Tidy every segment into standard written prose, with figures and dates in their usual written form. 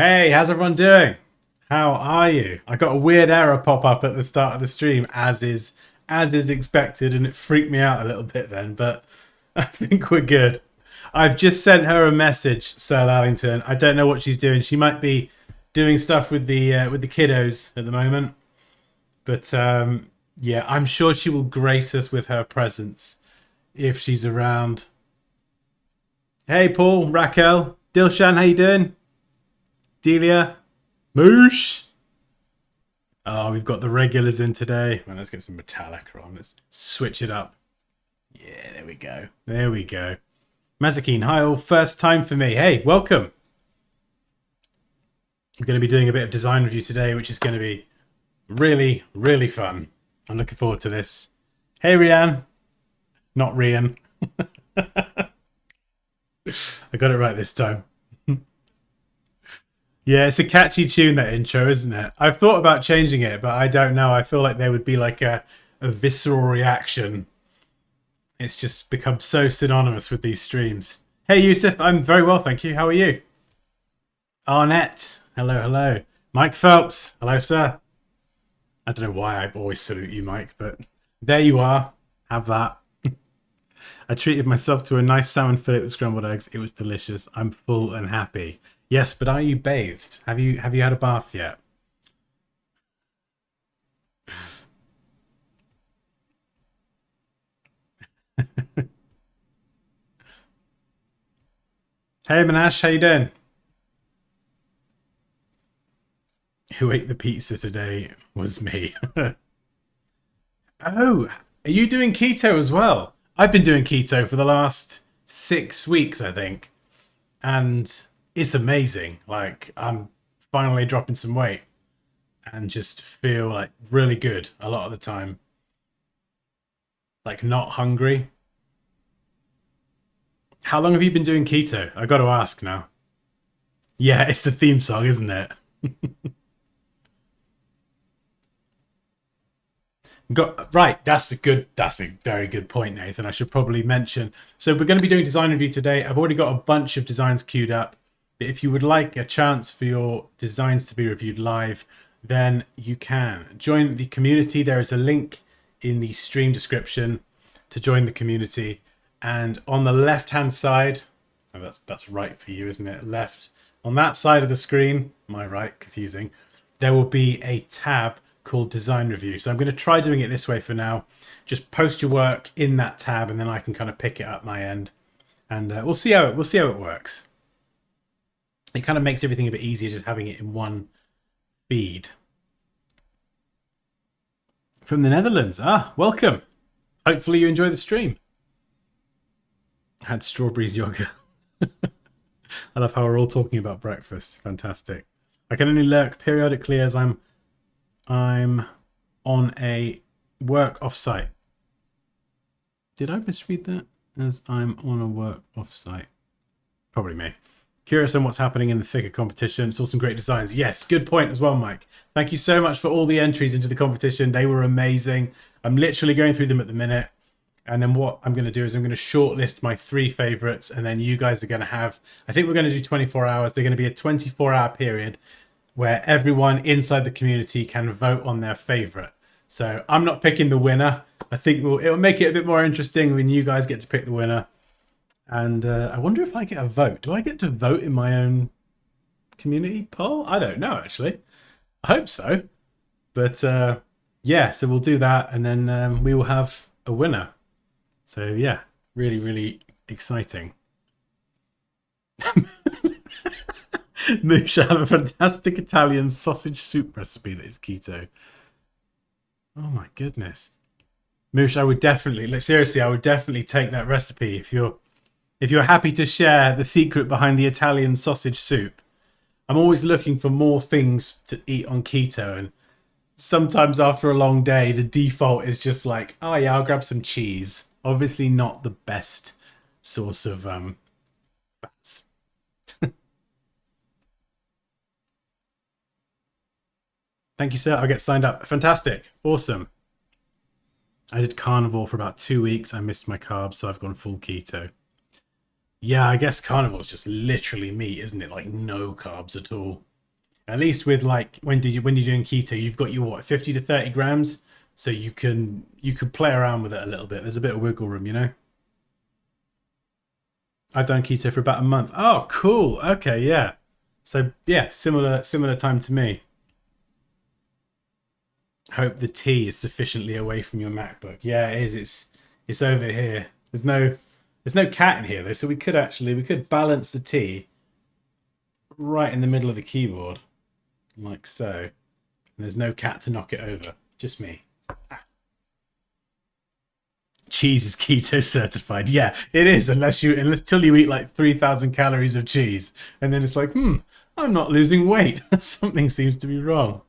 Hey, how's everyone doing? How are you? I got a weird error pop up at the start of the stream, as is expected, and it freaked me out a little bit then, but I think we're good. I've just sent her a message, Sir Allington. I don't know what she's doing. She might be doing stuff with the kiddos at the moment, but yeah, I'm sure she will grace us with her presence if she's around. Hey, Paul, Raquel, Dilshan, how you doing? Delia, Moosh. Oh, we've got the regulars in today. Well, let's get some Metallica on. Let's switch it up. Yeah, there we go. There we go. Mazakine, hi all. First time for me. Hey, welcome. I'm going to be doing a bit of design review today, which is going to be really, really fun. I'm looking forward to this. Hey, Rian. Not Rian. I got it right this time. Yeah, it's a catchy tune, that intro, isn't it? I've thought about changing it, but I don't know. I feel like there would be like a visceral reaction. It's just become so synonymous with these streams. Hey, Yusuf, I'm very well, thank you. How are you? Arnett, hello, hello. Mike Phelps, hello, sir. I don't know why I always salute you, Mike, but there you are. Have that. I treated myself to a nice salmon fillet with scrambled eggs. It was delicious. I'm full and happy. Yes, but are you bathed? Have you had a bath yet? Hey Manash, how you doing? Who ate the pizza today was me. Oh, are you doing keto as well? I've been doing keto for the last 6 weeks, I think. And it's amazing. Like, I'm finally dropping some weight and just feel like really good a lot of the time. Like, not hungry. How long have you been doing keto? I got to ask now. Yeah, it's the theme song, isn't it? Right, that's a very good point, Nathan. I should probably mention. So we're going to be doing design review today. I've already got a bunch of designs queued up. But if you would like a chance for your designs to be reviewed live, then you can join the community. There is a link in the stream description to join the community. And on the left-hand side, oh, that's right for you, isn't it? Left. On that side of the screen, my right, confusing, there will be a tab called design review. So I'm going to try doing it this way for now. Just post your work in that tab, and then I can kind of pick it up my end, and we'll see how it works. It kind of makes everything a bit easier just having it in one feed. From the Netherlands. Ah, welcome. Hopefully you enjoy the stream. I had strawberries yogurt. I love how we're all talking about breakfast. Fantastic. I can only lurk periodically as I'm on a work offsite. Did I misread that? As I'm on a work offsite. Probably me. Curious on what's happening in the figure competition. Saw some great designs. Yes, good point as well, Mike. Thank you so much for all the entries into the competition. They were amazing. I'm literally going through them at the minute. And then what I'm going to do is I'm going to shortlist my 3 favorites. And then you guys are going to have, I think we're going to do 24 hours. They're going to be a 24-hour period where everyone inside the community can vote on their favorite. So I'm not picking the winner. I think it'll make it a bit more interesting when you guys get to pick the winner. And I wonder if I get a vote. Do I get to vote in my own community poll? I don't know, actually. I hope so. But yeah, so we'll do that, and then we will have a winner. So yeah, really, really exciting. Moosh, I have a fantastic Italian sausage soup recipe that is keto. Oh my goodness. Moosh, I would definitely, seriously, I would definitely take that recipe if you're happy to share the secret behind the Italian sausage soup. I'm always looking for more things to eat on keto, and sometimes after a long day, the default is just like, oh yeah, I'll grab some cheese. Obviously not the best source of fats. Thank you, sir. I'll get signed up. Fantastic. Awesome. I did carnivore for about 2 weeks. I missed my carbs, so I've gone full keto. Yeah, I guess carnivore is just literally meat, isn't it? Like no carbs at all. At least with like when you're doing keto, you've got your what 50 to 30 grams, so you can play around with it a little bit. There's a bit of wiggle room, you know. I've done keto for about a month. Oh, cool. Okay, yeah. So yeah, similar time to me. Hope the tea is sufficiently away from your MacBook. Yeah, it is. It's over here. There's no cat in here though, so we could balance the tea right in the middle of the keyboard, like so. And there's no cat to knock it over. Just me. Cheese is keto certified. Yeah, it is, unless till you eat like 3,000 calories of cheese, and then it's like, I'm not losing weight. Something seems to be wrong.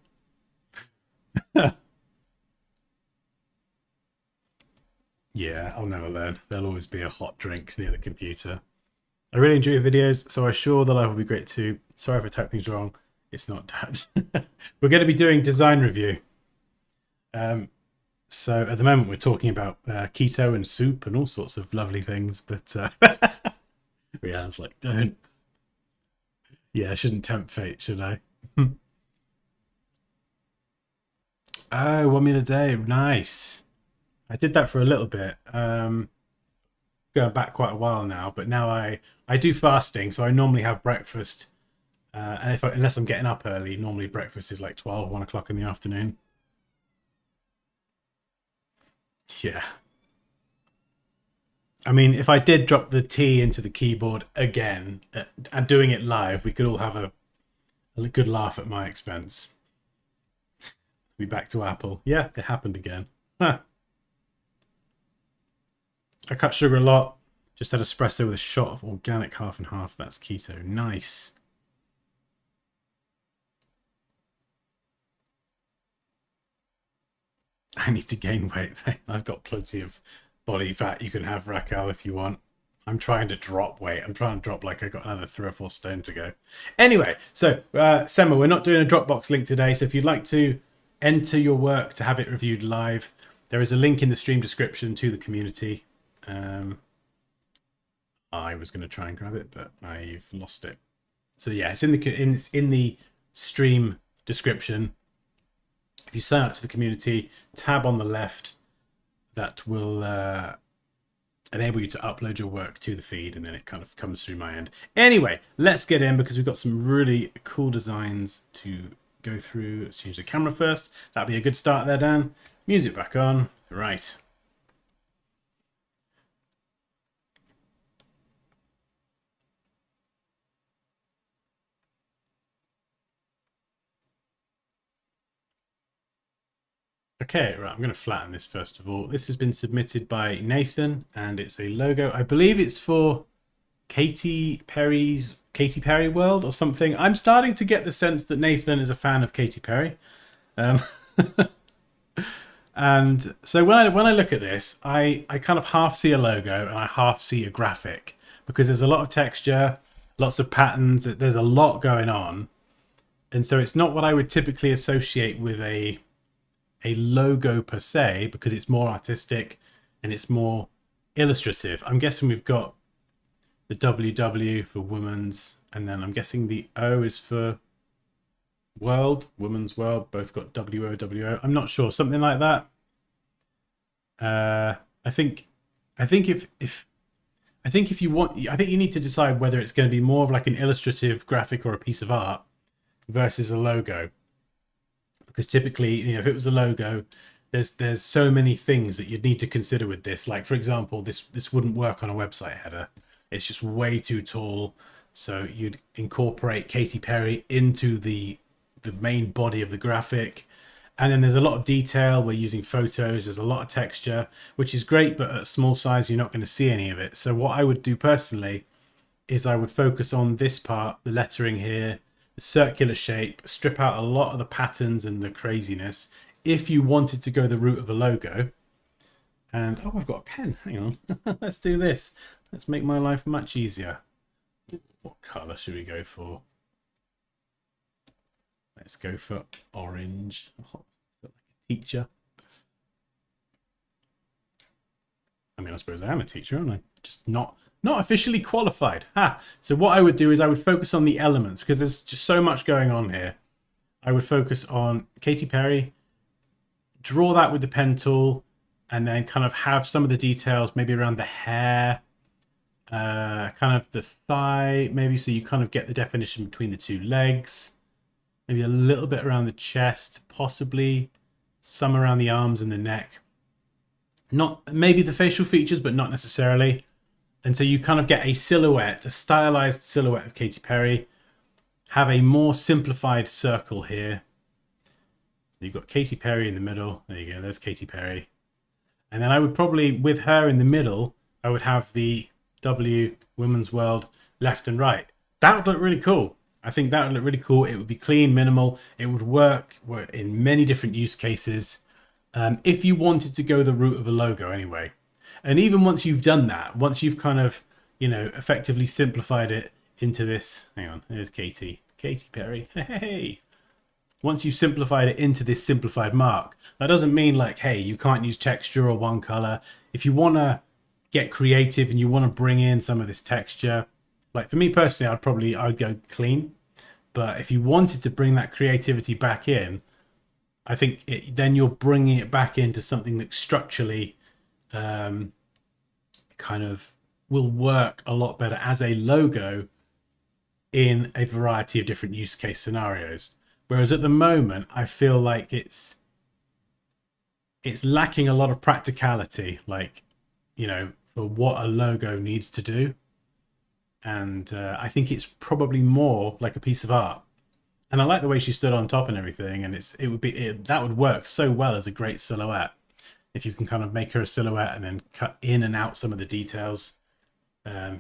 Yeah, I'll never learn. There'll always be a hot drink near the computer. I really enjoy your videos, so I'm sure the live will be great too. Sorry if I type things wrong. It's not that. We're going to be doing design review. So at the moment we're talking about keto and soup and all sorts of lovely things, but Rihanna's like, don't. Yeah, I shouldn't tempt fate, should I? Oh, 1 meal a day. Nice. I did that for a little bit. Going back quite a while now, but now I do fasting, so I normally have breakfast. And unless I'm getting up early, normally breakfast is like 12, 1 o'clock in the afternoon. Yeah. I mean, if I did drop the tea into the keyboard again and doing it live, we could all have a good laugh at my expense. Be back to Apple. Yeah, it happened again. Huh. I cut sugar a lot. Just had espresso with a shot of organic half and half. That's keto. Nice. I need to gain weight. I've got plenty of body fat you can have, Raquel, if you want. I'm trying to drop weight. I'm trying to drop like I got another 3 or 4 stone to go. Anyway, so Sema, we're not doing a Dropbox link today. So if you'd like to enter your work to have it reviewed live, there is a link in the stream description to the community. I was going to try and grab it, but I've lost it. So yeah, it's in the stream description. If you sign up to the community, tab on the left, that will enable you to upload your work to the feed, and then it kind of comes through my end. Anyway, let's get in because we've got some really cool designs to go through. Let's change the camera first. That'll be a good start there, Dan. Music back on. Right. Okay, right, I'm going to flatten this first of all. This has been submitted by Nathan, and it's a logo. I believe it's for Katy Perry World or something. I'm starting to get the sense that Nathan is a fan of Katy Perry. And so when I look at this, I kind of half see a logo and I half see a graphic, because there's a lot of texture, lots of patterns, there's a lot going on. And so it's not what I would typically associate with a logo per se, because it's more artistic and it's more illustrative. I'm guessing we've got the WW for women's, and then I'm guessing the O is for world, women's world. Both got WO. I'm not sure, something like that. I think if you want, I think you need to decide whether it's going to be more of like an illustrative graphic or a piece of art versus a logo. Because typically, you know, if it was a logo, there's so many things that you'd need to consider with this. Like, for example, this wouldn't work on a website header. It's just way too tall. So you'd incorporate Katy Perry into the main body of the graphic. And then there's a lot of detail. We're using photos. There's a lot of texture, which is great, but at a small size, you're not going to see any of it. So what I would do personally is I would focus on this part, the lettering here, the circular shape, strip out a lot of the patterns and the craziness if you wanted to go the route of a logo. And oh, I've got a pen. Hang on. Let's do this. Let's make my life much easier. What color should we go for? Let's go for orange. Oh, like a teacher. I mean, I suppose I am a teacher, aren't I? Just not officially qualified. So what I would do is I would focus on the elements, because there's just so much going on here. I would focus on Katy Perry, draw that with the pen tool, and then kind of have some of the details maybe around the hair, kind of the thigh, maybe, so you kind of get the definition between the two legs, maybe a little bit around the chest, possibly some around the arms and the neck. Not maybe the facial features, but not necessarily. And so you kind of get a silhouette, a stylized silhouette of Katy Perry. Have a more simplified circle here. You've got Katy Perry in the middle. There you go. There's Katy Perry. And then I would probably, with her in the middle, I would have the W, Women's World, left and right. That would look really cool. I think that would look really cool. It would be clean, minimal. It would work in many different use cases. If you wanted to go the route of a logo anyway. And even once you've done that, once you've kind of, effectively simplified it into this, hang on, there's Katy Perry, hey. Once you've simplified it into this simplified mark, that doesn't mean like, hey, you can't use texture or one color. If you want to get creative and you want to bring in some of this texture, like for me personally, I'd go clean. But if you wanted to bring that creativity back in, I think then you're bringing it back into something that structurally kind of will work a lot better as a logo in a variety of different use case scenarios. Whereas at the moment, I feel like it's lacking a lot of practicality, like, for what a logo needs to do. And I think it's probably more like a piece of art. And I like the way she stood on top and everything. And that would work so well as a great silhouette. If you can kind of make her a silhouette and then cut in and out some of the details,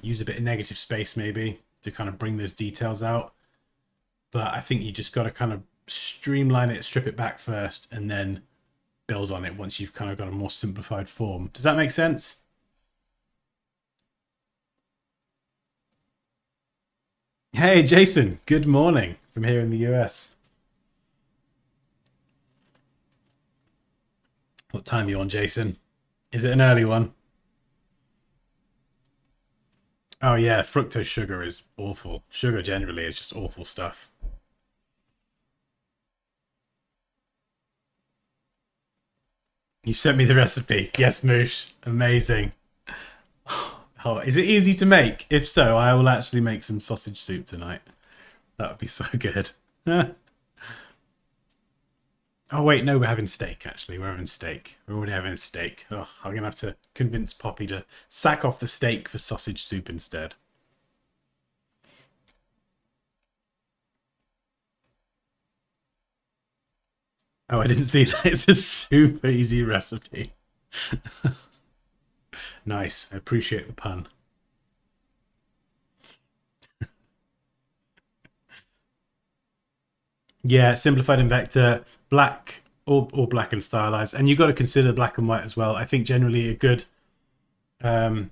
use a bit of negative space maybe to kind of bring those details out. But I think you just got to kind of streamline it, strip it back first, and then build on it once you've kind of got a more simplified form. Does that make sense? Hey, Jason, good morning from here in the US. What time are you on, Jason? Is it an early one? Oh, yeah, fructose sugar is awful. Sugar generally is just awful stuff. You sent me the recipe. Yes, Moosh. Amazing. Oh, is it easy to make? If so, I will actually make some sausage soup tonight. That would be so good. Oh, wait, no, we're having steak, actually. We're having steak. We're already having steak. Oh, I'm going to have to convince Poppy to sack off the steak for sausage soup instead. Oh, I didn't see that. It's a super easy recipe. Nice. I appreciate the pun. Yeah, simplified in vector, black or black and stylized, and you've got to consider black and white as well. I think generally a good logo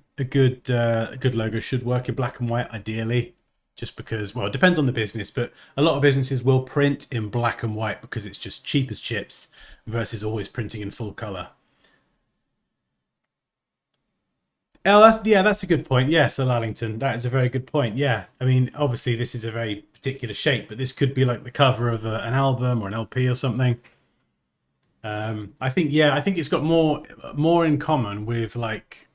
should work in black and white ideally, just because, well, it depends on the business, but a lot of businesses will print in black and white because it's just cheap as chips versus always printing in full color. Oh, that's a good point. Yeah, Sir Lalington, that is a very good point. Yeah, I mean, obviously this is a very particular shape, but this could be like the cover of an album or an LP or something. I think it's got more in common with like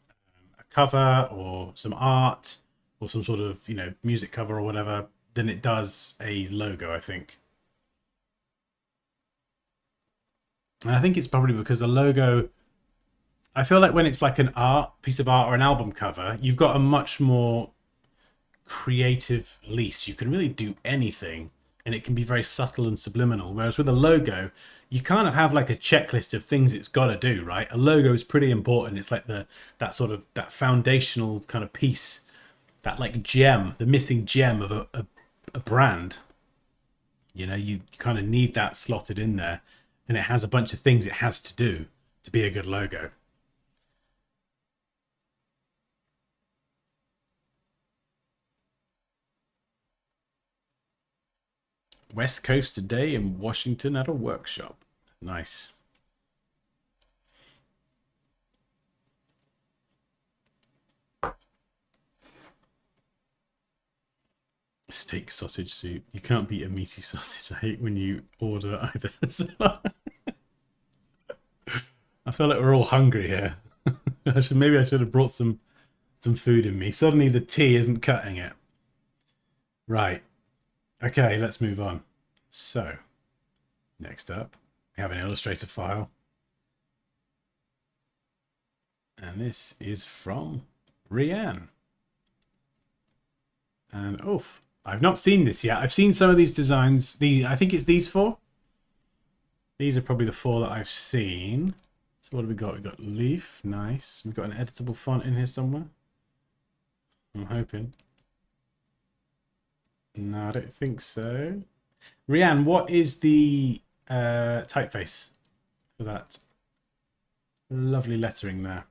a cover or some art or some sort of music cover or whatever than it does a logo. I think, and I think it's probably because a logo. I feel like when it's like an art piece of art or an album cover, you've got a much more creative lease. You can really do anything and it can be very subtle and subliminal. Whereas with a logo, you kind of have like a checklist of things it's got to do, right? A logo is pretty important. It's like that sort of that foundational kind of piece, that like gem, the missing gem of a brand. You kind of need that slotted in there, and it has a bunch of things it has to do to be a good logo. West Coast today in Washington at a workshop. Nice. steak sausage soup. You can't beat a meaty sausage. I hate when you order either. I feel like we're all hungry here. Maybe I should have brought some food in me. Suddenly the tea isn't cutting it. Right. Okay, let's move on. So, next up, we have an Illustrator file. And this is from Rianne. And oof, I've not seen this yet. I've seen some of these designs. I think it's these four. These are probably the four that I've seen. So what have we got? We've got Leaf, nice. We've got an editable font in here somewhere. I'm hoping. No, I don't think so. Rianne, what is the typeface for that lovely lettering there?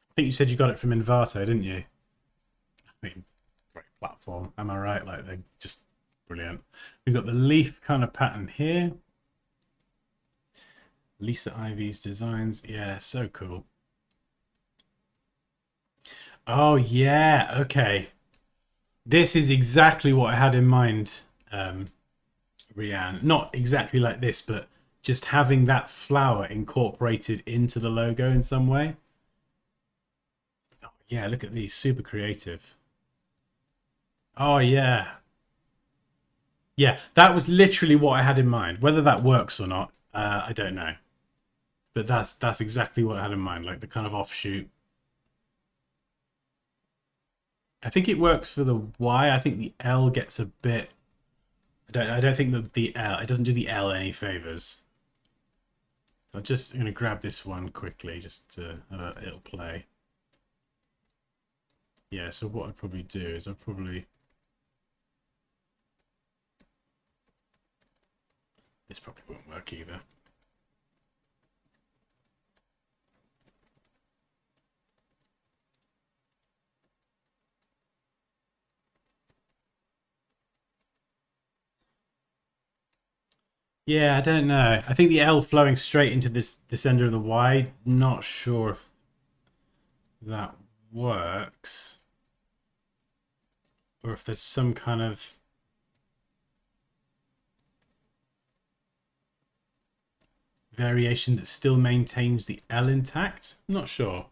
I think you said you got it from Envato, didn't you? I mean, great platform. Am I right? Like, they're just brilliant. We've got the leaf kind of pattern here. Lisa Ivy's designs. Yeah, so cool. Oh, yeah. Okay. This is exactly what I had in mind, Rianne. Not exactly like this, but just having that flower incorporated into the logo in some way. Oh, yeah, look at these. Super creative. Oh, yeah. Yeah, that was literally what I had in mind. Whether that works or not, I don't know. But that's exactly what I had in mind, like the kind of offshoot. I think it works for the Y. I think the L gets a bit... I don't think that the L... It doesn't do the L any favors. So I'm just going to grab this one quickly, just to it'll play. Yeah, so what I'd probably do is I'll probably... This probably won't work either. Yeah, I don't know. I think the L flowing straight into this end of the Y, not sure if that works. Or if there's some kind of... variation that still maintains the L intact. I'm not sure.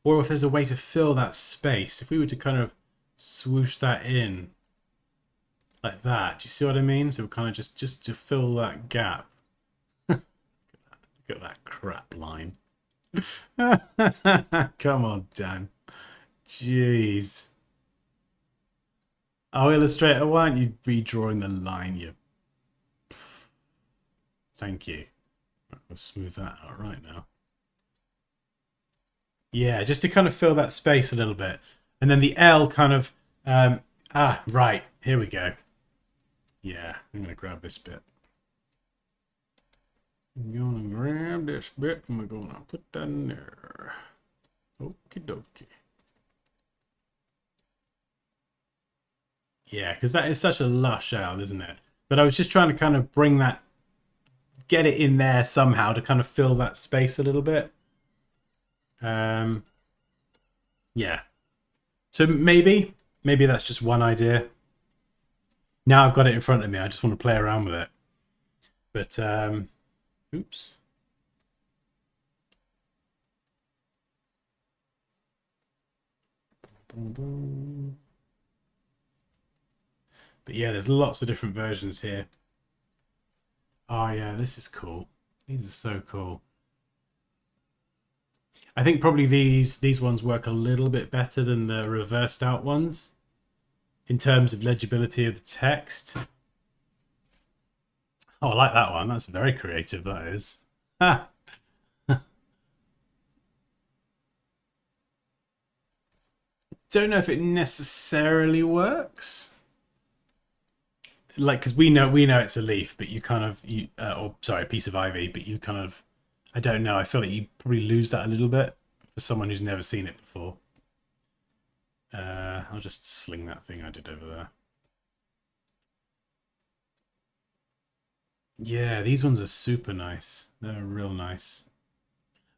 Or if there's a way to fill that space. If we were to kind of swoosh that in like that. Do you see what I mean? So kind of just to fill that gap. Look at that crap line. Come on, Dan. Jeez. Oh, Illustrator, why aren't you redrawing the line? You. Thank you. We'll smooth that out right now. Yeah, just to kind of fill that space a little bit. And then the L kind of... right. Here we go. Yeah, I'm going to grab this bit. I'm going to grab this bit and we're going to put that in there. Okie dokie. Yeah, because that is such a lush L, isn't it? But I was just trying to kind of bring that... get it in there somehow to kind of fill that space a little bit. Yeah. So maybe that's just one idea. Now I've got it in front of me. I just want to play around with it. But, oops. But yeah, there's lots of different versions here. Oh yeah, this is cool. These are so cool. I think probably these ones work a little bit better than the reversed out ones in terms of legibility of the text. Oh, I like that one. That's very creative, that is. Ah. Don't know if it necessarily works. Like, because we know it's a leaf, but you kind of or sorry, a piece of ivy, but you kind of, I don't know. I feel like you probably lose that a little bit for someone who's never seen it before. I'll just sling that thing I did over there. Yeah, these ones are super nice. They're real nice.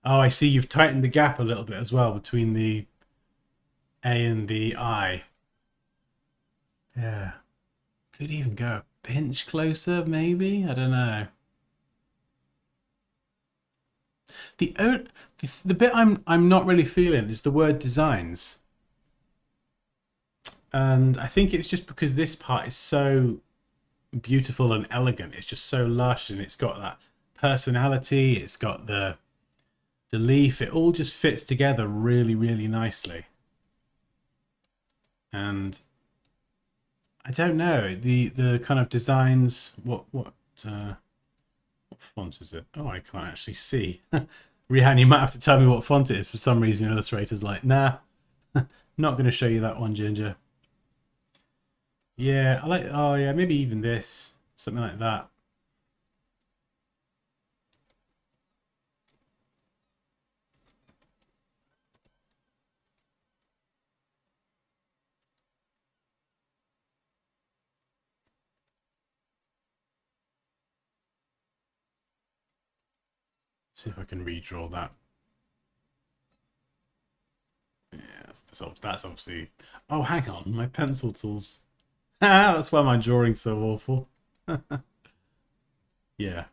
Oh, I see. You've tightened the gap a little bit as well between the A and the I. Yeah. Could even go a pinch closer, maybe? I don't know. The the bit I'm not really feeling is the word designs. And I think it's just because this part is so beautiful and elegant. It's just so lush and it's got that personality. It's got the leaf. It all just fits together really, really nicely. And I don't know the kind of designs. What font is it? Oh, I can't actually see. Rihan, you might have to tell me what font it is. For some reason, Illustrator's like, nah, not going to show you that one, Ginger. Yeah, I like. Oh, yeah, maybe even this, something like that. See if I can redraw that. Yeah, that's obviously. Oh, hang on, my pencil tools. That's why my drawing's so awful. Yeah.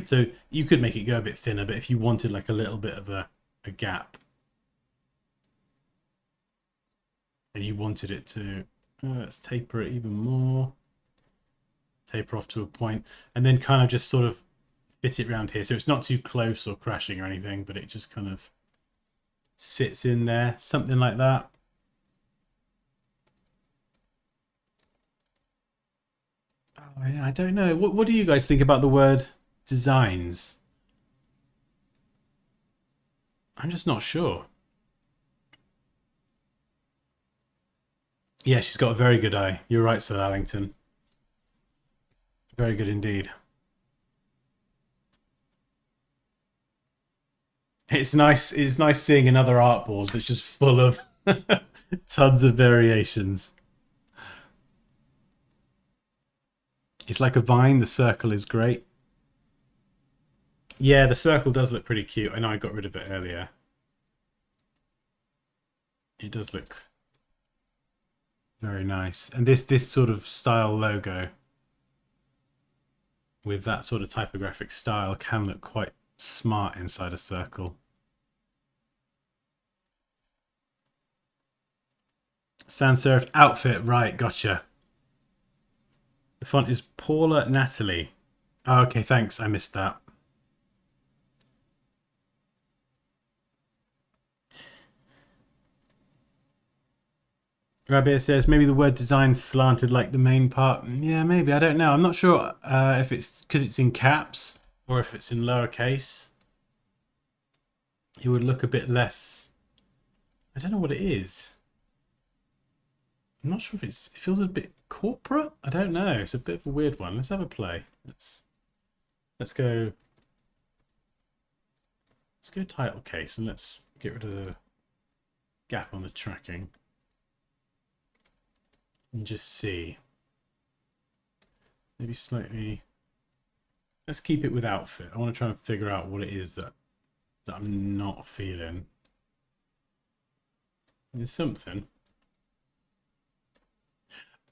So you could make it go a bit thinner, but if you wanted like a little bit of a gap, and you wanted it to, let's taper it even more. Taper off to a point, and then kind of just sort of fit it around here, so it's not too close or crashing or anything, but it just kind of sits in there, something like that. Oh, yeah, I don't know. What do you guys think about the word designs? I'm just not sure. Yeah, she's got a very good eye. You're right, Sir Allington. Very good indeed. It's nice. It's nice seeing another art board that's just full of tons of variations. It's like a vine. The circle is great. Yeah, the circle does look pretty cute. I know I got rid of it earlier. It does look very nice. And this sort of style logo with that sort of typographic style can look quite smart inside a circle. Sans serif outfit, right, gotcha. The font is Paula Natalie. Oh, okay, thanks, I missed that. Rabia says maybe the word design slanted like the main part. Yeah, maybe, I don't know. I'm not sure if it's because it's in caps or if it's in lowercase. It would look a bit less. I don't know what it is. I'm not sure if it feels a bit corporate. I don't know. It's a bit of a weird one. Let's have a play. Let's go title case and let's get rid of the gap on the tracking and just see. Maybe slightly. Let's keep it with outfit. I want to try and figure out what it is that I'm not feeling. There's something.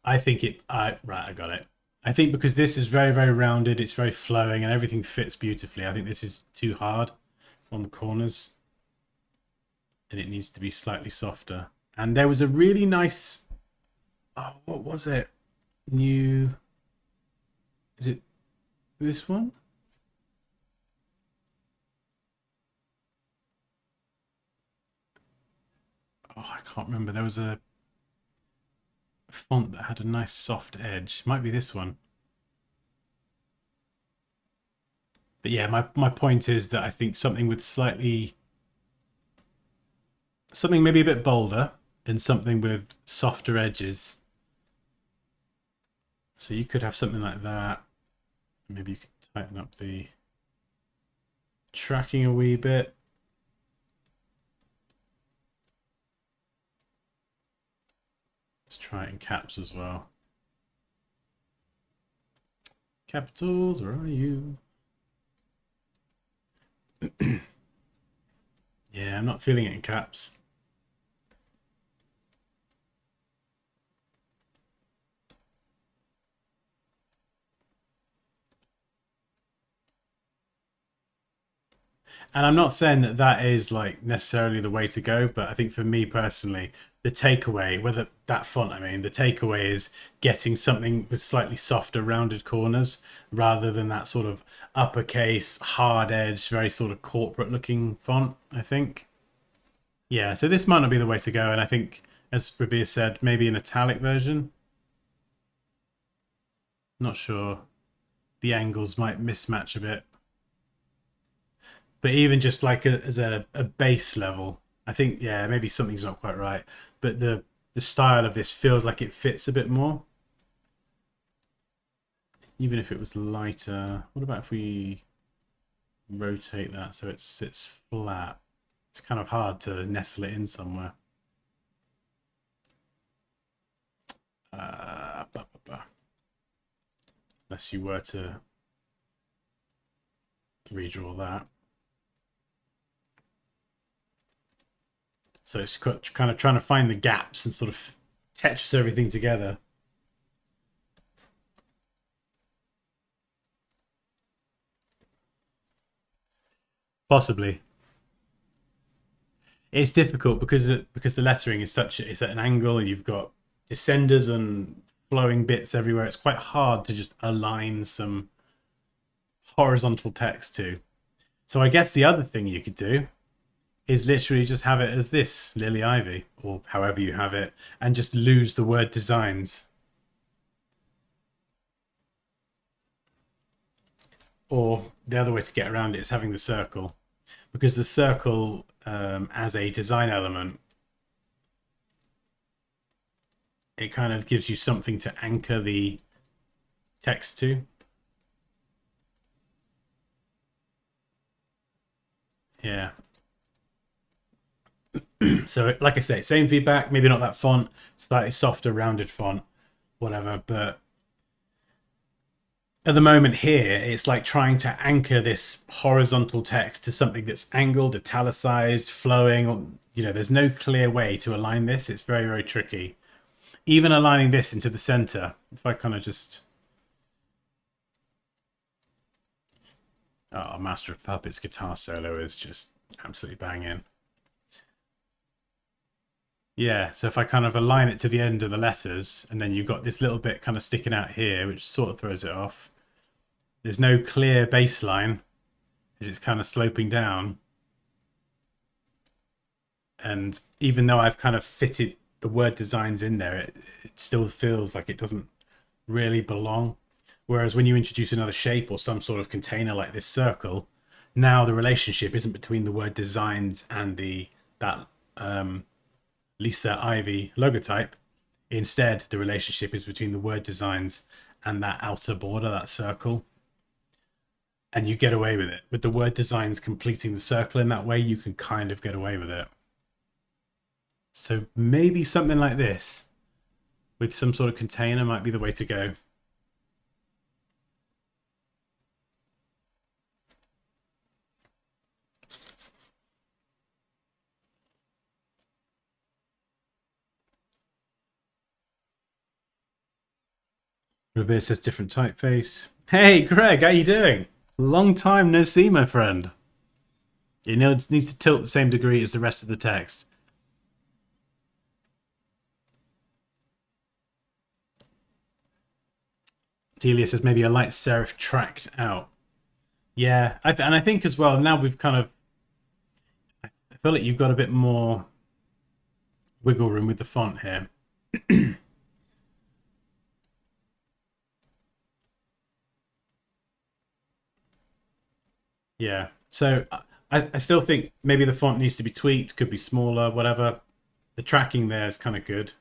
I think it. Right, I got it. I think because this is very, very rounded, it's very flowing, and everything fits beautifully. I think this is too hard on the corners, and it needs to be slightly softer. And there was a really nice. Oh, what was it? New. Is it this one? Oh, I can't remember. There was a font that had a nice soft edge. Might be this one. But yeah, my point is that I think something with something maybe a bit bolder and something with softer edges. So you could have something like that. Maybe you could tighten up the tracking a wee bit. Let's try it in caps as well. Capitals, where are you? Yeah, I'm not feeling it in caps. And I'm not saying that that is like necessarily the way to go, but I think for me personally, the takeaway, whether that font, I mean, the takeaway is getting something with slightly softer, rounded corners rather than that sort of uppercase, hard edge, very sort of corporate looking font, I think. Yeah, so this might not be the way to go. And I think, as Rabia said, maybe an italic version. Not sure. The angles might mismatch a bit. But even just like as a base level, I think, yeah, maybe something's not quite right. But the style of this feels like it fits a bit more. Even if it was lighter. What about if we rotate that so it sits flat? It's kind of hard to nestle it in somewhere. Unless you were to redraw that. So it's kind of trying to find the gaps and sort of Tetris everything together. Possibly. It's difficult because the lettering is it's at an angle and you've got descenders and flowing bits everywhere. It's quite hard to just align some horizontal text to. So I guess the other thing you could do is literally just have it as this, Lily Ivy, or however you have it, and just lose the word designs. Or the other way to get around it is having the circle, because the circle as a design element, it kind of gives you something to anchor the text to. Yeah. So like I say, same feedback, maybe not that font, slightly softer, rounded font, whatever. But at the moment here, it's like trying to anchor this horizontal text to something that's angled, italicized, flowing. You know, there's no clear way to align this. It's very, very tricky. Even aligning this into the center, if I kind of just... Oh, Master of Puppets guitar solo is just absolutely banging. Yeah, so if I kind of align it to the end of the letters, and then you've got this little bit kind of sticking out here, which sort of throws it off. There's no clear baseline, as it's kind of sloping down. And even though I've kind of fitted the word designs in there, it still feels like it doesn't really belong. Whereas when you introduce another shape or some sort of container like this circle, now the relationship isn't between the word designs and that Lisa Ivy logotype. Instead, the relationship is between the word designs and that outer border, that circle. And you get away with it. With the word designs completing the circle in that way, you can kind of get away with it. So maybe something like this with some sort of container might be the way to go. Rubir says different typeface. Hey, Greg, how you doing? Long time no see, my friend. It needs to tilt the same degree as the rest of the text. Delia says maybe a light serif tracked out. Yeah, and I think as well, now we've kind of... I feel like you've got a bit more wiggle room with the font here. Yeah. So I still think maybe the font needs to be tweaked, could be smaller, whatever. The tracking there is kind of good.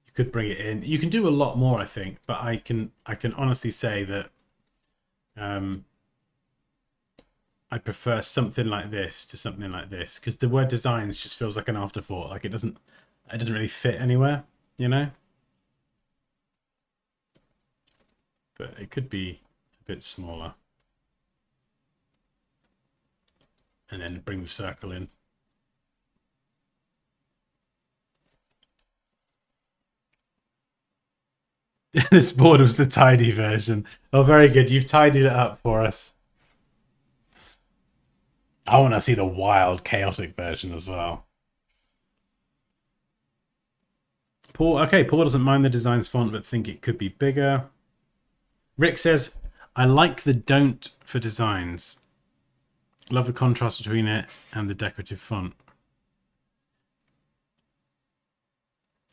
You could bring it in. You can do a lot more, I think, but I can honestly say that I prefer something like this to something like this, because the word designs just feels like an afterthought. Like it doesn't really fit anywhere, you know? But it could be a bit smaller. and then bring the circle in. This board was the tidy version. Oh, very good. You've tidied it up for us. I want to see the wild, chaotic version as well. Paul, okay, Paul doesn't mind the design's font, but think it could be bigger. Rick says, I like the don't for designs. Love the contrast between it and the decorative font.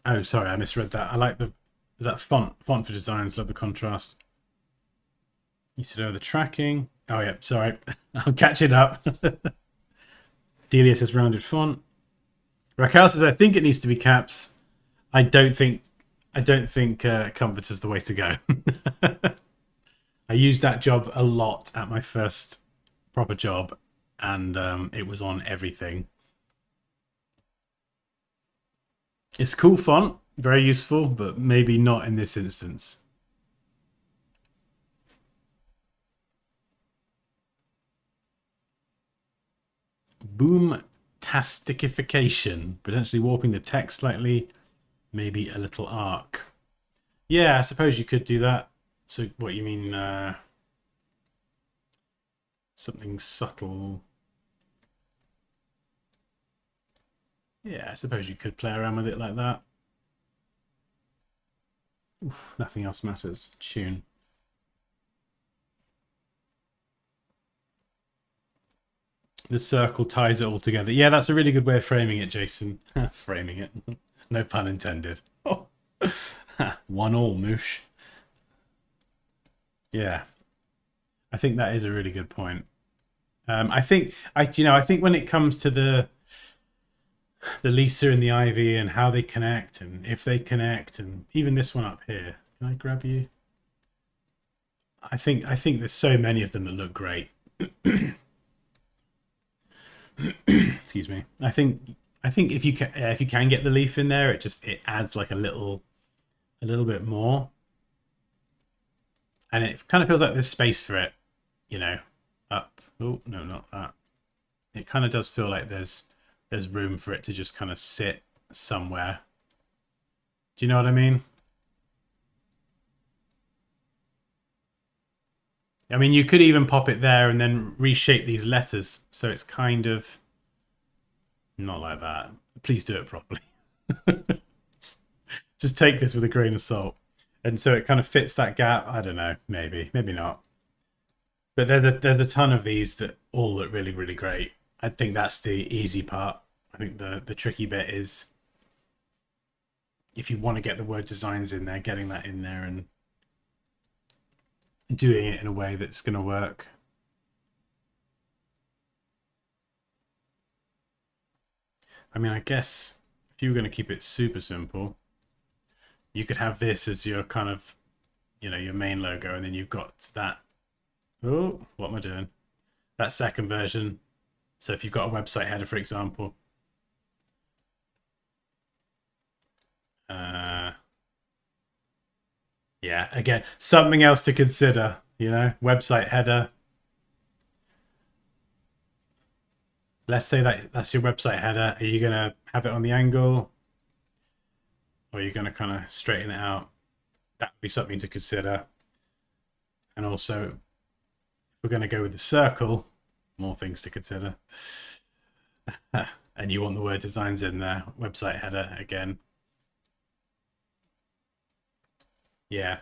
Oh, sorry, I misread that. I like the... Is that font? Font for designs. Love the contrast. You said, oh, the tracking. Oh, yeah, sorry. I'm catching up. Delia says rounded font. Raquel says, I think it needs to be caps. I don't think comfort is the way to go. I used that job a lot at my first proper job, and it was on everything. It's cool font, very useful, but maybe not in this instance. Boom-tasticification, potentially warping the text slightly, maybe a little arc. Yeah, I suppose you could do that. So what you mean, something subtle? Yeah, I suppose you could play around with it like that. Oof, nothing else matters. Tune. The circle ties it all together. Yeah, that's a really good way of framing it, Jason. Framing it. No pun intended. Oh. 1-1, moosh. Yeah. I think that is a really good point. I think when it comes to the Lisa and the Ivy and how they connect and if they connect, and even this one up here. Can I grab you? I think there's so many of them that look great. Excuse me. I think if you can get the leaf in there, it adds like a little bit more, and it kind of feels like there's space for it, you know. Up. Oh no, not that. It kind of does feel like there's room for it to just kind of sit somewhere. Do you know what I mean? I mean, you could even pop it there and then reshape these letters so it's kind of not like that. Please do it properly. Just take this with a grain of salt. And so it kind of fits that gap. I don't know, maybe not. But there's a ton of these that all look really, really great. I think that's the easy part. I think the tricky bit is if you want to get the word designs in there, getting that in there and doing it in a way that's going to work. I mean, I guess if you were going to keep it super simple, you could have this as your kind of, your main logo, and then you've got that. Oh, what am I doing? That second version. So if you've got a website header, for example, yeah, again, something else to consider, website header. Let's say that's your website header. Are you going to have it on the angle? Or are you going to kind of straighten it out? That would be something to consider. And also, if we're going to go with the circle, more things to consider. And you want the word designs in there. Website header again. Yeah.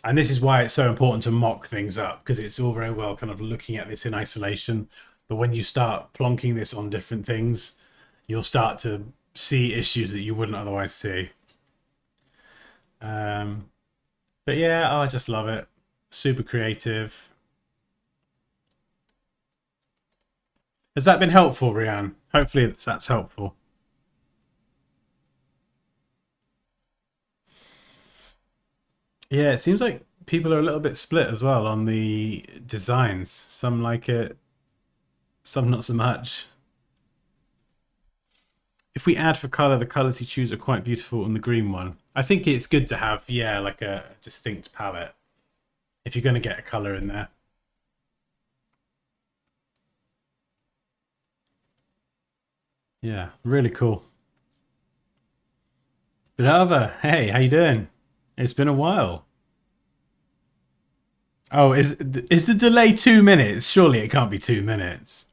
And this is why it's so important to mock things up, because it's all very well kind of looking at this in isolation. But when you start plonking this on different things, you'll start to see issues that you wouldn't otherwise see. But yeah, I just love it. Super creative. Has that been helpful, Rianne? Hopefully that's helpful. Yeah, it seems like people are a little bit split as well on the designs. Some like it, some not so much. If we add for color, the colors you choose are quite beautiful on the green one. I think it's good to have, yeah, like a distinct palette if you're going to get a color in there. Yeah, really cool. But hey, how you doing? It's been a while. Oh, is the delay 2 minutes? Surely it can't be 2 minutes.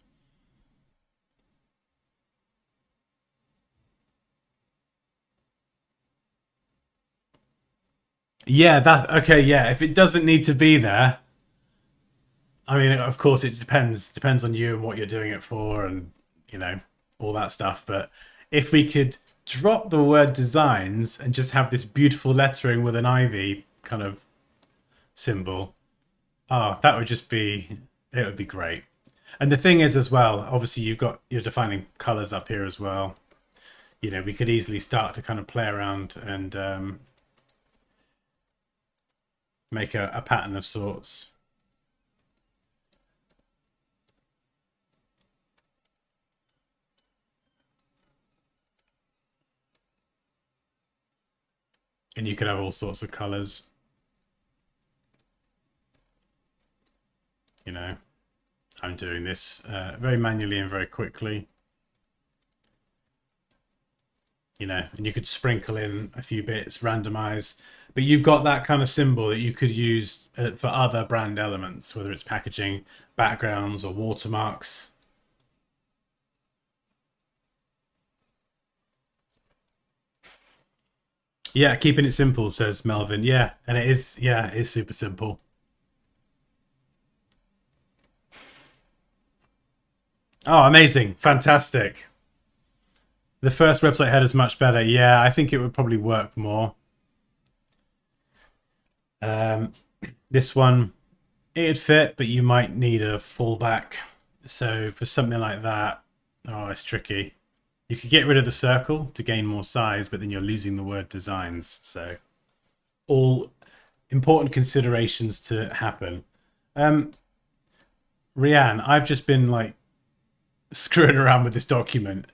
Yeah, that's okay. Yeah, if it doesn't need to be there, I mean, of course, it depends on you and what you're doing it for, and you know all that stuff. But if we could drop the word designs and just have this beautiful lettering with an ivy kind of symbol, oh, that would just be it would be great. And the thing is, as well, obviously you're defining colors up here as well. You know, we could easily start to kind of play around and make a pattern of sorts. And you could have all sorts of colors, you know. I'm doing this very manually and very quickly, you know, and you could sprinkle in a few bits, randomize, but you've got that kind of symbol that you could use for other brand elements, whether it's packaging, backgrounds, or watermarks. Yeah, keeping it simple, says Melvin. Yeah, and it is, yeah, it is super simple. Oh, amazing. Fantastic. The first website header is much better. Yeah, I think it would probably work more. Um, this one, it'd fit, but you might need a fallback. So for something like that, oh, it's tricky. You could get rid of the circle to gain more size, but then you're losing the word designs. So all important considerations to happen. Um, Rianne, I've just been like screwing around with this document.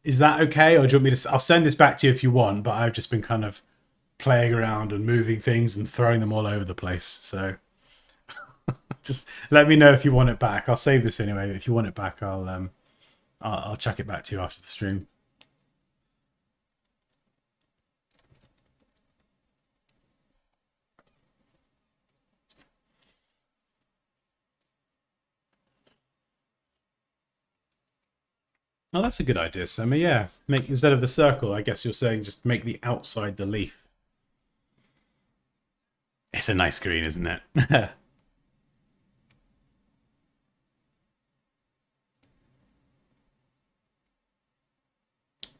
Is that okay, or do you want me to? I'll send this back to you if you want, but I've just been kind of playing around and moving things and throwing them all over the place. So just let me know if you want it back. I'll save this anyway. If you want it back, I'll chuck it back to you after the stream. Oh, that's a good idea, Sammy. Yeah, make instead of the circle. I guess you're saying just make the outside the leaf. It's a nice green, isn't it?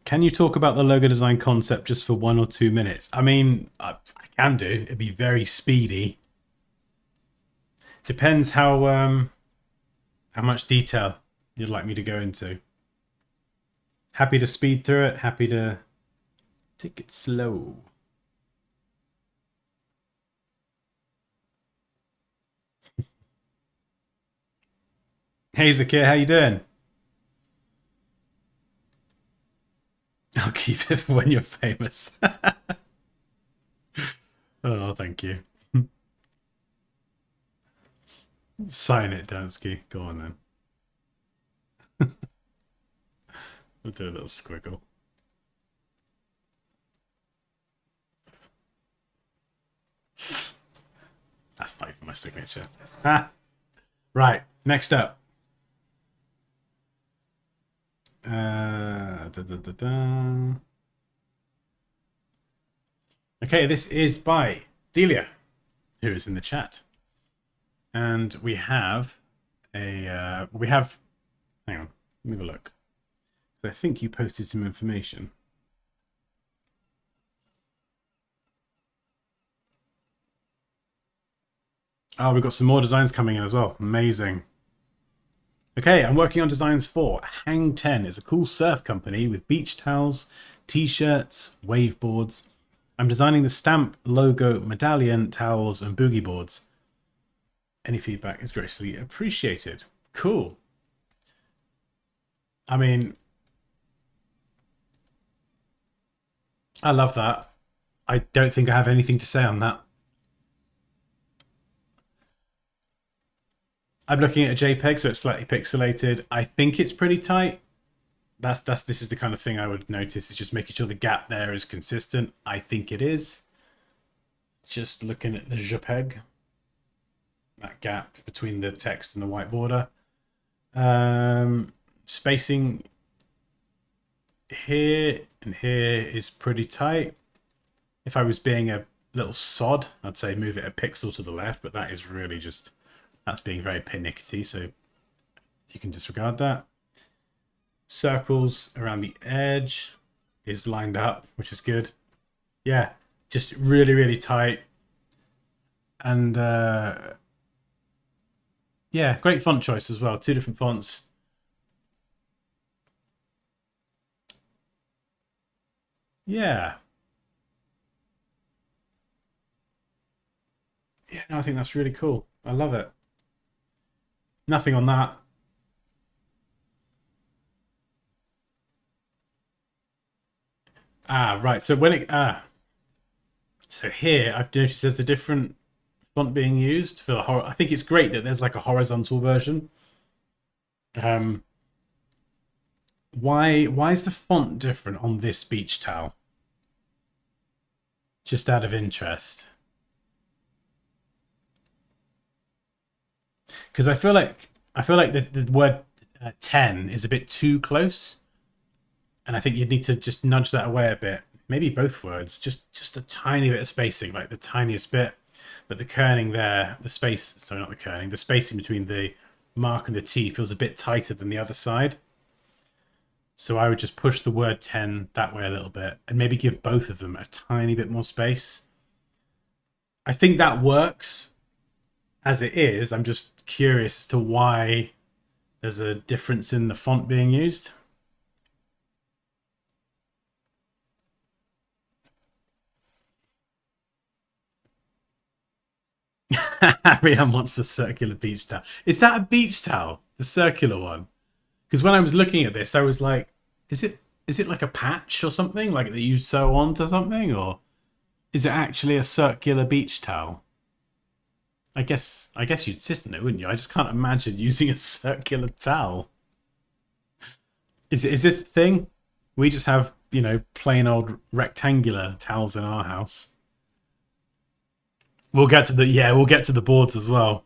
Can you talk about the logo design concept just for 1 or 2 minutes? I mean, I can do. It'd be very speedy. Depends how much detail you'd like me to go into. Happy to speed through it. Happy to take it slow. Hey Zakir, how you doing? I'll keep it for when you're famous. Oh, thank you. Sign it, Dansky. Go on then. We'll do a little squiggle. That's not even my signature. Ah. Right, next up. Da, da, da, da. Okay, this is by Delia, who is in the chat. And we have hang on, let me have a look. I think you posted some information. Oh, we've got some more designs coming in as well. Amazing. Okay, I'm working on designs for Hang 10. It's a cool surf company with beach towels, t-shirts, wave boards. I'm designing the stamp, logo, medallion, towels, and boogie boards. Any feedback is greatly appreciated. Cool. I mean, I love that. I don't think I have anything to say on that. I'm looking at a JPEG, so it's slightly pixelated. I think it's pretty tight. This is the kind of thing I would notice, is just making sure the gap there is consistent. I think it is. Just looking at the JPEG, that gap between the text and the white border. Spacing here and here is pretty tight. If I was being a little sod, I'd say move it a pixel to the left, but that is really just, that's being very pernickety, so you can disregard that. Circles around the edge is lined up, which is good. Yeah, just really, really tight. And yeah, great font choice as well. 2 different fonts. Yeah. Yeah, no, I think that's really cool. I love it. Nothing on that. Ah, right. So when it so here I've noticed there's a different font being used for the I think it's great that there's like a horizontal version. Um, why is the font different on this beach towel? Just out of interest. Because I feel like the word 10 is a bit too close, and I think you'd need to just nudge that away a bit. Maybe both words, just a tiny bit of spacing, like the tiniest bit. But the kerning there, the space, sorry, not the kerning, the spacing between the mark and the T feels a bit tighter than the other side. So I would just push the word 10 that way a little bit and maybe give both of them a tiny bit more space. I think that works as it is. I'm just curious as to why there's a difference in the font being used. Ariane wants the circular beach towel. Is that a beach towel? The circular one? Because when I was looking at this, I was like, is it like a patch or something? Like that you sew onto something? Or is it actually a circular beach towel? I guess you'd sit in it, wouldn't you? I just can't imagine using a circular towel. Is this the thing? We just have, plain old rectangular towels in our house. We'll get to the boards as well.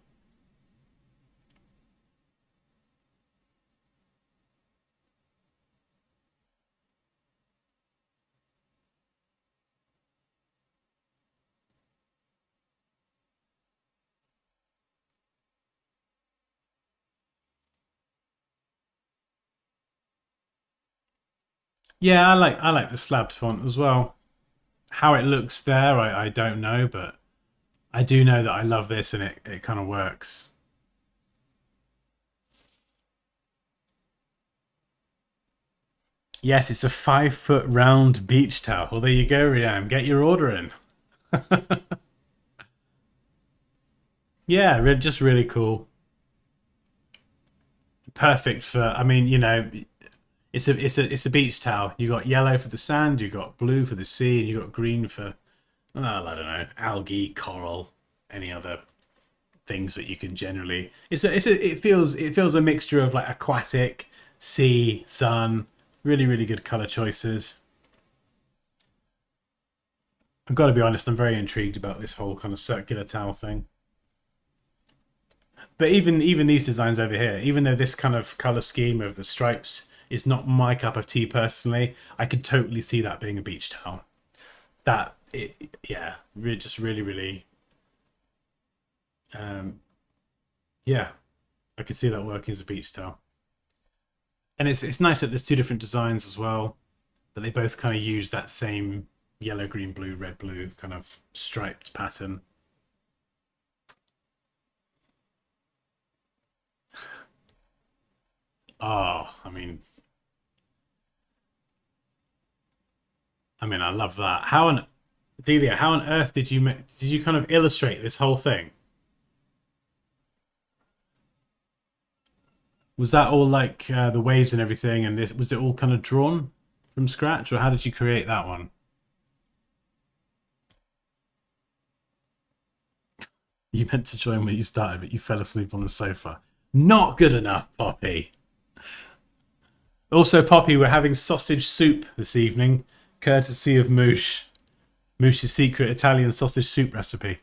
Yeah, I like the slabbed font as well. How it looks there, I don't know, but I do know that I love this and it kind of works. Yes, it's a 5 foot round beach towel. Well, there you go, Riam. Get your order in. Yeah, just really cool. Perfect for. I mean, it's a beach towel. You got yellow for the sand, you got blue for the sea, and you got green for, oh, I don't know, algae, coral, any other things that you can generally. It feels a mixture of like aquatic, sea, sun. Really, really good color choices. I've got to be honest, I'm very intrigued about this whole kind of circular towel thing. But even these designs over here, even though this kind of color scheme of the stripes is not my cup of tea personally, I could totally see that being a beach towel. Yeah, just really, really, um, yeah, I could see that working as a beach towel. And it's nice that there's 2 different designs as well, but they both kind of use that same yellow, green, blue, red, blue kind of striped pattern. Oh, I mean, I love that. Delia? How on earth did you kind of illustrate this whole thing? Was that all like the waves and everything, and this was it all kind of drawn from scratch, or how did you create that one? You meant to join when you started, but you fell asleep on the sofa. Not good enough, Poppy. Also, Poppy, we're having sausage soup this evening, courtesy of Moosh. Moosh's secret Italian sausage soup recipe.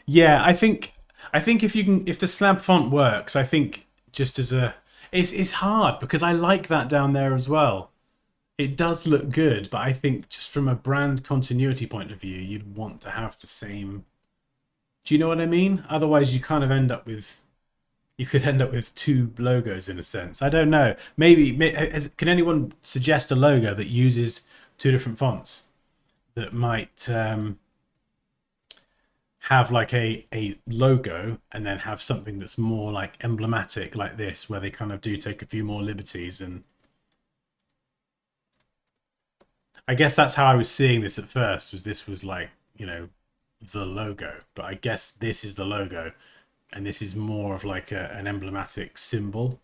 Yeah, I think if the slab font works, I think just as a it's hard because I like that down there as well. It does look good, but I think just from a brand continuity point of view, you'd want to have the same. Do you know what I mean? Otherwise, you kind of end up with you could end up with two logos in a sense. I don't know. Maybe can anyone suggest a logo that uses two different fonts that might have like a logo and then have something that's more like emblematic like this, where they kind of do take a few more liberties. And I guess that's how I was seeing this at first, was this was like, the logo, but I guess this is the logo and this is more of like an emblematic symbol.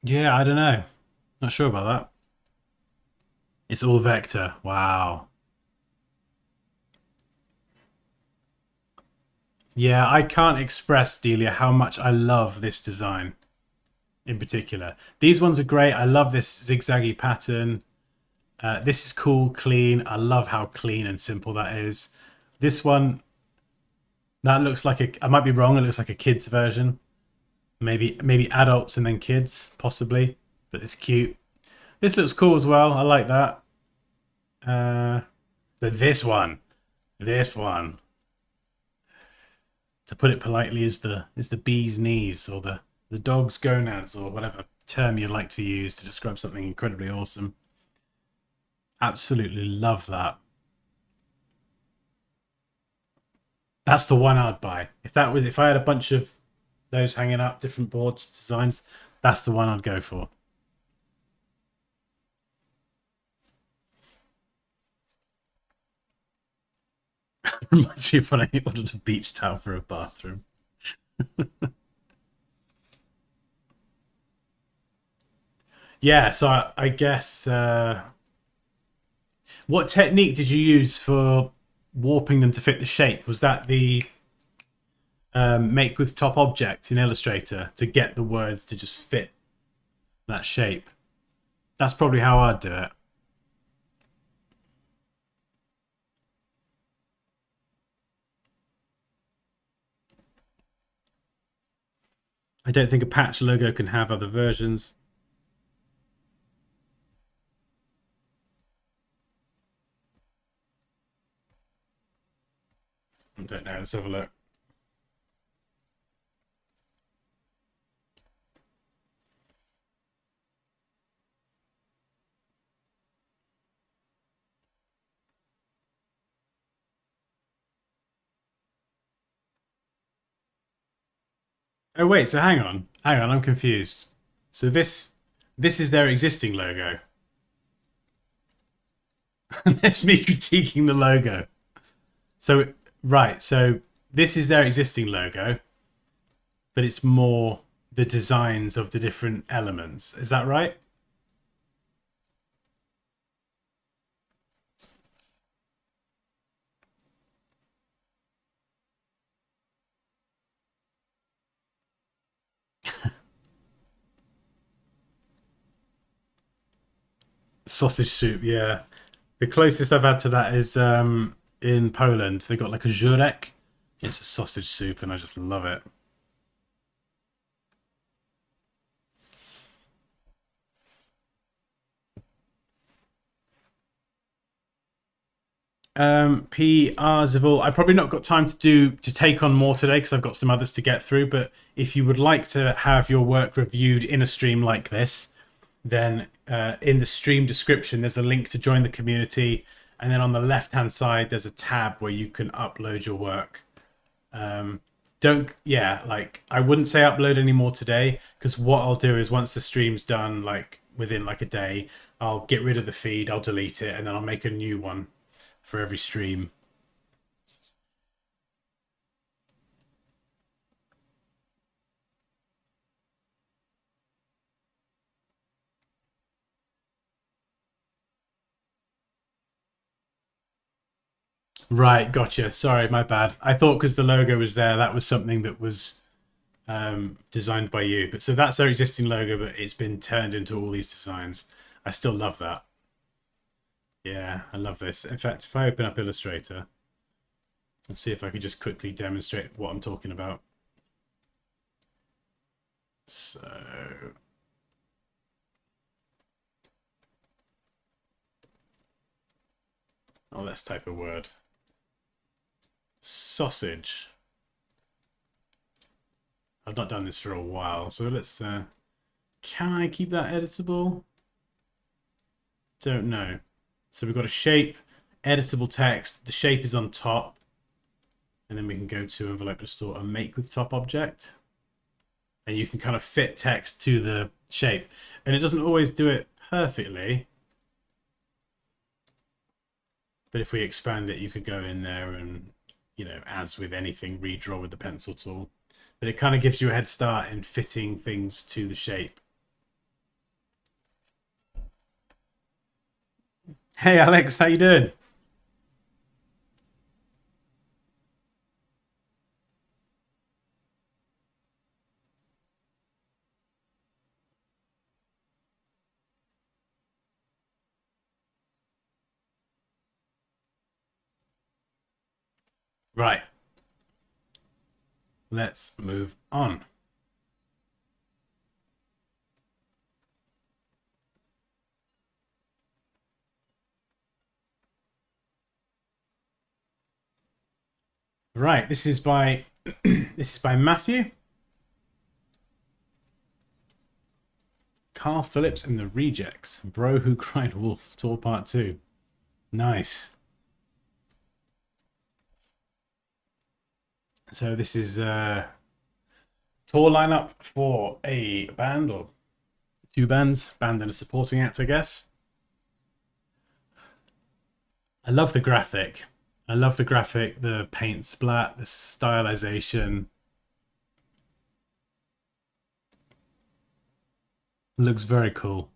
Yeah, I don't know. Not sure about that. It's all vector. Wow. Yeah, I can't express, Delia, how much I love this design in particular. These ones are great. I love this zigzaggy pattern. This is cool, clean. I love how clean and simple that is. This one, that looks like I might be wrong. It looks like a kid's version. Maybe adults and then kids, possibly. But it's cute. This looks cool as well. I like that. Uh, but this one, to put it politely, is the bee's knees, or the dog's gonads, or whatever term you like to use to describe something incredibly awesome. Absolutely love that. That's the one I'd buy. If I had a bunch of those hanging up, different boards, designs, that's the one I'd go for. Reminds me of when I ordered a beach towel for a bathroom. Yeah, so I guess what technique did you use for warping them to fit the shape? Was that the make with top object in Illustrator to get the words to just fit that shape? That's probably how I'd do it. I don't think a patch logo can have other versions. I don't know. Let's have a look. Oh wait, so hang on. I'm confused. So this is their existing logo. That's me critiquing the logo. So right, so this is their existing logo, but it's more the designs of the different elements. Is that right? Sausage soup, yeah. The closest I've had to that is in Poland. They got like a żurek. It's a sausage soup, and I just love it. PR Zavul. I probably not got time to take on more today because I've got some others to get through. But if you would like to have your work reviewed in a stream like this, then in the stream description there's a link to join the community, and then on the left hand side there's a tab where you can upload your work. Don't like, I wouldn't say upload any more today, because what I'll do is once the stream's done, like within like a day, I'll get rid of the feed, I'll delete it, and then I'll make a new one for every stream. Right, gotcha. Sorry, my bad. I thought because the logo was there, that was something that was designed by you. But so that's their existing logo, but it's been turned into all these designs. I still love that. Yeah, I love this. In fact, if I open up Illustrator, let's see if I could just quickly demonstrate what I'm talking about. So, oh, let's type a word. Sausage. I've not done this for a while, so let's, can I keep that editable? Don't know. So we've got a shape, editable text, the shape is on top, and then we can go to envelope restore and make with top object. And you can kind of fit text to the shape. And it doesn't always do it perfectly. But if we expand it, you could go in there and, you know, as with anything, redraw with the pencil tool. But it kind of gives you a head start in fitting things to the shape. Hey Alex, how you doing? Right. Let's move on. Right, this is by this is by Matthew. Carl Phillips and the Rejects. Bro Who Cried Wolf, Tour Part 2. Nice. So this is a tour lineup for a band or two bands, band and a supporting act, I guess. I love the graphic. I love the graphic, the paint splat, the stylization. Looks very cool.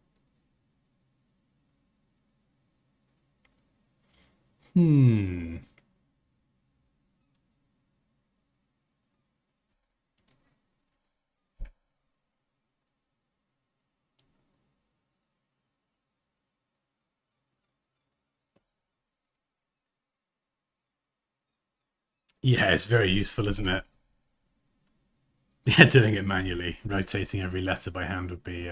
Yeah, it's very useful, isn't it? Yeah, doing it manually, rotating every letter by hand would be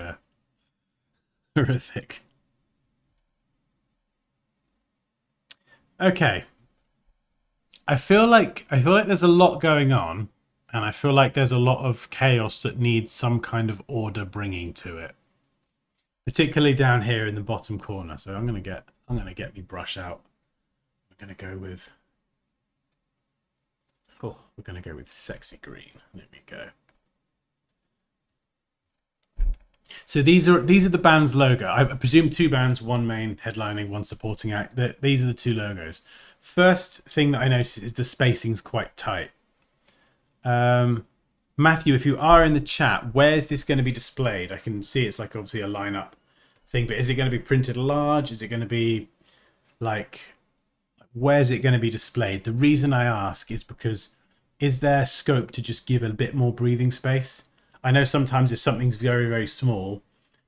horrific. Okay. I feel like there's a lot going on, and I feel like there's a lot of chaos that needs some kind of order bringing to it. Particularly down here in the bottom corner. So I'm gonna get me brush out. We're gonna go with sexy green. There we go. So these are the band's logo. I presume two bands, one main headlining, one supporting act. These are the two logos. First thing that I noticed is the spacing's quite tight. Matthew, if you are in the chat, where's this going to be displayed? I can see it's like obviously a lineup thing, but is it going to be printed large? Is it going to be like, where's it going to be displayed? The reason I ask is because is there scope to just give a bit more breathing space? I know sometimes if something's very, very small,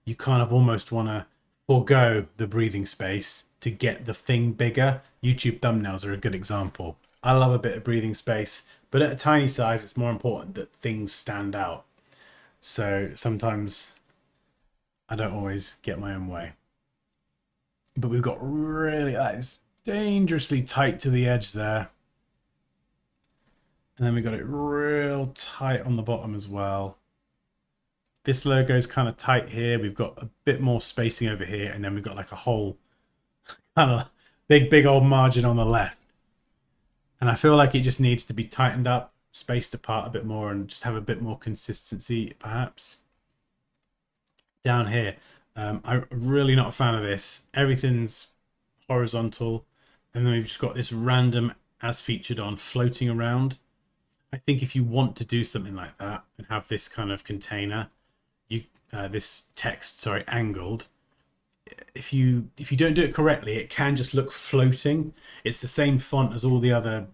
you kind of almost want to forego the breathing space to get the thing bigger. YouTube thumbnails are a good example. I love a bit of breathing space, but at a tiny size, it's more important that things stand out. So sometimes I don't always get my own way. But we've got really, that is dangerously tight to the edge there. And then we got it real tight on the bottom as well. This logo is kind of tight here. We've got a bit more spacing over here. And then we've got like a whole kind of big old margin on the left. And I feel like it just needs to be tightened up, spaced apart a bit more, and just have a bit more consistency, perhaps. Down here, I'm really not a fan of this. Everything's horizontal. And then we've just got this random as featured on floating around. I think if you want to do something like that and have this kind of container, this text, sorry, angled, if you don't do it correctly, it can just look floating. It's the same font as all the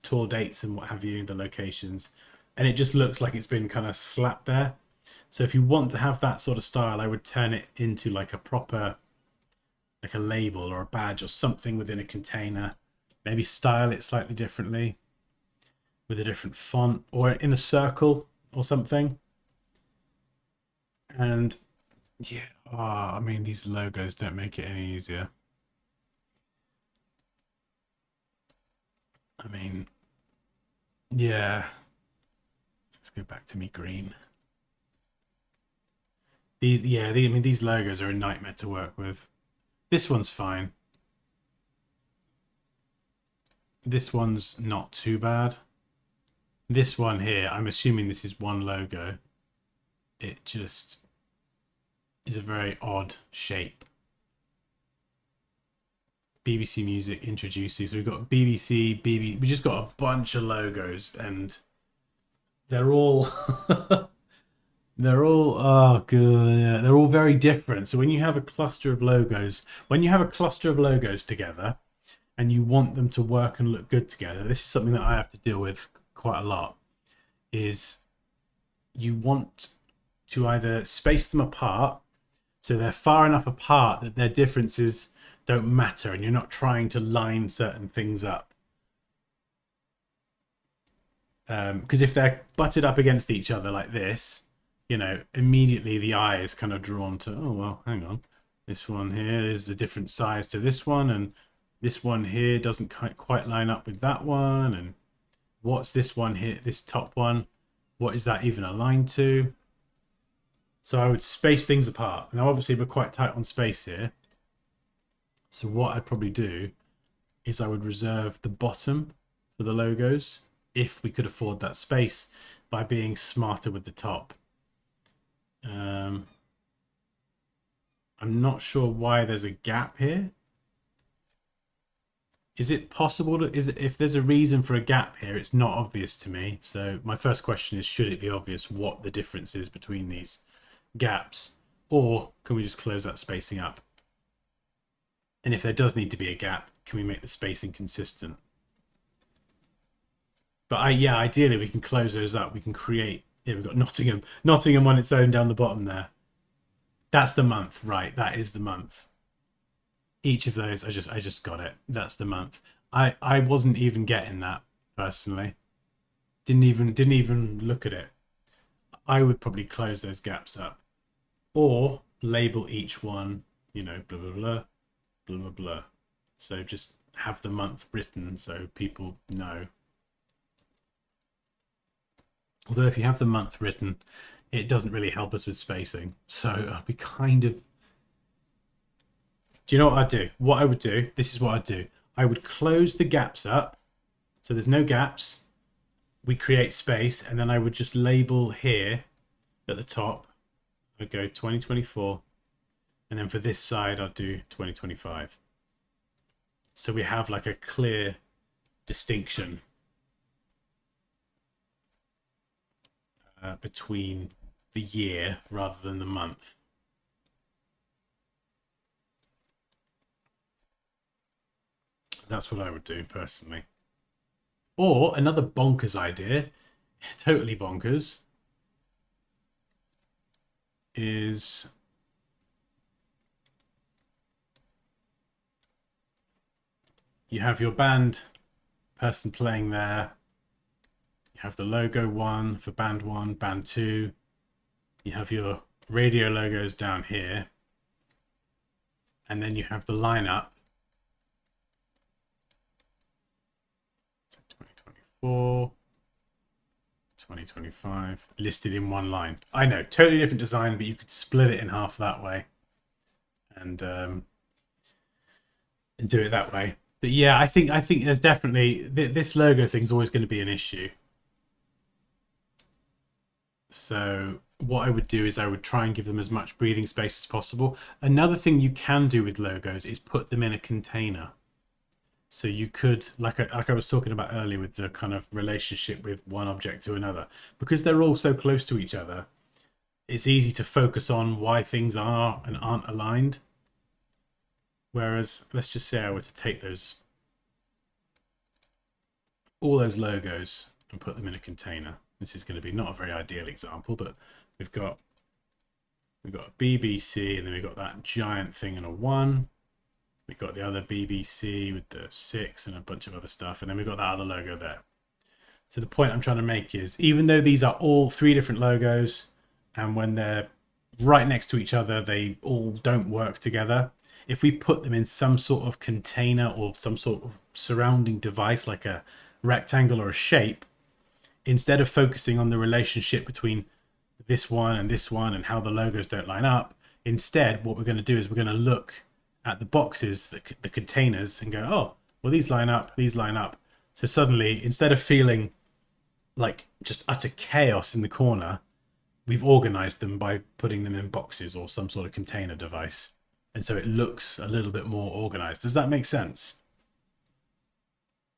tour dates and what have you, the locations, and it just looks like it's been kind of slapped there. So if you want to have that sort of style, I would turn it into like a proper, like a label or a badge or something within a container. Maybe style it slightly differently with a different font or in a circle or something. And yeah, I mean, these logos don't make it any easier. I mean, yeah. Let's go back to me green. I mean, these logos are a nightmare to work with. This one's fine. This one's not too bad. This one here, I'm assuming this is one logo. It just is a very odd shape. BBC Music introduces. So we've got BBC, we just got a bunch of logos, and they're all they're all they're all very different. So when you have a cluster of logos, together and you want them to work and look good together, this is something that I have to deal with quite a lot, is you want to either space them apart so they're far enough apart that their differences don't matter and you're not trying to line certain things up. Because if they're butted up against each other like this, you know, immediately the eye is kind of drawn to, oh, well, hang on. This one here is a different size to this one, and this one here doesn't quite line up with that one. And what's this one here, this top one? What is that even aligned to? So I would space things apart. Now, obviously, we're quite tight on space here. So what I'd probably do is I would reserve the bottom for the logos if we could afford that space by being smarter with the top. I'm not sure why there's a gap here. Is it possible to, if there's a reason for a gap here, it's not obvious to me. So my first question is, should it be obvious what the difference is between these gaps, or can we just close that spacing up? And if there does need to be a gap, can we make the spacing consistent? But ideally we can close those up. We can create, we've got Nottingham on its own down the bottom there. That's the month, right? That is the month. Each of those, I just got it. That's the month. I wasn't even getting that personally. Didn't even look at it. I would probably close those gaps up, or label each one, you know, blah blah blah, blah blah blah. So just have the month written so people know. Although if you have the month written, it doesn't really help us with spacing. So I'll be kind of... Do you know what I'd do? What I would do, this is what I'd do. I would close the gaps up. So there's no gaps. We create space, and then I would just label here at the top. I'd go 2024. And then for this side, I'd do 2025. So we have like a clear distinction between the year rather than the month. That's what I would do personally. Or another bonkers idea, totally bonkers, is you have your band person playing there. You have the logo one for band 1, band 2. You have your radio logos down here. And then you have the lineup. 2024, 2025, listed in one line. I know, totally different design, but you could split it in half that way, and do it that way. But yeah, I think there's definitely this logo thing's always going to be an issue. So what I would do is I would try and give them as much breathing space as possible. Another thing you can do with logos is put them in a container. So you could, like I was talking about earlier with the kind of relationship with one object to another, because they're all so close to each other, it's easy to focus on why things are and aren't aligned. Whereas, let's just say I were to take all those logos and put them in a container. This is going to be not a very ideal example, but we've got BBC, and then we've got that giant thing and a 1. We've got the other BBC with the 6 and a bunch of other stuff, and then we've got that other logo there. So the point I'm trying to make is, even though these are all 3 different logos, and when they're right next to each other, they all don't work together. If we put them in some sort of container or some sort of surrounding device, like a rectangle or a shape, instead of focusing on the relationship between this one and how the logos don't line up, instead what we're going to do is we're going to look at the boxes, the containers, and go, oh, well, these line up. So suddenly, instead of feeling like just utter chaos in the corner, we've organized them by putting them in boxes or some sort of container device. And so it looks a little bit more organized. Does that make sense?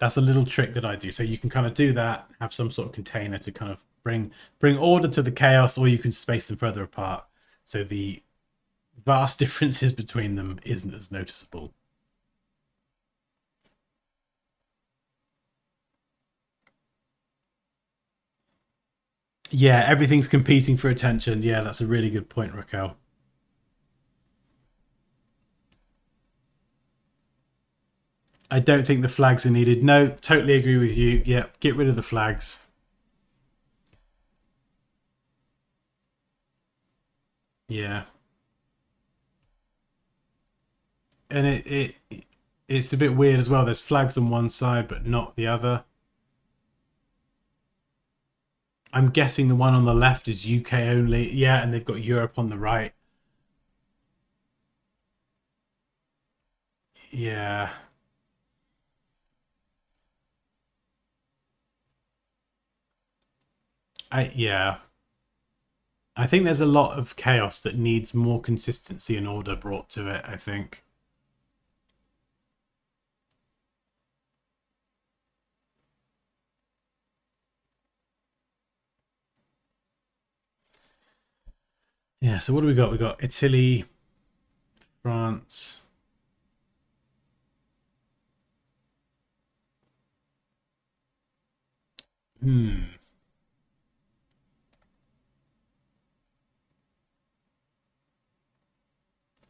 That's a little trick that I do. So you can kind of do that, have some sort of container to kind of bring order to the chaos, or you can space them further apart so the vast differences between them isn't as noticeable. Yeah, everything's competing for attention. Yeah, that's a really good point, Raquel. I don't think the flags are needed. No, totally agree with you. Yeah, get rid of the flags. Yeah. And it's a bit weird as well. There's flags on one side, but not the other. I'm guessing the one on the left is UK only. Yeah, and they've got Europe on the right. Yeah. Yeah. I think there's a lot of chaos that needs more consistency and order brought to it, I think. Yeah, so what do we got? We got Italy, France.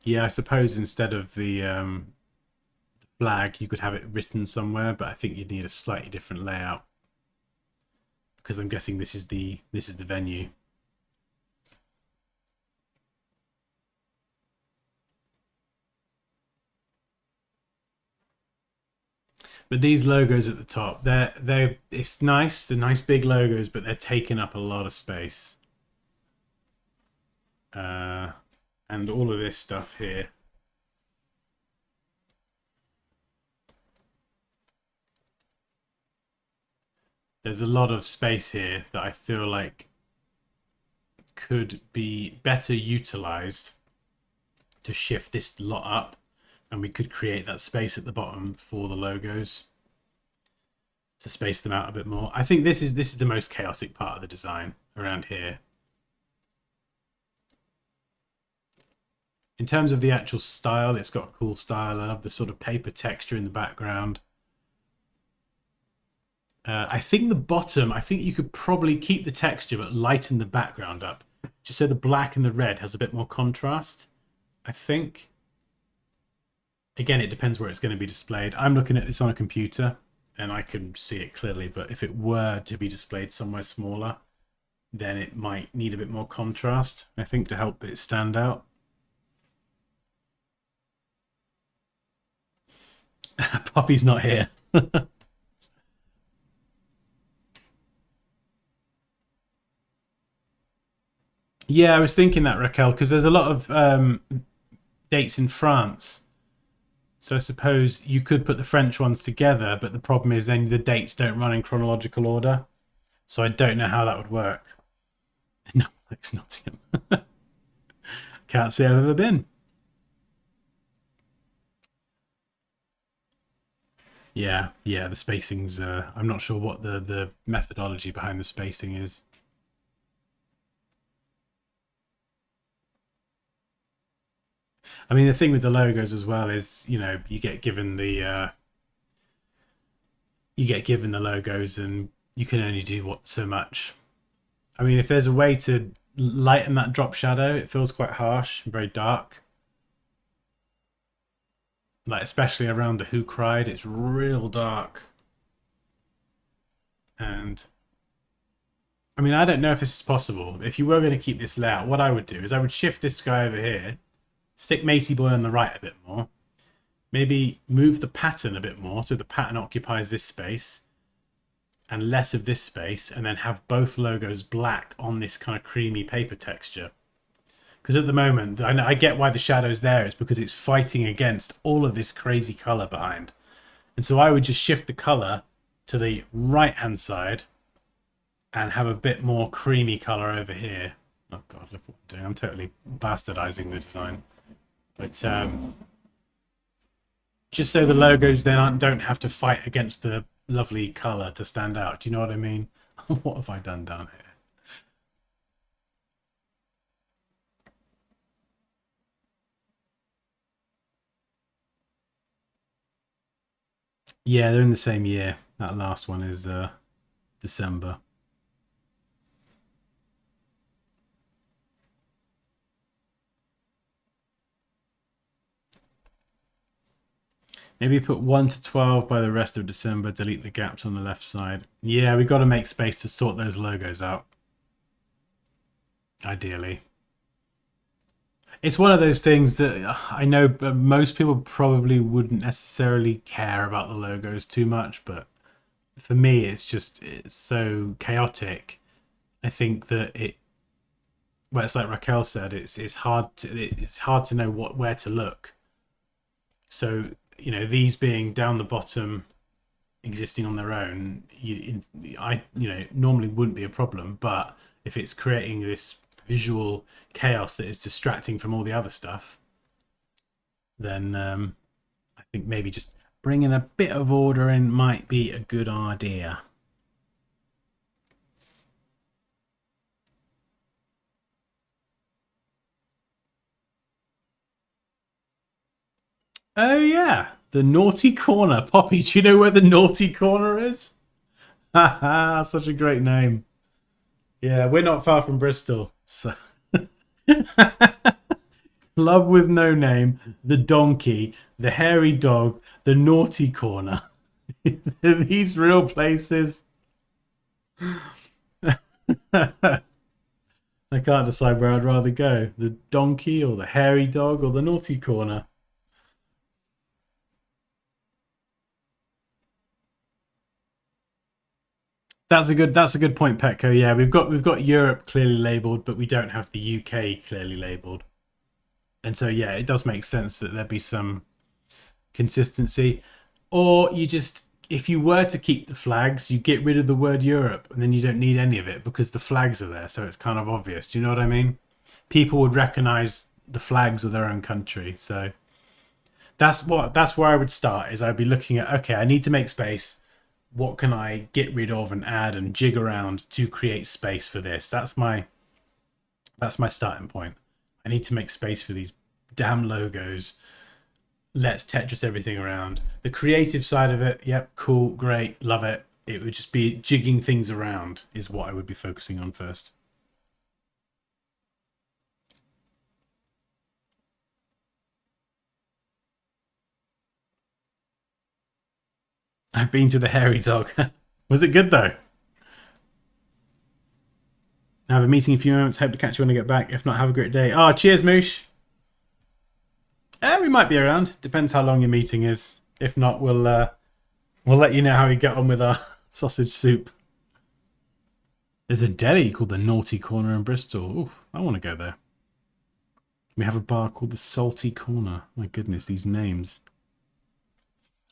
Yeah, I suppose instead of the flag, you could have it written somewhere, but I think you'd need a slightly different layout because I'm guessing this is the venue. But these logos at the top, it's nice, they're nice big logos, but they're taking up a lot of space. And all of this stuff here. There's a lot of space here that I feel like could be better utilized to shift this lot up, and we could create that space at the bottom for the logos to space them out a bit more. I think this is the most chaotic part of the design around here. In terms of the actual style, it's got a cool style. I love the sort of paper texture in the background. I think the bottom, I think you could probably keep the texture but lighten the background up, just so the black and the red has a bit more contrast, I think. Again, it depends where it's going to be displayed. I'm looking at this on a computer and I can see it clearly, but if it were to be displayed somewhere smaller, then it might need a bit more contrast, I think, to help it stand out. Poppy's not here. Yeah, I was thinking that, Raquel, because there's a lot of dates in France. So I suppose you could put the French ones together, but the problem is then the dates don't run in chronological order. So I don't know how that would work. No, it's Nottingham. Can't say I've ever been. Yeah, the spacing's... I'm not sure what the methodology behind the spacing is. I mean, the thing with the logos as well is, you know, you get given the logos, and you can only do what so much. I mean, if there's a way to lighten that drop shadow, it feels quite harsh and very dark. Like, especially around the Who Cried, it's real dark. And I mean, I don't know if this is possible. If you were going to keep this layout, what I would do is I would shift this guy over here, stick Matey Boy on the right a bit more, maybe move the pattern a bit more so the pattern occupies this space and less of this space, and then have both logos black on this kind of creamy paper texture. Because at the moment, I get why the shadow's there. It's because it's fighting against all of this crazy color behind. And so I would just shift the color to the right-hand side and have a bit more creamy color over here. Oh God, look what I'm doing. I'm totally bastardizing the design. But just so the logos then don't have to fight against the lovely color to stand out. Do you know what I mean? What have I done down here? Yeah, they're in the same year. That last one is December. Maybe put 1 to 12 by the rest of December, delete the gaps on the left side. Yeah, we've got to make space to sort those logos out. Ideally. It's one of those things that I know most people probably wouldn't necessarily care about the logos too much, but for me, it's so chaotic. I think that well, it's like Raquel said, it's hard to know where to look. So, you know, these being down the bottom, existing on their own, normally wouldn't be a problem, but if it's creating this visual chaos that is distracting from all the other stuff, then I think maybe just bringing a bit of order in might be a good idea. Oh yeah, the naughty corner. Poppy, do you know where the naughty corner is? Haha, such a great name. Yeah, we're not far from Bristol, so Club with no name, the donkey, the hairy dog, the naughty corner. These real places. I can't decide where I'd rather go. The donkey or the hairy dog or the naughty corner. That's a good point, Petco. Yeah, we've got Europe clearly labelled, but we don't have the UK clearly labelled. And so yeah, it does make sense that there'd be some consistency. Or you just, if you were to keep the flags, you get rid of the word Europe, and then you don't need any of it because the flags are there, so it's kind of obvious. Do you know what I mean? People would recognise the flags of their own country. So that's where I would start. Is I'd be looking at, okay, I need to make space. What can I get rid of and add and jig around to create space for this? That's my starting point. I need to make space for these damn logos. Let's Tetris everything around. The creative side of it, yep, cool, great, love it. It would just be jigging things around is what I would be focusing on first. I've been to the hairy dog. Was it good though? I have a meeting in a few moments. Hope to catch you when I get back. If not, have a great day. Oh, cheers, Moosh. We might be around. Depends how long your meeting is. If not, we'll let you know how we get on with our sausage soup. There's a deli called the Naughty Corner in Bristol. Oof, I want to go there. We have a bar called the Salty Corner. My goodness, these names.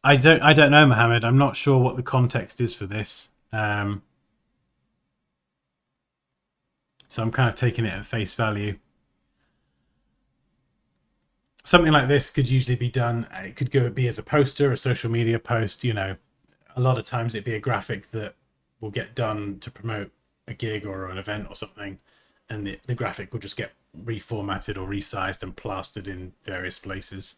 I don't know, Mohammed. I'm not sure what the context is for this. So I'm kind of taking it at face value. Something like this could usually be done. It could be as a poster, a social media post. You know, a lot of times it'd be a graphic that will get done to promote a gig or an event or something, and the graphic will just get reformatted or resized and plastered in various places.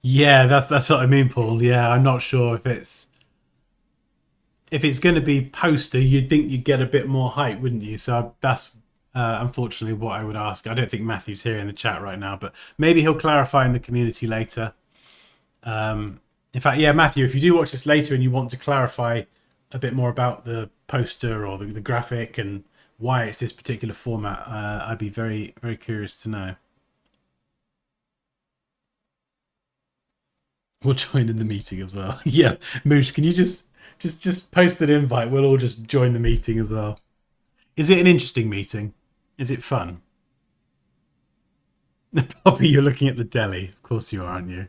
Yeah, that's what I mean, Paul. Yeah, I'm not sure if it's going to be poster, you'd think you'd get a bit more hype, wouldn't you? So that's unfortunately what I would ask. I don't think Matthew's here in the chat right now, but maybe he'll clarify in the community later. In fact, yeah, Matthew, if you do watch this later and you want to clarify a bit more about the poster or the graphic and why it's this particular format, I'd be very, very curious to know. We'll join in the meeting as well. Yeah, Moosh, can you just post an invite? We'll all just join the meeting as well. Is it an interesting meeting? Is it fun? Poppy, you're looking at the deli. Of course you are, aren't you?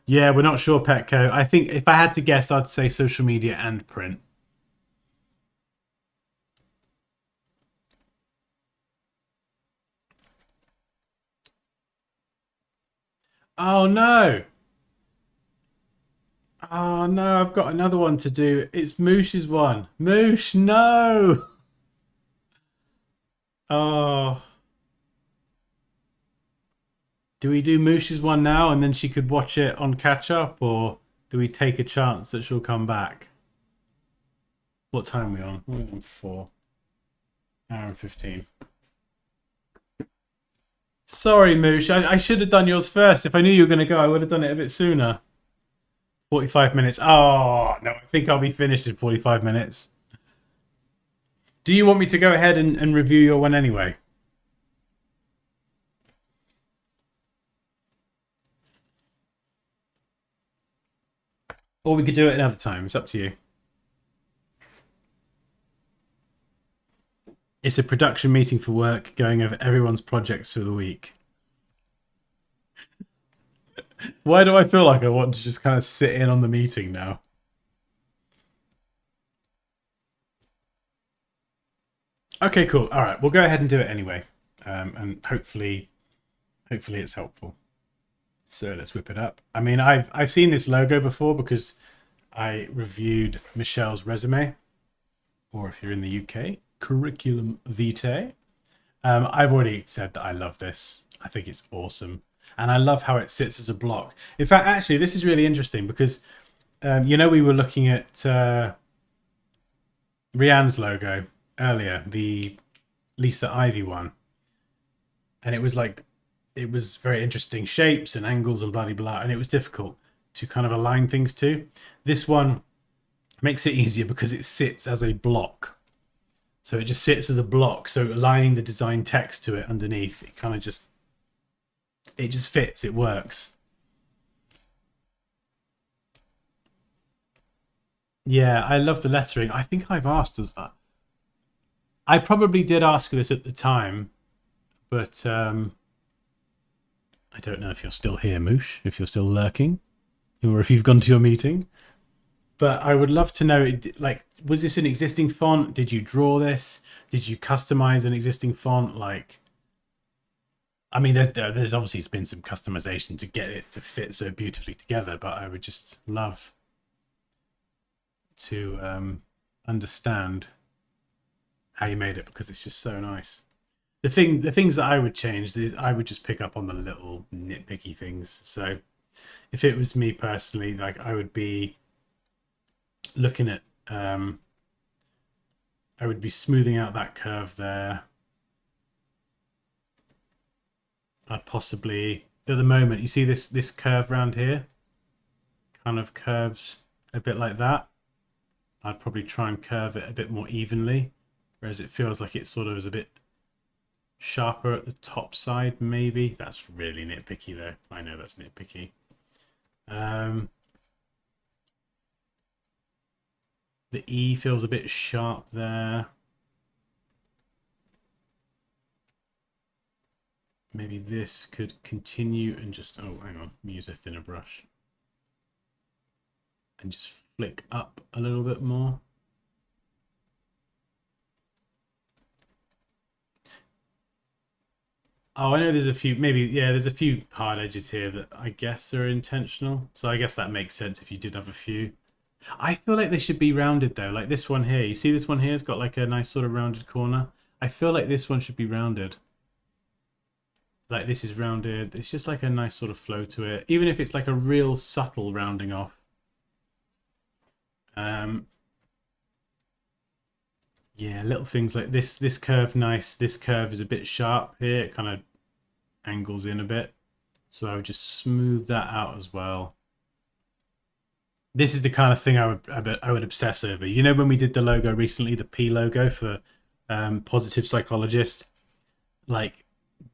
Yeah, we're not sure, Petco. I think if I had to guess, I'd say social media and print. Oh no! Oh no, I've got another one to do. It's Moosh's one. Moosh, no! Oh. Do we do Moosh's one now and then she could watch it on catch up, or do we take a chance that she'll come back? What time are we on? We're on 4. Hour and 15. Sorry, Moosh. I should have done yours first. If I knew you were going to go, I would have done it a bit sooner. 45 minutes. Oh, no, I think I'll be finished in 45 minutes. Do you want me to go ahead and review your one anyway? Or we could do it another time. It's up to you. It's a production meeting for work, going over everyone's projects for the week. Why do I feel like I want to just kind of sit in on the meeting now? Okay, cool. All right, we'll go ahead and do it anyway, and hopefully it's helpful. So let's whip it up. I mean, I've seen this logo before because I reviewed Michelle's resume, or if you're in the UK, curriculum vitae. I've already said that I love this. I think it's awesome, and I love how it sits as a block. In fact, actually, this is really interesting because we were looking at Rianne's logo earlier, the Lisa Ivy one, and it was very interesting shapes and angles and blah blah, and it was difficult to kind of align things to. This one makes it easier because it sits as a block. So it just sits as a block. So aligning the design text to it underneath, it kind of just fits. It works. Yeah, I love the lettering. I think I've asked us that. I probably did ask this at the time, but I don't know if you're still here, Moosh, if you're still lurking, or if you've gone to your meeting. But I would love to know, like, was this an existing font? Did you draw this? Did you customize an existing font? Like, I mean, there's obviously been some customization to get it to fit so beautifully together, but I would just love to understand how you made it, because it's just so nice. The things that I would change is I would just pick up on the little nitpicky things. So if it was me personally, like, I would be looking at I would be smoothing out that curve there. I'd possibly, at the moment, you see this curve around here kind of curves a bit like that. I'd probably try and curve it a bit more evenly, whereas it feels like it sort of is a bit sharper at the top side. Maybe that's really nitpicky though. I know that's nitpicky. The E feels a bit sharp there. Maybe this could continue and just, oh, hang on, use a thinner brush and just flick up a little bit more. Oh, I know there's a few, maybe, yeah, there's a few hard edges here that I guess are intentional. So I guess that makes sense if you did have a few. I feel like they should be rounded though. Like this one here. You see this one here? It's got like a nice sort of rounded corner. I feel like this one should be rounded. Like this is rounded. It's just like a nice sort of flow to it. Even if it's like a real subtle rounding off. Yeah, little things like this curve nice. This curve is a bit sharp here. It kind of angles in a bit. So I would just smooth that out as well. This is the kind of thing I would obsess over. You know when we did the logo recently, the P logo for Positive Psychologist? Like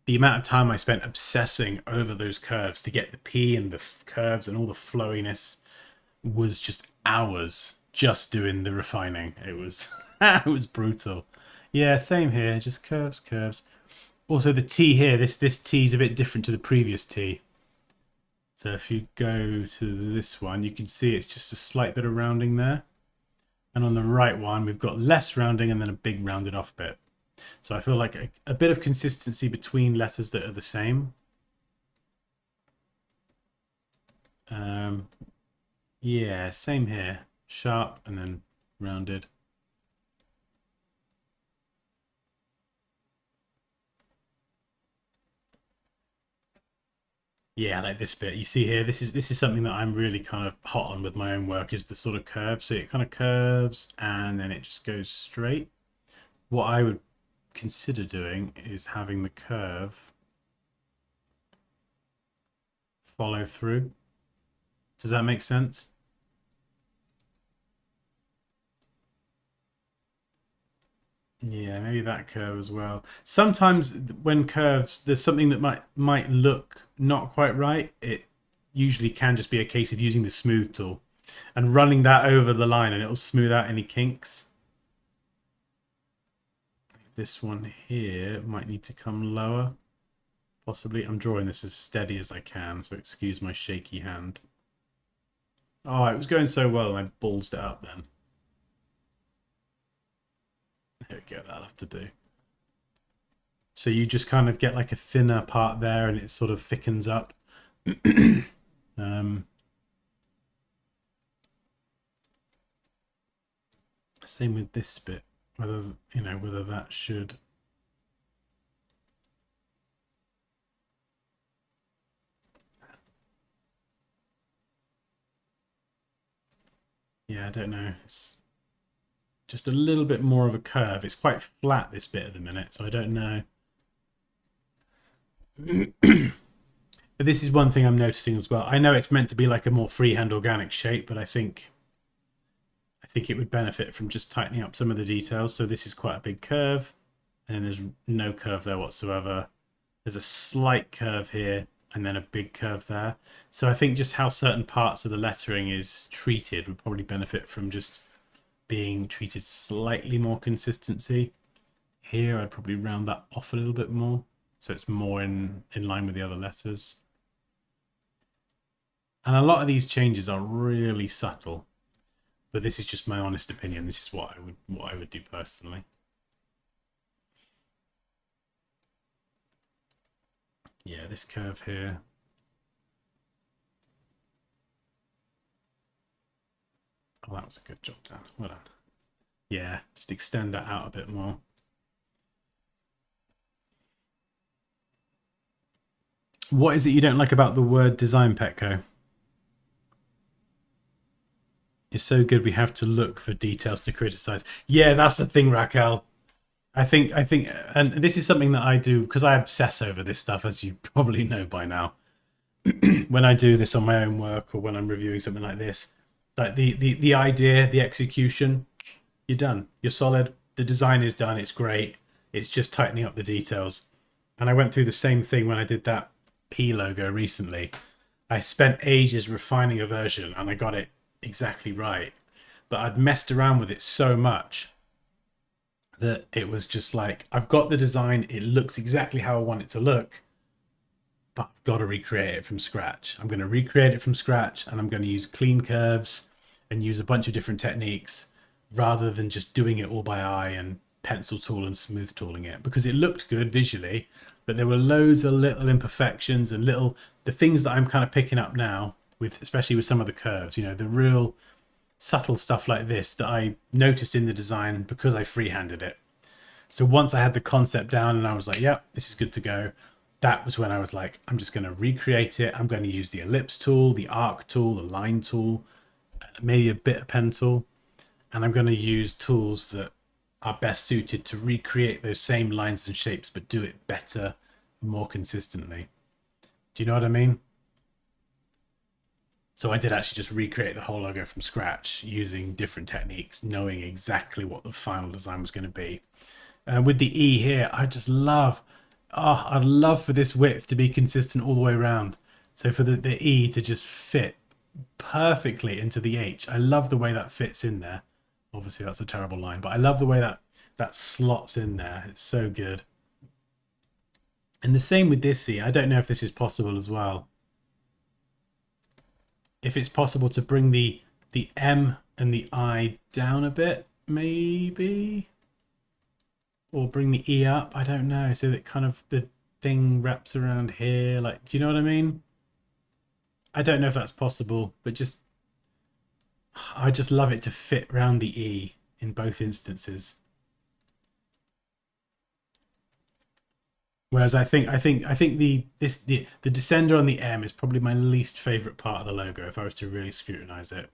the amount of time I spent obsessing over those curves to get the P and the curves and all the flowiness was just hours just doing the refining. It was it was brutal. Yeah, same here, just curves, curves. Also the T here, this T is a bit different to the previous T. So if you go to this one, you can see it's just a slight bit of rounding there. And on the right one, we've got less rounding and then a big rounded off bit. So I feel like a bit of consistency between letters that are the same. Yeah, same here. Sharp and then rounded. Yeah, like this bit. You see here, this is something that I'm really kind of hot on with my own work, is the sort of curve. So it kind of curves and then it just goes straight. What I would consider doing is having the curve follow through. Does that make sense? Yeah, maybe that curve as well. Sometimes when curves, there's something that might look not quite right. It usually can just be a case of using the smooth tool and running that over the line, and it'll smooth out any kinks. This one here might need to come lower, possibly. I'm drawing this as steady as I can, so excuse my shaky hand. Oh, it was going so well, and I bulged it up then. Here we go, that'll have to do. So you just kind of get like a thinner part there and it sort of thickens up. Same with this bit, whether, you know, whether that should... Yeah, I don't know. It's just a little bit more of a curve. It's quite flat, this bit at the minute, so I don't know. But this is one thing I'm noticing as well. I know it's meant to be like a more freehand organic shape, but I think it would benefit from just tightening up some of the details. So this is quite a big curve, and then there's no curve there whatsoever. There's a slight curve here, and then a big curve there. So I think just how certain parts of the lettering is treated would probably benefit from just being treated slightly more consistency. Here I'd probably round that off a little bit more, so it's more in line with the other letters. And a lot of these changes are really subtle, but this is just my honest opinion. This is what I would do personally. Yeah, this curve here. Oh, that was a good job, Dan. Well done. Yeah, just extend that out a bit more. What is it you don't like about the word design, Petco? It's so good we have to look for details to criticize. Yeah, that's the thing, Raquel. I think, and this is something that I do because I obsess over this stuff, as you probably know by now. When I do this on my own work or when I'm reviewing something like this, like the idea, the execution, you're done. You're solid. The design is done. It's great. It's just tightening up the details. And I went through the same thing when I did that P logo recently. I spent ages refining a version and I got it exactly right. But I'd messed around with it so much that it was just like, I've got the design. It looks exactly how I want it to look. But I've got to recreate it from scratch. I'm going to recreate it from scratch, and I'm going to use clean curves and use a bunch of different techniques rather than just doing it all by eye and pencil tool and smooth tooling it, because it looked good visually, but there were loads of little imperfections and the things that I'm kind of picking up now, with especially with some of the curves, you know, the real subtle stuff like this that I noticed in the design because I freehanded it. So once I had the concept down and I was like, yeah, this is good to go, that was when I was like, I'm just going to recreate it. I'm going to use the ellipse tool, the arc tool, the line tool, maybe a bit of pen tool. And I'm going to use tools that are best suited to recreate those same lines and shapes, but do it better, more consistently. Do you know what I mean? So I did actually just recreate the whole logo from scratch using different techniques, knowing exactly what the final design was going to be. With the E here, I just love, I'd love for this width to be consistent all the way around. So for the E to just fit perfectly into the H. I love the way that fits in there. Obviously that's a terrible line, but I love the way that slots in there. It's so good. And the same with this E. I don't know if this is possible as well. If it's possible to bring the M and the I down a bit, maybe, or bring the E up. I don't know. So that kind of the thing wraps around here. Like, do you know what I mean? I don't know if that's possible, but I just love it to fit around the E in both instances. Whereas I think the descender on the M is probably my least favorite part of the logo if I was to really scrutinize it.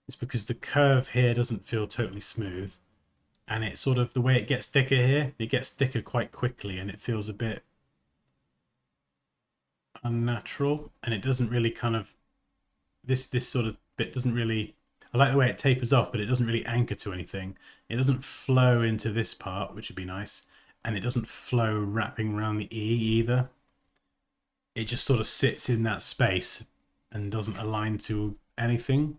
It's because the curve here doesn't feel totally smooth, and it's sort of the way it gets thicker here, it gets thicker quite quickly and it feels a bit unnatural, and it doesn't really kind of this sort of bit doesn't really, I like the way it tapers off, but it doesn't really anchor to anything. It doesn't flow into this part, which would be nice, and it doesn't flow wrapping around the E either. It just sort of sits in that space and doesn't align to anything.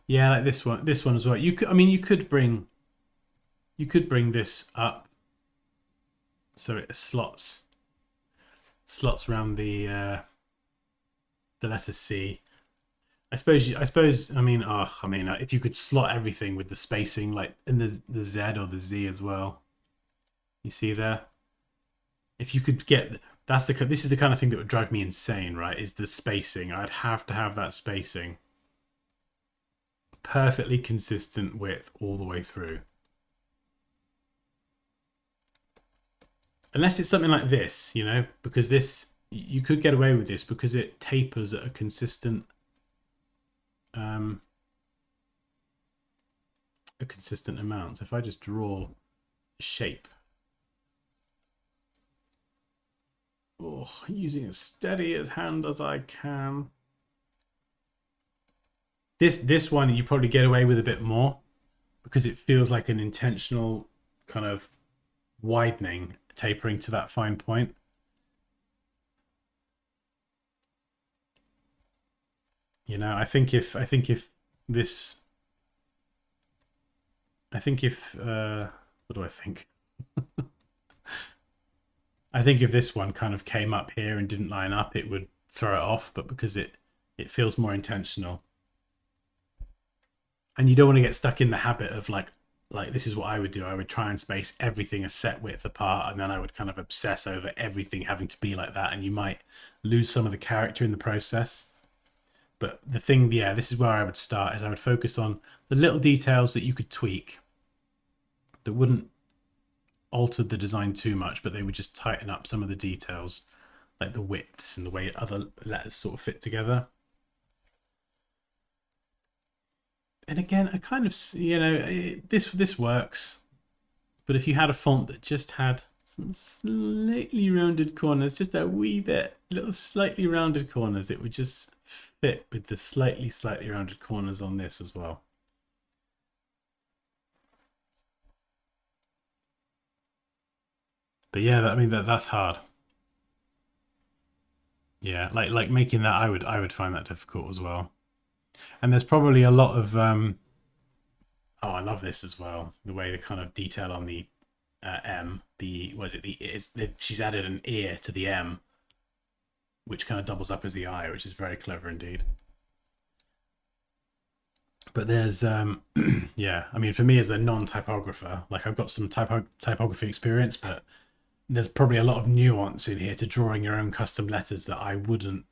Yeah, like this one as well. You could, I mean, you could bring this up so it slots around the letter C. I suppose if you could slot everything with the spacing, like in the Z or the Z as well. You see there? If you could get, this is the kind of thing that would drive me insane, right? Is the spacing. I'd have to have that spacing perfectly consistent width all the way through. Unless it's something like this, you know, because this, you could get away with this because it tapers at a consistent amount. So if I just draw a shape, using as steady as hand as I can. This one you probably get away with a bit more because it feels like an intentional kind of widening, tapering to that fine point. You know, I think if what do I think? I think if this one kind of came up here and didn't line up, it would throw it off, but because it feels more intentional. And you don't want to get stuck in the habit of like this is what I would do. I would try and space everything a set width apart, and then I would kind of obsess over everything having to be like that, and you might lose some of the character in the process. But the thing, yeah, this is where I would start, is I would focus on the little details that you could tweak that wouldn't alter the design too much, but they would just tighten up some of the details, like the widths and the way other letters sort of fit together. And again, I kind of, you know, this works, but if you had a font that just had some slightly rounded corners, just a wee bit, little slightly rounded corners, it would just fit with the slightly rounded corners on this as well. But yeah, I mean that's hard. Yeah, like making that, I would find that difficult as well. And there's probably a lot of oh, I love this as well. The way the kind of detail on the M, she's added an ear to the M, which kind of doubles up as the eye, which is very clever indeed. But there's yeah, I mean, for me as a non-typographer, like I've got some typography experience, but there's probably a lot of nuance in here to drawing your own custom letters that I wouldn't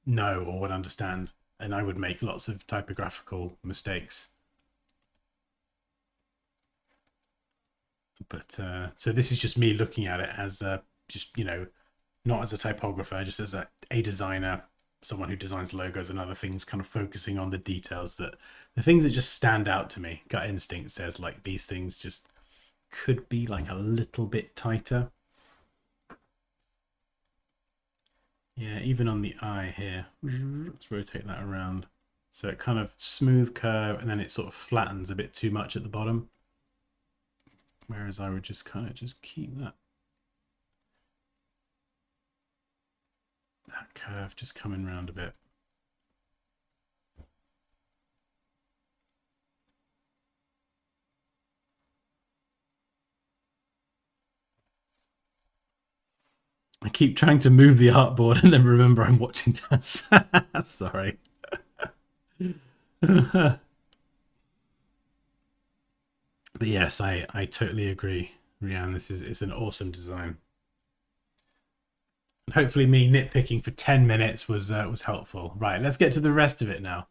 know or would understand, and I would make lots of typographical mistakes. But so this is just me looking at it as just, you know, not as a typographer, just as a designer, someone who designs logos and other things, kind of focusing on the details, that the things that just stand out to me. Gut instinct says like these things just could be like a little bit tighter. Yeah, even on the eye here, let's rotate that around. So it kind of smooth curve, and then it sort of flattens a bit too much at the bottom. Whereas I would just kind of just keep that curve just coming around a bit. I keep trying to move the artboard and then remember I'm watching dance. Sorry. But yes, I totally agree, Rianne. It's an awesome design. And hopefully me nitpicking for 10 minutes was helpful. Right, let's get to the rest of it now.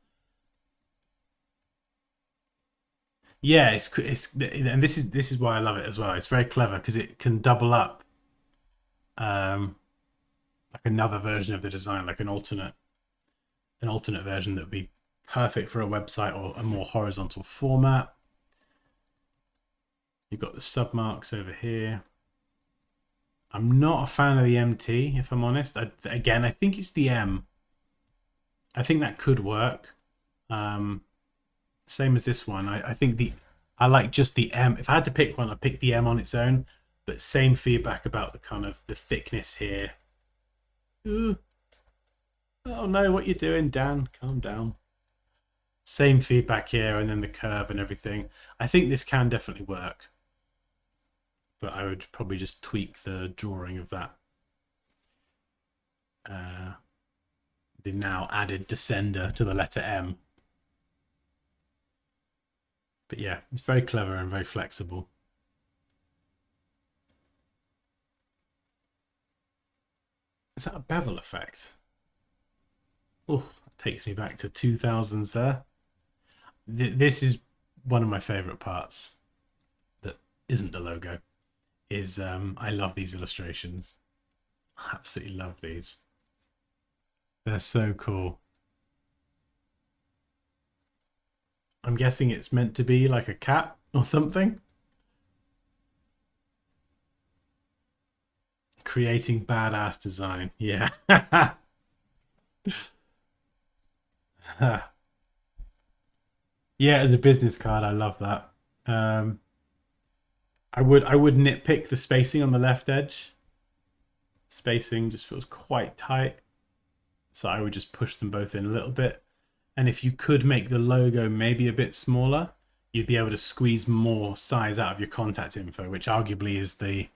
Yeah, and this is why I love it as well. It's very clever because it can double up like another version of the design, like an alternate version that would be perfect for a website or a more horizontal format. You've got the submarks over here. I'm not a fan of the MT, if I'm honest. Again, I think it's the M. I think that could work. Same as this one. I think I like just the M. If I had to pick one, I'd pick the M on its own. But same feedback about the kind of the thickness here. Ooh. Oh no, what you doing, Dan? Calm down. Same feedback here, and then the curve and everything. I think this can definitely work. But I would probably just tweak the drawing of that. The now added descender to the letter M. But yeah, it's very clever and very flexible. Is that a bevel effect? Oh, that takes me back to 2000s there. This is one of my favorite parts that isn't the logo. Is I love these illustrations. I absolutely love these. They're so cool. I'm guessing it's meant to be like a cat or something. Creating badass design. Yeah. Yeah, as a business card, I love that. I would nitpick the spacing on the left edge. Spacing just feels quite tight. So I would just push them both in a little bit. And if you could make the logo maybe a bit smaller, you'd be able to squeeze more size out of your contact info, which arguably is the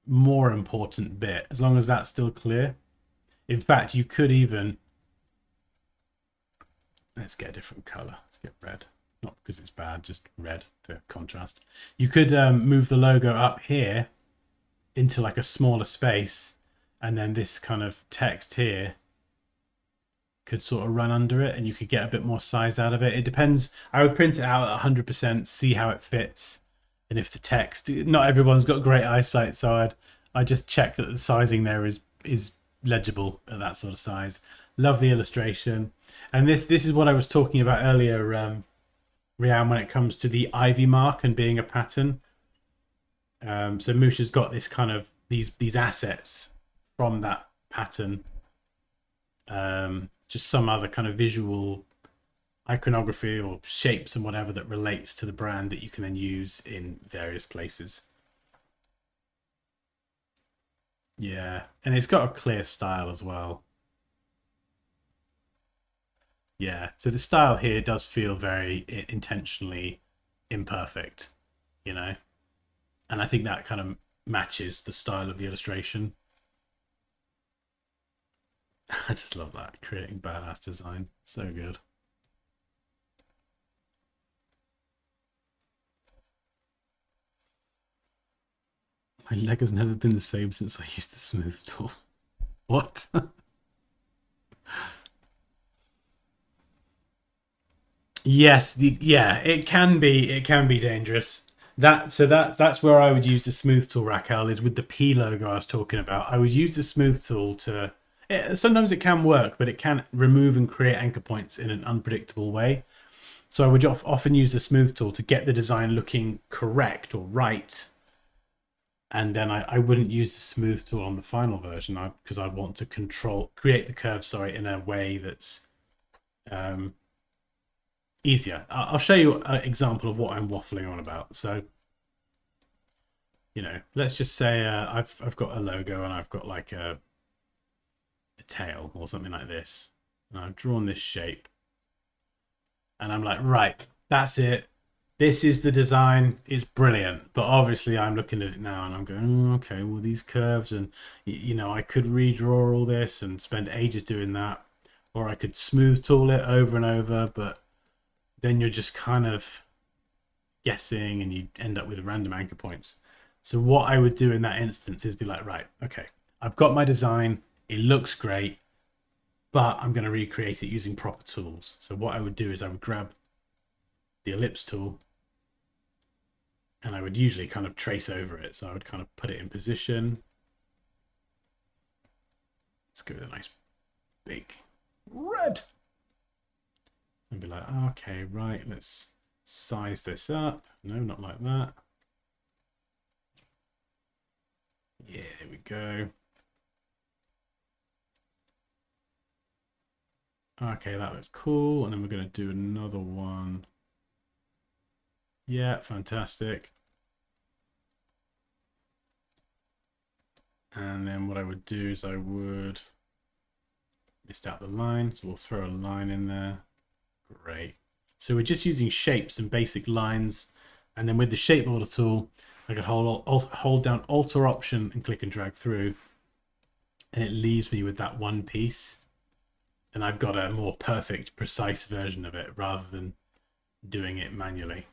more important bit, as long as that's still clear. In fact, you could even... Let's get a different color. Let's get red. Not because it's bad, just red to contrast. You could move the logo up here into like a smaller space, and then this kind of text here could sort of run under it, and you could get a bit more size out of it. It depends. I would print it out at 100%, see how it fits, and if the text... Not everyone's got great eyesight, so I just check that the sizing there is legible at that sort of size. Love the illustration. And this is what I was talking about earlier, Rianne, when it comes to the ivy mark and being a pattern. So Musha's got this kind of these assets from that pattern. Just some other kind of visual iconography or shapes and whatever that relates to the brand that you can then use in various places. Yeah, and it's got a clear style as well. Yeah, so the style here does feel very intentionally imperfect, you know? And I think that kind of matches the style of the illustration. I just love that. Creating badass design. So good. My Lego's never been the same since I used the smooth tool. What? Yes, yeah, it can be dangerous. That's where I would use the smooth tool, Raquel, is with the P logo I was talking about. I would use the smooth tool to sometimes it can work, but it can remove and create anchor points in an unpredictable way. So I would often use the smooth tool to get the design looking correct or right. And then I wouldn't use the smooth tool on the final version because I want to create the curve, in a way that's easier. I'll show you an example of what I'm waffling on about. So, let's just say I've got a logo and I've got like a tail or something like this. And I've drawn this shape. And I'm like, right, that's it. This is the design. It's brilliant. But obviously I'm looking at it now and I'm going, okay, well, these curves and, I could redraw all this and spend ages doing that. Or I could smooth tool it over and over, but then you're just kind of guessing and you end up with random anchor points. So what I would do in that instance is be like, right, okay, I've got my design. It looks great, but I'm going to recreate it using proper tools. So what I would do is I would grab the ellipse tool and I would usually kind of trace over it. So I would kind of put it in position. Let's go with a nice big red. And be like, okay, right, let's size this up. No, not like that. Yeah, there we go. Okay, that looks cool. And then we're going to do another one. Yeah, fantastic. And then what I would do is I would mist out the line. So we'll throw a line in there. Great. So we're just using shapes and basic lines. And then with the shape border tool, I could hold down Alt or Option and click and drag through. And it leaves me with that one piece. And I've got a more perfect, precise version of it rather than doing it manually.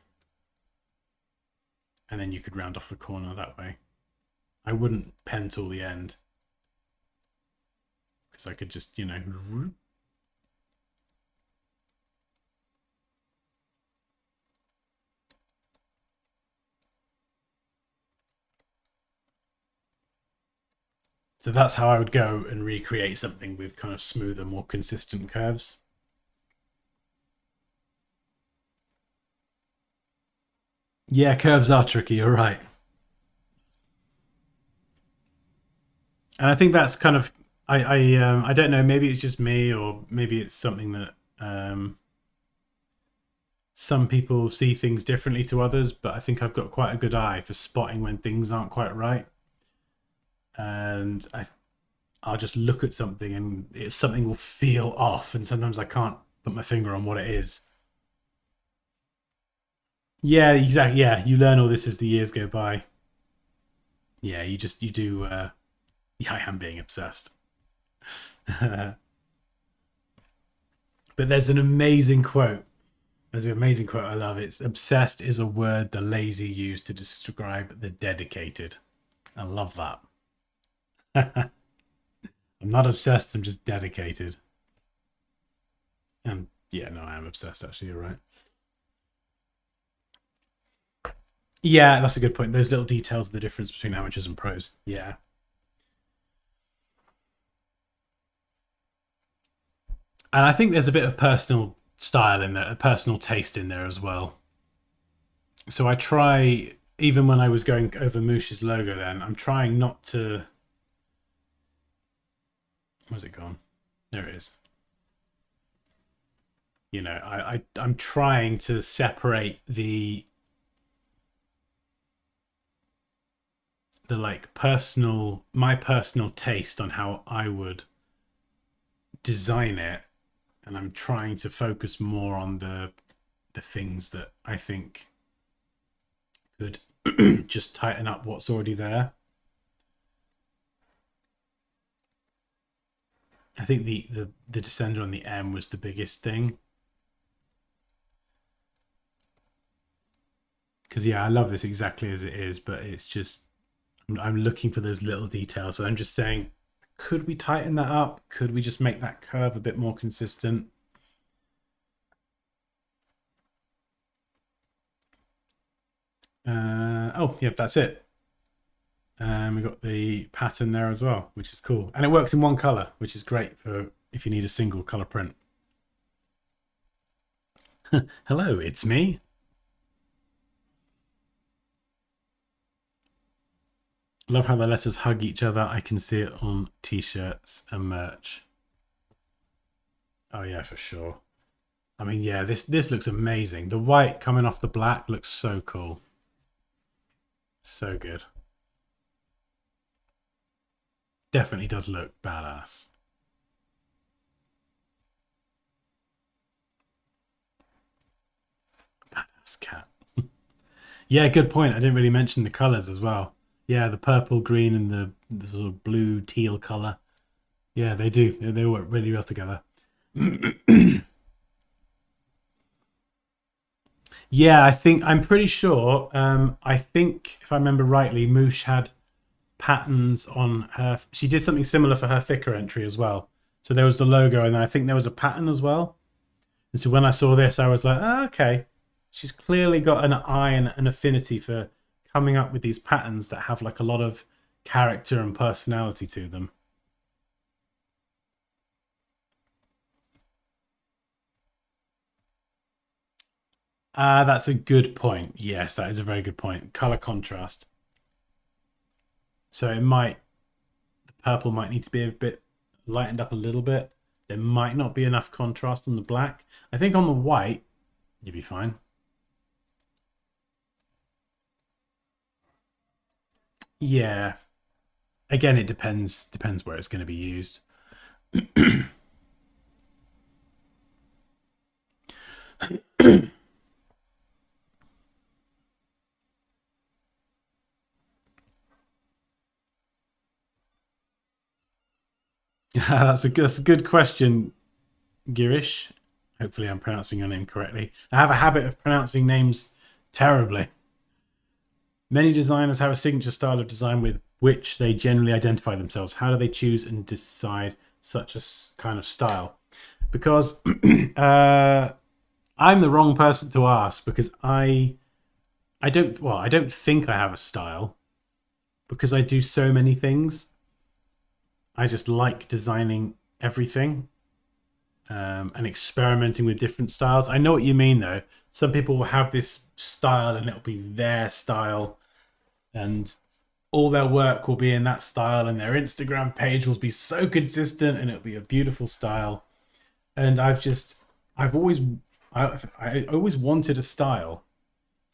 And then you could round off the corner that way. I wouldn't pen tool the end because I could just, So that's how I would go and recreate something with kind of smoother, more consistent curves. Yeah, curves are tricky, you're right. And I think that's kind of I don't know, maybe it's just me or maybe it's something that some people see things differently to others, but I think I've got quite a good eye for spotting when things aren't quite right. And I'll just look at something and something will feel off, and sometimes I can't put my finger on what it is. Yeah, exactly. Yeah, you learn all this as the years go by. Yeah, you do. Yeah, I am being obsessed. But there's an amazing quote. There's an amazing quote I love. It's obsessed is a word the lazy use to describe the dedicated. I love that. I'm not obsessed, I'm just dedicated. And yeah, no, I am obsessed actually, you're right. Yeah, that's a good point. Those little details are the difference between amateurs and pros. Yeah. And I think there's a bit of personal style in there, a personal taste in there as well. So I try, even when I was going over Moosh's logo then, I'm trying not to... Where's it gone? There it is. I'm trying to separate the like my personal taste on how I would design it, and I'm trying to focus more on the things that I think could just tighten up what's already there. I think the descender on the M was the biggest thing. Because yeah, I love this exactly as it is, but it's just I'm looking for those little details. And I'm just saying, could we tighten that up? Could we just make that curve a bit more consistent? Oh, yeah, that's it. We got the pattern there as well, which is cool. And it works in one color, which is great for if you need a single color print. Hello, it's me. Love how the letters hug each other. I can see it on t-shirts and merch. Oh yeah, for sure. I mean, yeah, this looks amazing. The white coming off the black looks so cool. So good. Definitely does look badass. Badass cat. Yeah, good point. I didn't really mention the colors as well. Yeah, the purple, green, and the sort of blue teal color. Yeah, they do. They work really well together. Yeah, I'm pretty sure. I think if I remember rightly, Moosh had patterns on her. She did something similar for her Ficker entry as well. So there was the logo, and I think there was a pattern as well. And so when I saw this, I was like, oh, okay, she's clearly got an eye and an affinity for coming up with these patterns that have like a lot of character and personality to them. That's a good point. Yes, that is a very good point. Color contrast. So it might, the purple might need to be a bit lightened up a little bit. There might not be enough contrast on the black. I think on the white, you'd be fine. Yeah. Again, it depends where it's going to be used. That's a good question, Girish. Hopefully, I'm pronouncing your name correctly. I have a habit of pronouncing names terribly. Many designers have a signature style of design with which they generally identify themselves. How do they choose and decide such a kind of style? Because I'm the wrong person to ask, because I don't think I have a style, because I do so many things. I just like designing everything, and experimenting with different styles. I know what you mean, though. Some people will have this style and it'll be their style, and all their work will be in that style, and their Instagram page will be so consistent and it'll be a beautiful style. And I've always, I always wanted a style.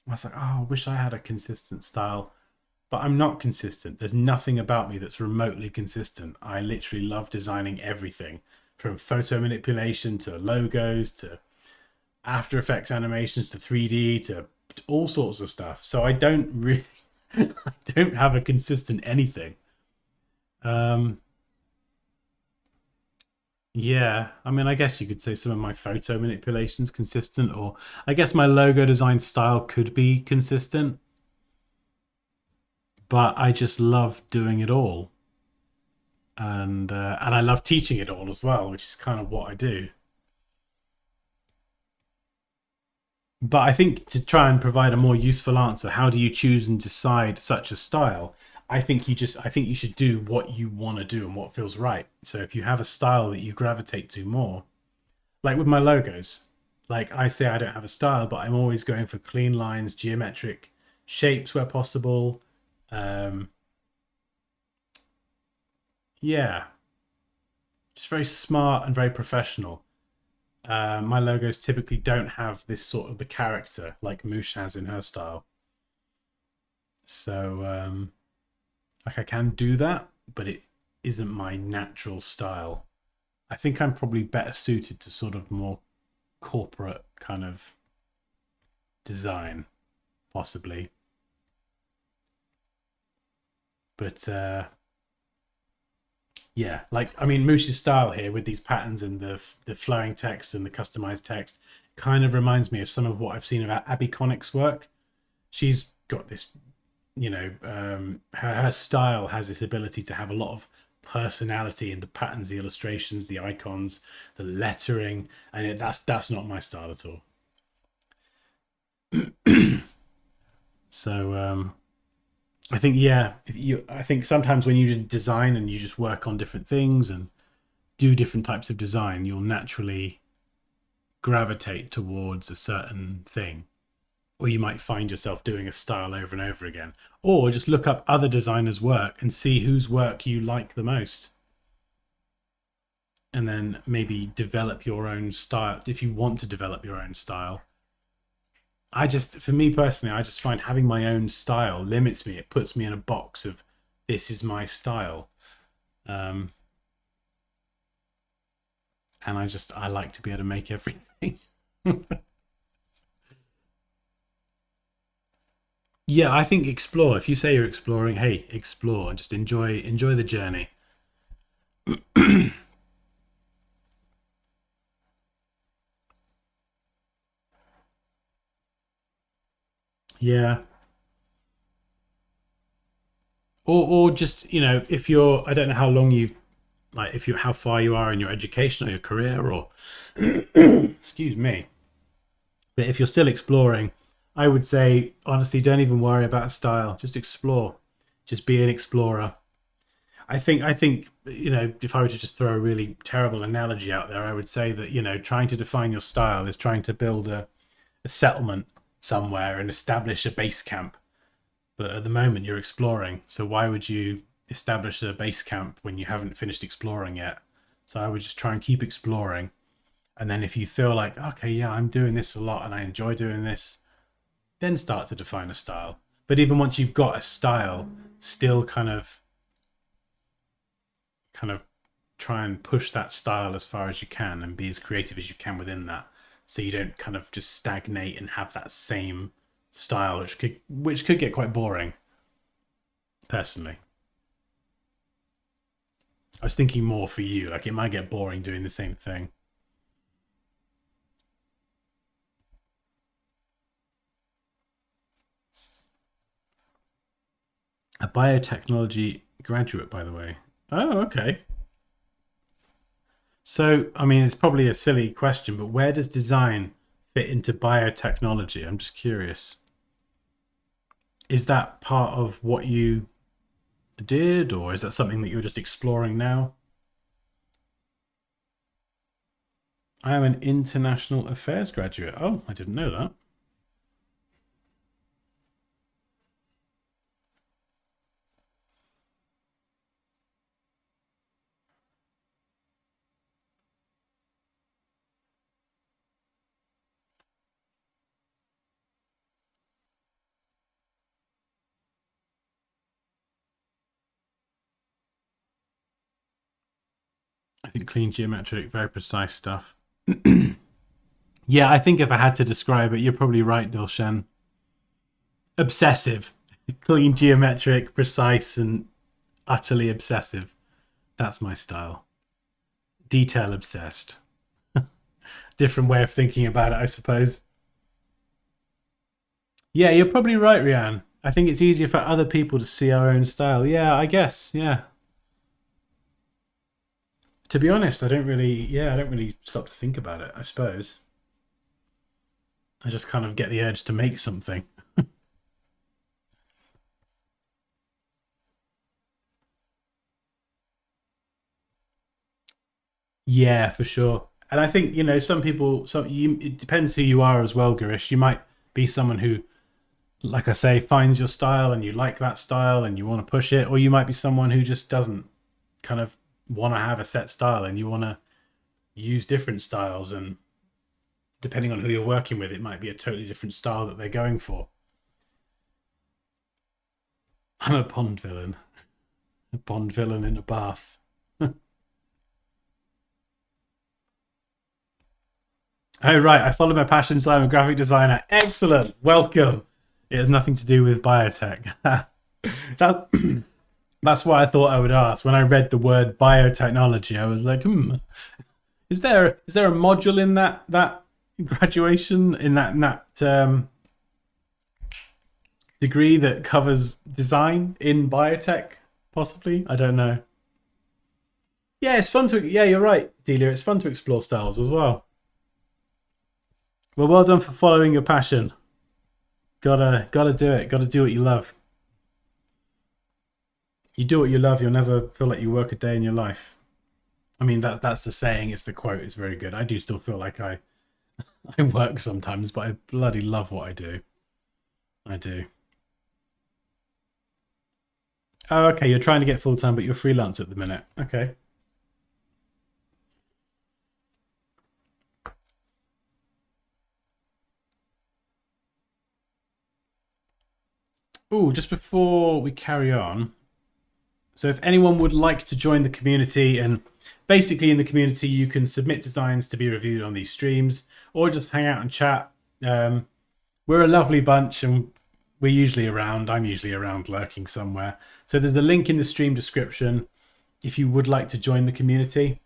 I was like, oh, I wish I had a consistent style. But I'm not consistent. There's nothing about me that's remotely consistent. I literally love designing everything, from photo manipulation to logos to After Effects animations to 3D to all sorts of stuff. So I don't really, I don't have a consistent anything. Yeah, I mean, I guess you could say some of my photo manipulations consistent, or I guess my logo design style could be consistent, but I just love doing it all, and I love teaching it all as well, which is kind of what I do. But I think to try and provide a more useful answer, how do you choose and decide such a style? I think you should do what you want to do and what feels right. So if you have a style that you gravitate to more, like with my logos, like I say, I don't have a style, but I'm always going for clean lines, geometric shapes where possible. Um, yeah, just very smart and very professional. My logos typically don't have this sort of the character like Moosh has in her style. So, like, I can do that, but it isn't my natural style. I think I'm probably better suited to sort of more corporate kind of design, possibly. But Yeah, like I mean, Moosh's style here with these patterns and the flowing text and the customized text kind of reminds me of some of what I've seen about Abby Connick's work. She's got this, her style has this ability to have a lot of personality in the patterns, the illustrations, the icons, the lettering, and that's not my style at all. So I think I think sometimes when you design and you just work on different things and do different types of design, you'll naturally gravitate towards a certain thing, or you might find yourself doing a style over and over again, or just look up other designers' work and see whose work you like the most, and then maybe develop your own style if you want to develop your own style. For me personally, I just find having my own style limits me. It puts me in a box of this is my style. And I like to be able to make everything. Yeah, I think explore. If you say you're exploring, hey, explore and just enjoy the journey. Yeah. Or just, if you're, I don't know how long you've, like, how far you are in your education or your career, or excuse me, but if you're still exploring, I would say honestly, don't even worry about style. Just explore. Just be an explorer. I think if I were to just throw a really terrible analogy out there, I would say that trying to define your style is trying to build a settlement somewhere and establish a base camp. But at the moment you're exploring, so why would you establish a base camp when you haven't finished exploring yet? So I would just try and keep exploring, and then if you feel like, okay, yeah, I'm doing this a lot and I enjoy doing this, then start to define a style. But even once you've got a style, still kind of try and push that style as far as you can and be as creative as you can within that, so you don't kind of just stagnate and have that same style, which could get quite boring, personally. I was thinking more for you, like it might get boring doing the same thing. A biotechnology graduate, by the way. Oh, okay. So, I mean, it's probably a silly question, but where does design fit into biotechnology? I'm just curious. Is that part of what you did, or is that something that you're just exploring now? I am an international affairs graduate. Oh, I didn't know that. I think clean geometric, very precise stuff. Yeah, I think if I had to describe it, you're probably right, Dilshan. Obsessive. Clean geometric, precise, and utterly obsessive. That's my style. Detail obsessed. Different way of thinking about it, I suppose. Yeah, you're probably right, Rianne. I think it's easier for other people to see our own style. Yeah, I guess. Yeah. To be honest, I don't really stop to think about it, I suppose. I just kind of get the urge to make something. Yeah, for sure. And I think, some people, it depends who you are as well, Garish. You might be someone who, like I say, finds your style and you like that style and you want to push it, or you might be someone who just doesn't kind of want to have a set style and you want to use different styles, and depending on who you're working with, it might be a totally different style that they're going for. I'm a pond villain. A pond villain in a bath. Oh, right. I follow my passion, so I'm a graphic designer. Excellent. Welcome. It has nothing to do with biotech. that That's why I thought I would ask. When I read the word biotechnology, I was like, is there a module in that graduation in that degree that covers design in biotech? Possibly, I don't know. Yeah, it's fun to. Yeah, you're right, Delia. It's fun to explore styles as well. Well done for following your passion. Gotta do it. Gotta do what you love. You do what you love, you'll never feel like you work a day in your life. I mean, that's the saying. It's the quote. It's very good. I do still feel like I work sometimes, but I bloody love what I do. I do. Oh, okay. You're trying to get full time, but you're freelance at the minute. Okay. Oh, just before we carry on, so if anyone would like to join the community, and basically in the community you can submit designs to be reviewed on these streams, or just hang out and chat. We're a lovely bunch, and we're usually around. I'm usually around lurking somewhere. So there's a link in the stream description if you would like to join the community,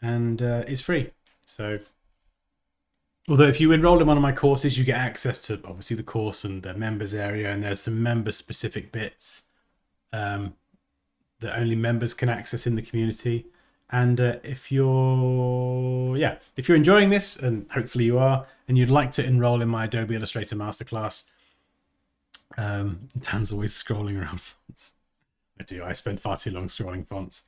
and it's free. So although if you enroll in one of my courses, you get access to obviously the course and the members area, and there's some member specific bits that only members can access in the community. And if you're enjoying this, and hopefully you are, and you'd like to enroll in my Adobe Illustrator Masterclass, Dan's always scrolling around fonts. I do. I spend far too long scrolling fonts.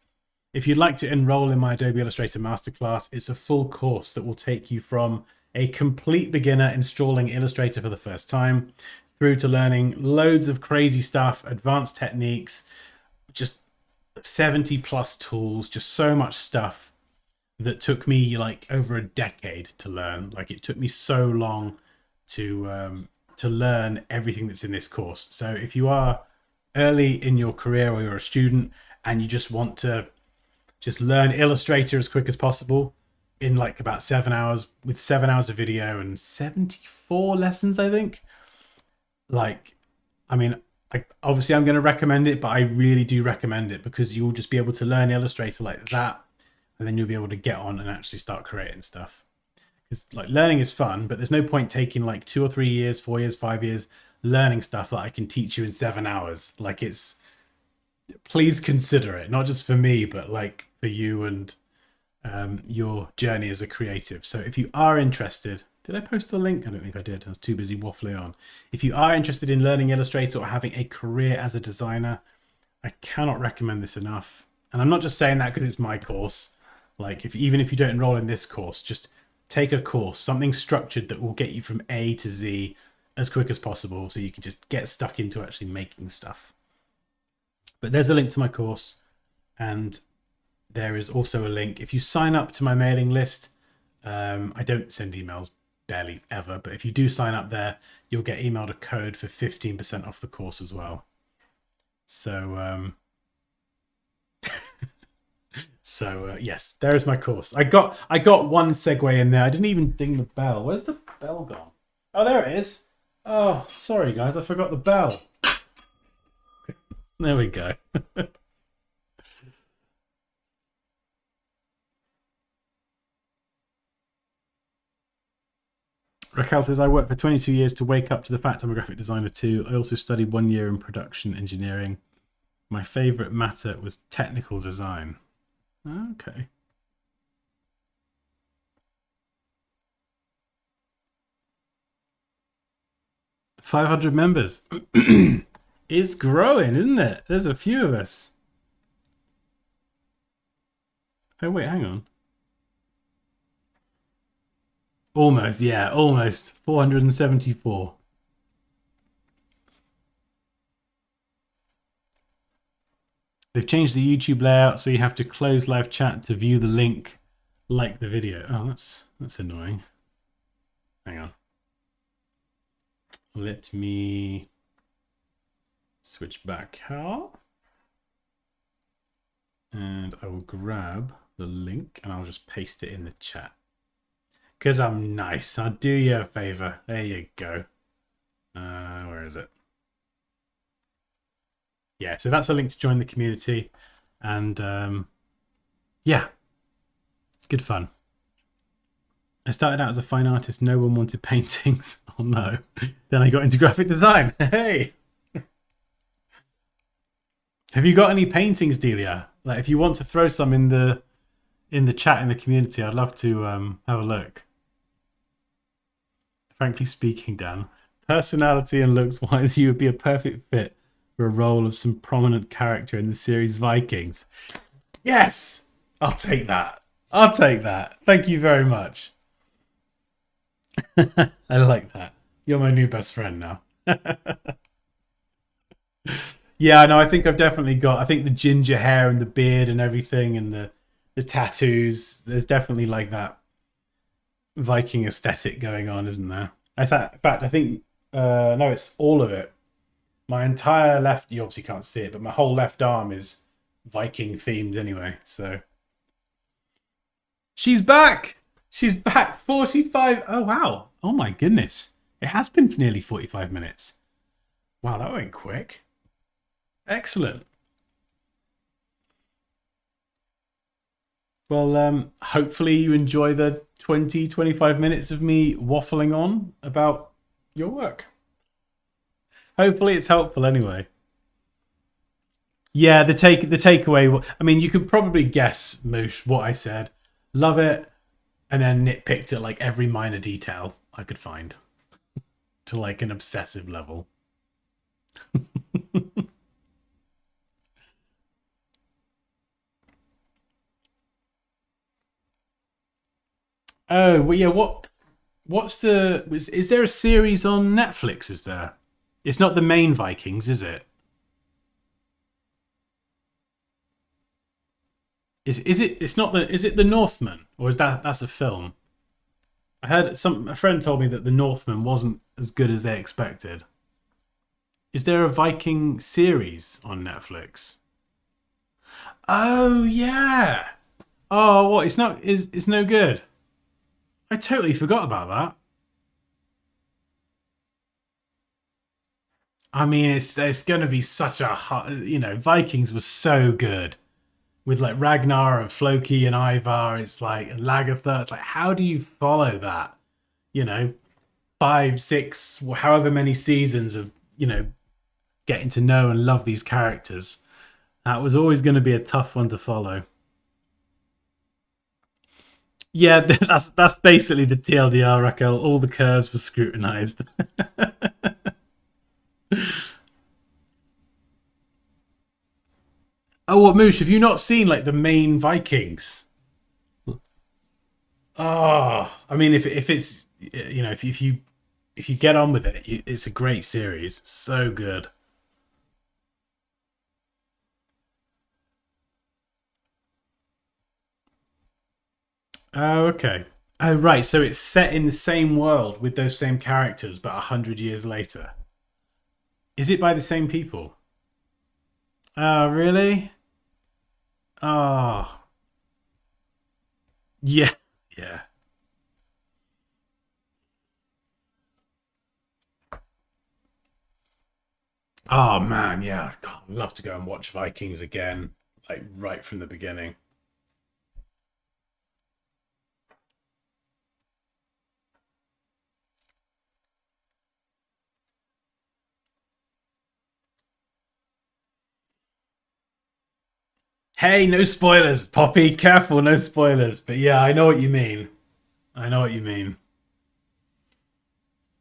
If you'd like to enroll in my Adobe Illustrator Masterclass, it's a full course that will take you from a complete beginner installing Illustrator for the first time through to learning loads of crazy stuff, advanced techniques, just 70 plus tools, just so much stuff that took me like over a decade to learn. Like it took me so long to learn everything that's in this course. So if you are early in your career or you're a student and you just want to just learn Illustrator as quick as possible in like about 7 hours, with 7 hours of video and 74 lessons, I think. Like, I mean, obviously I'm going to recommend it, but I really do recommend it because you'll just be able to learn Illustrator like that, and then you'll be able to get on and actually start creating stuff. Because like learning is fun, but there's no point taking like 2 or 3 years, 4 years, 5 years learning stuff that I can teach you in 7 hours. Like please consider it, not just for me, but like for you and your journey as a creative. So if you are interested, did I post the link? I don't think I did. I was too busy waffling on. If you are interested in learning Illustrator or having a career as a designer, I cannot recommend this enough. And I'm not just saying that because it's my course. Like even if you don't enroll in this course, just take a course, something structured that will get you from A to Z as quick as possible so you can just get stuck into actually making stuff. But there's a link to my course, and there is also a link. If you sign up to my mailing list, I don't send emails barely ever, but if you do sign up there, you'll get emailed a code for 15% off the course as well. So yes, there is my course. I got one segue in there. I didn't even ding the bell. Where's the bell gone? Oh, there it is. Oh, sorry guys, I forgot the bell. There we go. Raquel says, I worked for 22 years to wake up to the fact I'm a graphic designer too. I also studied 1 year in production engineering. My favorite matter was technical design. Okay. 500 members. It's growing, isn't it? There's a few of us. Oh, wait, hang on. Almost, yeah, almost. 474. They've changed the YouTube layout, so you have to close live chat to view the link, like the video. Oh, that's annoying. Hang on. Let me switch back here. And I will grab the link and I'll just paste it in the chat. Because I'm nice. I'll do you a favor. There you go. Where is it? yeah, so that's a link to join the community. And yeah, good fun. I started out as a fine artist. No one wanted paintings. Oh no. Then I got into graphic design. Hey. Have you got any paintings, Delia? Like, if you want to throw some in the chat in the community, I'd love to have a look. Frankly speaking, Dan, personality and looks wise, you would be a perfect fit for a role of some prominent character in the series Vikings. Yes! I'll take that. I'll take that. Thank you very much. I like that. You're my new best friend now. Yeah, no, I think I've definitely got. I think the ginger hair and the beard and everything, and the tattoos. There's definitely like that Viking aesthetic going on, isn't there? In fact, I think no, it's all of it. My entire left. You obviously can't see it, but my whole left arm is Viking themed anyway. So she's back. She's back. 45. Oh wow. Oh my goodness. It has been for nearly 45 minutes. Wow, that went quick. Excellent. Well, hopefully you enjoy the 20-25 minutes of me waffling on about your work. Hopefully it's helpful anyway. Yeah, the takeaway. I mean, you could probably guess, Moosh, what I said. Love it, and then nitpicked at like every minor detail I could find to like an obsessive level. Oh, well, yeah. What's the? Is there a series on Netflix? Is there? It's not the main Vikings, is it? Is it? It's not the. Is it the Northman, or is that's a film? I heard a friend told me that the Northman wasn't as good as they expected. Is there a Viking series on Netflix? Oh yeah. Oh, what? It's not. It's no good. I totally forgot about that. I mean, it's going to be such a Vikings was so good with like Ragnar and Floki and Ivar. It's like and Lagertha. It's like how do you follow that? You know, 5, 6, however many seasons of getting to know and love these characters. That was always going to be a tough one to follow. Yeah, that's basically the TLDR, Raquel. All the curves were scrutinized. Oh, what Moosh? Have you not seen like the main Vikings? Oh, I mean, if it's if you get on with it, it's a great series. So good. Oh, okay. Oh, right. So it's set in the same world with those same characters, but 100 years later. Is it by the same people? Oh, really? Oh, yeah, yeah. Oh man, yeah. God, I'd love to go and watch Vikings again, like right from the beginning. Hey, no spoilers, Poppy. Careful, no spoilers. But yeah, I know what you mean. I know what you mean.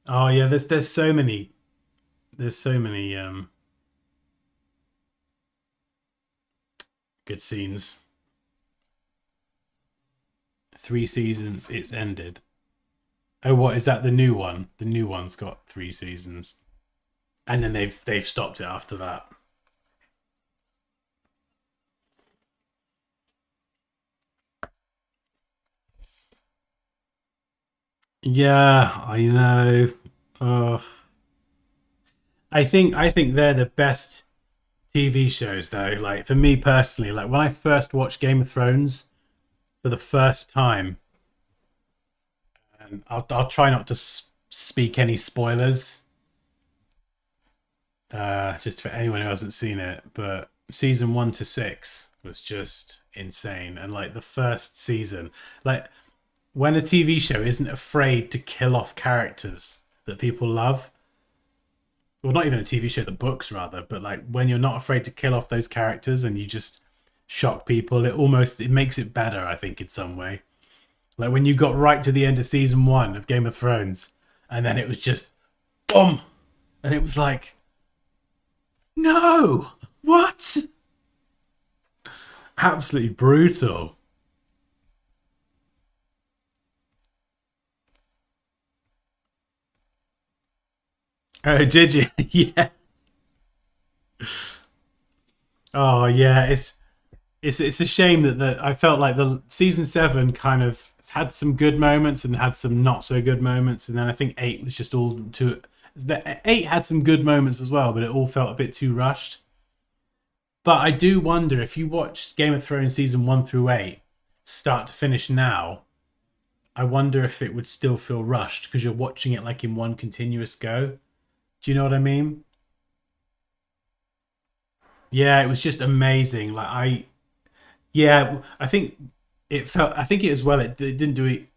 Oh yeah, there's so many good scenes. 3 seasons. It's ended. Oh, what is that? The new one. The new one's got 3 seasons, and then they've stopped it after that. Yeah, I know. Oh, I think they're the best TV shows though. Like for me personally, like when I first watched Game of Thrones for the first time, and I'll try not to speak any spoilers. just for anyone who hasn't seen it, but season 1 to 6 was just insane. And like the first season, like when a TV show isn't afraid to kill off characters that people love, well, not even a TV show, the books rather, but like when you're not afraid to kill off those characters and you just shock people, it makes it better, I think, in some way. Like when you got right to the end of season 1 of Game of Thrones, and then it was just boom, and it was like, no, what? Absolutely brutal. Oh, did you? Yeah. Oh, yeah. It's a shame that I felt like the season 7 kind of had some good moments and had some not so good moments, and then I think 8 was just all too. The 8 had some good moments as well, but it all felt a bit too rushed. But I do wonder if you watched Game of Thrones season 1 through 8, start to finish now. I wonder if it would still feel rushed because you're watching it like in one continuous go. Do you know what I mean? Yeah, it was just amazing. Yeah, I think it felt. I think it as well. It didn't do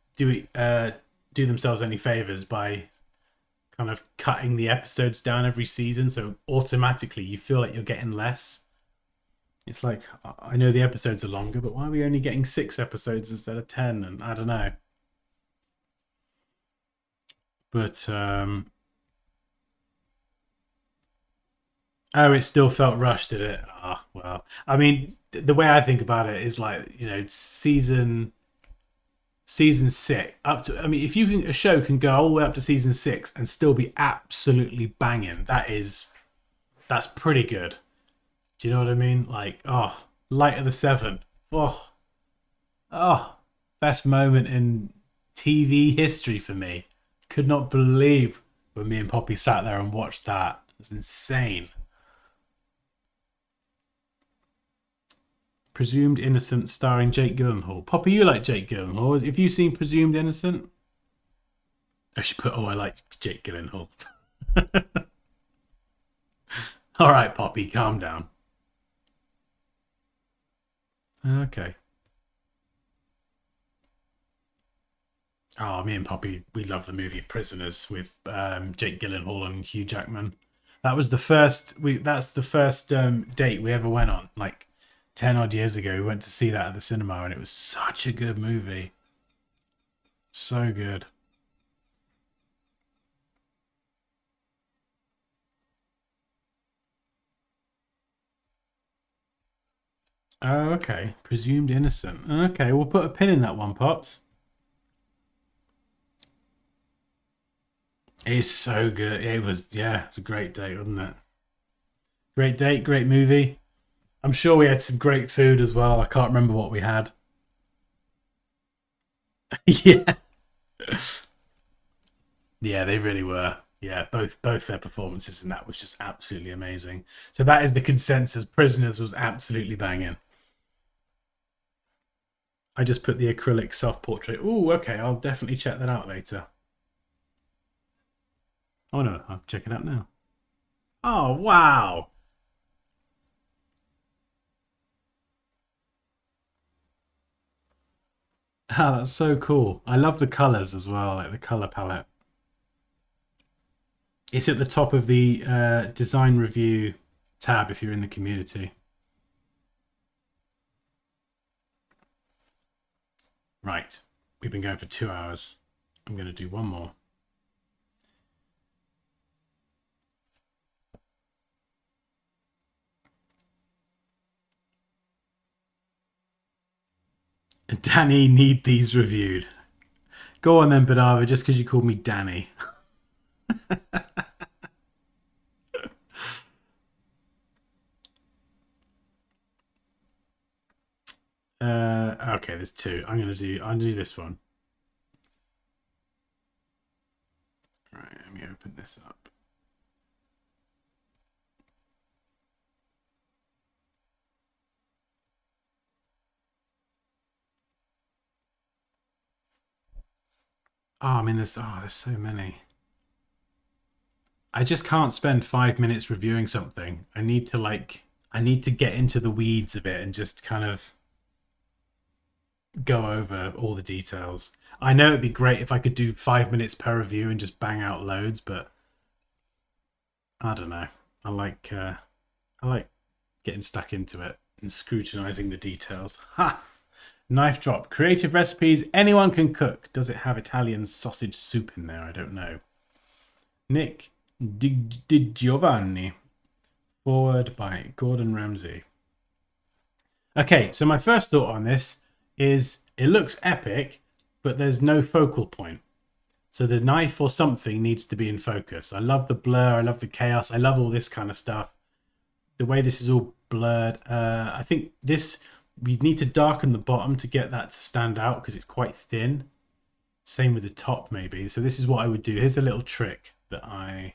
themselves any favors by kind of cutting the episodes down every season. So automatically, you feel like you're getting less. It's like I know the episodes are longer, but why are we only getting 6 episodes instead of 10? And I don't know. But oh, it still felt rushed, did it? Ah, well. I mean, the way I think about it is like season 6 up to. I mean, if you can, a show can go all the way up to season 6 and still be absolutely banging. That's pretty good. Do you know what I mean? Like, oh, Light of the Seven. Oh, oh, best moment in TV history for me. Could not believe when me and Poppy sat there and watched that. It's insane. Presumed Innocent starring Jake Gyllenhaal. Poppy, you like Jake Gyllenhaal. Have you seen Presumed Innocent? I should put, oh, I like Jake Gyllenhaal. All right, Poppy, calm down. Okay. Oh, me and Poppy, we love the movie Prisoners with Jake Gyllenhaal and Hugh Jackman. That was the first. That's the first date we ever went on. Like 10 odd years ago, we went to see that at the cinema, and it was such a good movie. So good. Oh, okay. Presumed Innocent. Okay, we'll put a pin in that one, Pops. It's so good. It was, yeah, it's a great date, wasn't it? Great date, great movie. I'm sure we had some great food as well. I can't remember what we had. Yeah, yeah, they really were. Yeah, both their performances and that was just absolutely amazing. So that is the consensus. Prisoners was absolutely banging. I just put the acrylic self portrait. Oh, okay. I'll definitely check that out later. Oh no, I'll check it out now. Oh wow. Ah, that's so cool. I love the colors as well, like the color palette. It's at the top of the design review tab if you're in the community. Right. We've been going for 2 hours. I'm going to do one more. Danny, need these reviewed. Go on then, Badava, just because you called me Danny. Okay, there's two. I'm gonna do this one. Right, let me open this up. Oh, I mean, there's so many. I just can't spend 5 minutes reviewing something. I need to get into the weeds of it and just kind of go over all the details. I know it'd be great if I could do 5 minutes per review and just bang out loads, but I don't know. I like getting stuck into it and scrutinizing the details. Ha! Knife drop. Creative recipes anyone can cook. Does it have Italian sausage soup in there? I don't know. Nick Di Giovanni. Forward by Gordon Ramsay. Okay, so my first thought on this is it looks epic, but there's no focal point. So the knife or something needs to be in focus. I love the blur. I love the chaos. I love all this kind of stuff. The way this is all blurred. I think we need to darken the bottom to get that to stand out because it's quite thin. Same with the top maybe. So this is what I would do. Here's a little trick that I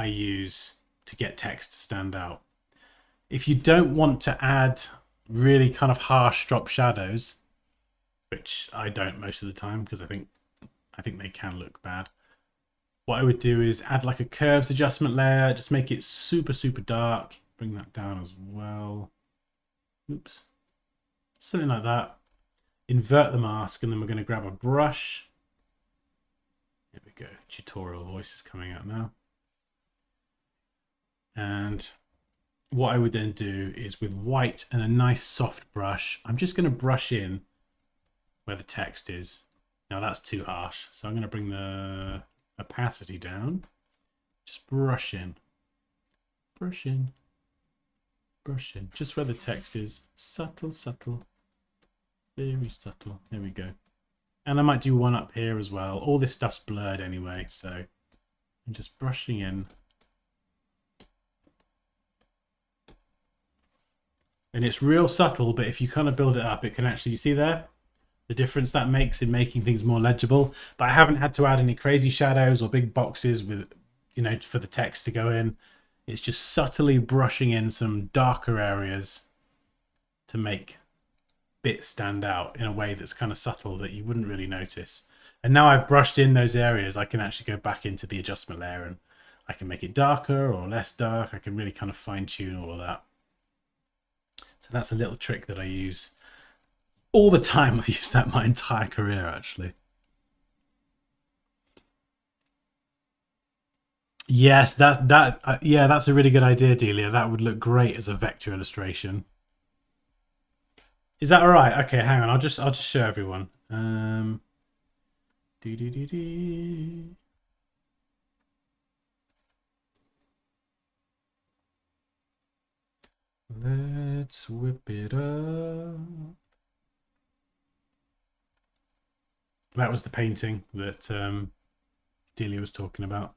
use to get text to stand out. If you don't want to add really kind of harsh drop shadows, which I don't most of the time because I think they can look bad. What I would do is add like a curves adjustment layer, just make it super, super dark. Bring that down as well. Oops. Something like that. Invert the mask, and then we're going to grab a brush. Here we go. Tutorial voice is coming out now. And what I would then do is with white and a nice soft brush, I'm just going to brush in where the text is. Now that's too harsh, so I'm going to bring the opacity down. Just brush in. Brush in. Brush in. Just where the text is. Subtle, subtle. Very subtle. There we go. And I might do one up here as well. All this stuff's blurred anyway, so I'm just brushing in. And it's real subtle, but if you kind of build it up, it can actually, you see there? The difference that makes in making things more legible. But I haven't had to add any crazy shadows or big boxes with, for the text to go in. It's just subtly brushing in some darker areas to make bits stand out in a way that's kind of subtle that you wouldn't really notice. And now I've brushed in those areas, I can actually go back into the adjustment layer and I can make it darker or less dark. I can really kind of fine tune all of that. So that's a little trick that I use all the time. I've used that my entire career, actually. Yes, that's a really good idea, Delia. That would look great as a vector illustration. Is that all right? Okay, hang on. I'll just show everyone. Let's whip it up. That was the painting that Delia was talking about.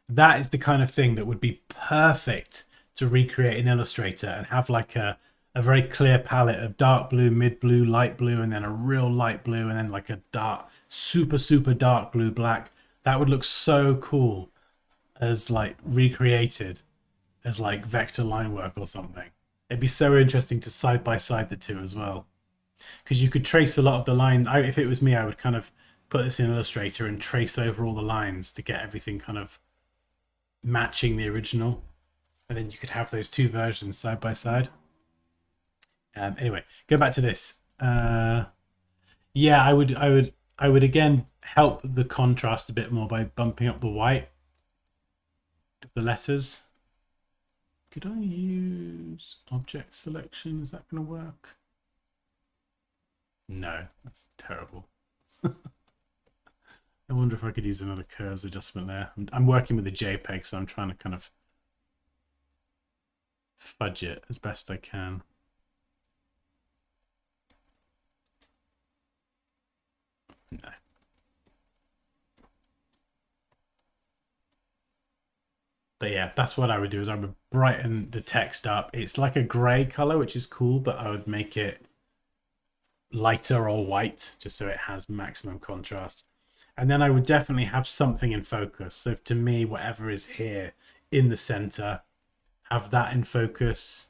That is the kind of thing that would be perfect to recreate in Illustrator and have like a very clear palette of dark blue, mid blue, light blue, and then a real light blue, and then like a dark, super, super dark blue, black. That would look so cool as like recreated as like vector line work or something. It'd be so interesting to side by side the two as well. Because you could trace a lot of the lines. If it was me, I would kind of put this in Illustrator and trace over all the lines to get everything kind of matching the original. And then you could have those two versions side by side. Anyway, go back to this. Yeah, I would again help the contrast a bit more by bumping up the white of the letters. Could I use object selection? Is that going to work? No, that's terrible. I wonder if I could use another curves adjustment there. I'm working with a JPEG, so I'm trying to kind of fudge it as best I can. No. But yeah, that's what I would do, is I would brighten the text up. It's like a gray color, which is cool, but I would make it lighter or white just so it has maximum contrast. And then I would definitely have something in focus. So to me, whatever is here in the center, have that in focus.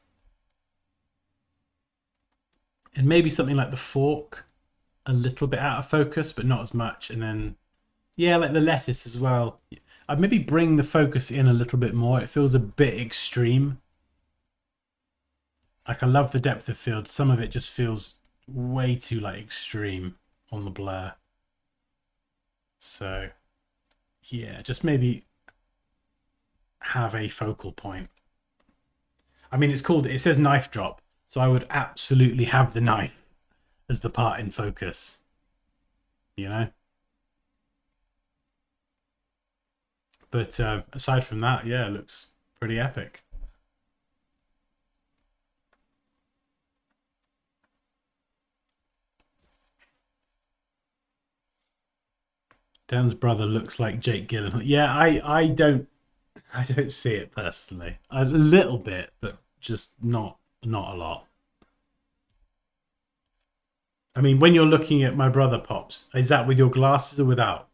And maybe something like the fork, a little bit out of focus, but not as much. And then, yeah, like the lettuce as well. I'd maybe bring the focus in a little bit more. It feels a bit extreme. Like, I love the depth of field. Some of it just feels way too like extreme on the blur. So yeah, just maybe have a focal point. I mean, it says knife drop, so I would absolutely have the knife as the part in focus, you know? But aside from that, yeah, it looks pretty epic. Dan's brother looks like Jake Gyllenhaal. Yeah, I don't see it personally. A little bit, but just not a lot. I mean, when you're looking at my brother Pops, is that with your glasses or without?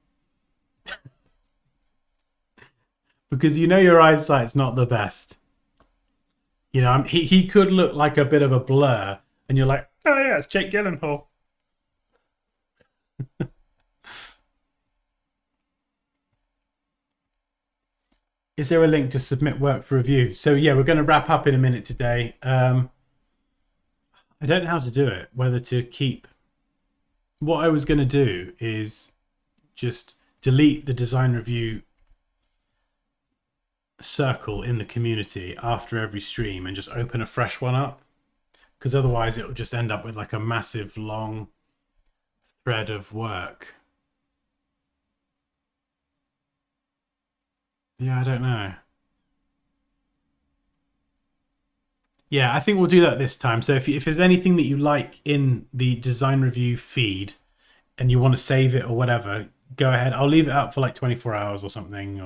Because you know your eyesight's not the best. You know, he could look like a bit of a blur, and you're like, oh yeah, it's Jake Gyllenhaal. Is there a link to submit work for review? So yeah, we're going to wrap up in a minute today. I don't know how to do it. Whether to keep. What I was going to do is just delete the design review circle in the community after every stream and just open a fresh one up, because otherwise it will just end up with like a massive long thread of work. Yeah, I don't know. Yeah, I think we'll do that this time. So if there's anything that you like in the design review feed and you want to save it or whatever, go ahead. I'll leave it up for like 24 hours or something,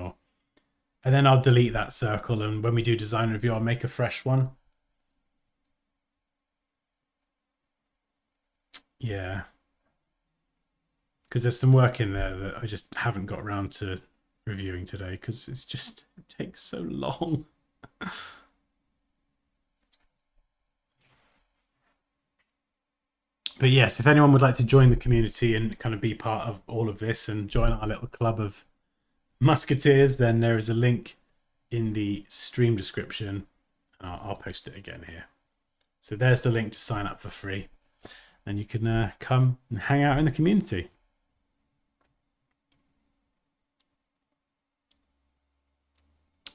and then I'll delete that circle. And when we do design review, I'll make a fresh one. Yeah, because there's some work in there that I just haven't got around to reviewing today because it takes so long. But yes, if anyone would like to join the community and kind of be part of all of this and join our little club of musketeers, then there is a link in the stream description. I'll post it again here. So there's the link to sign up for free, and you can come and hang out in the community.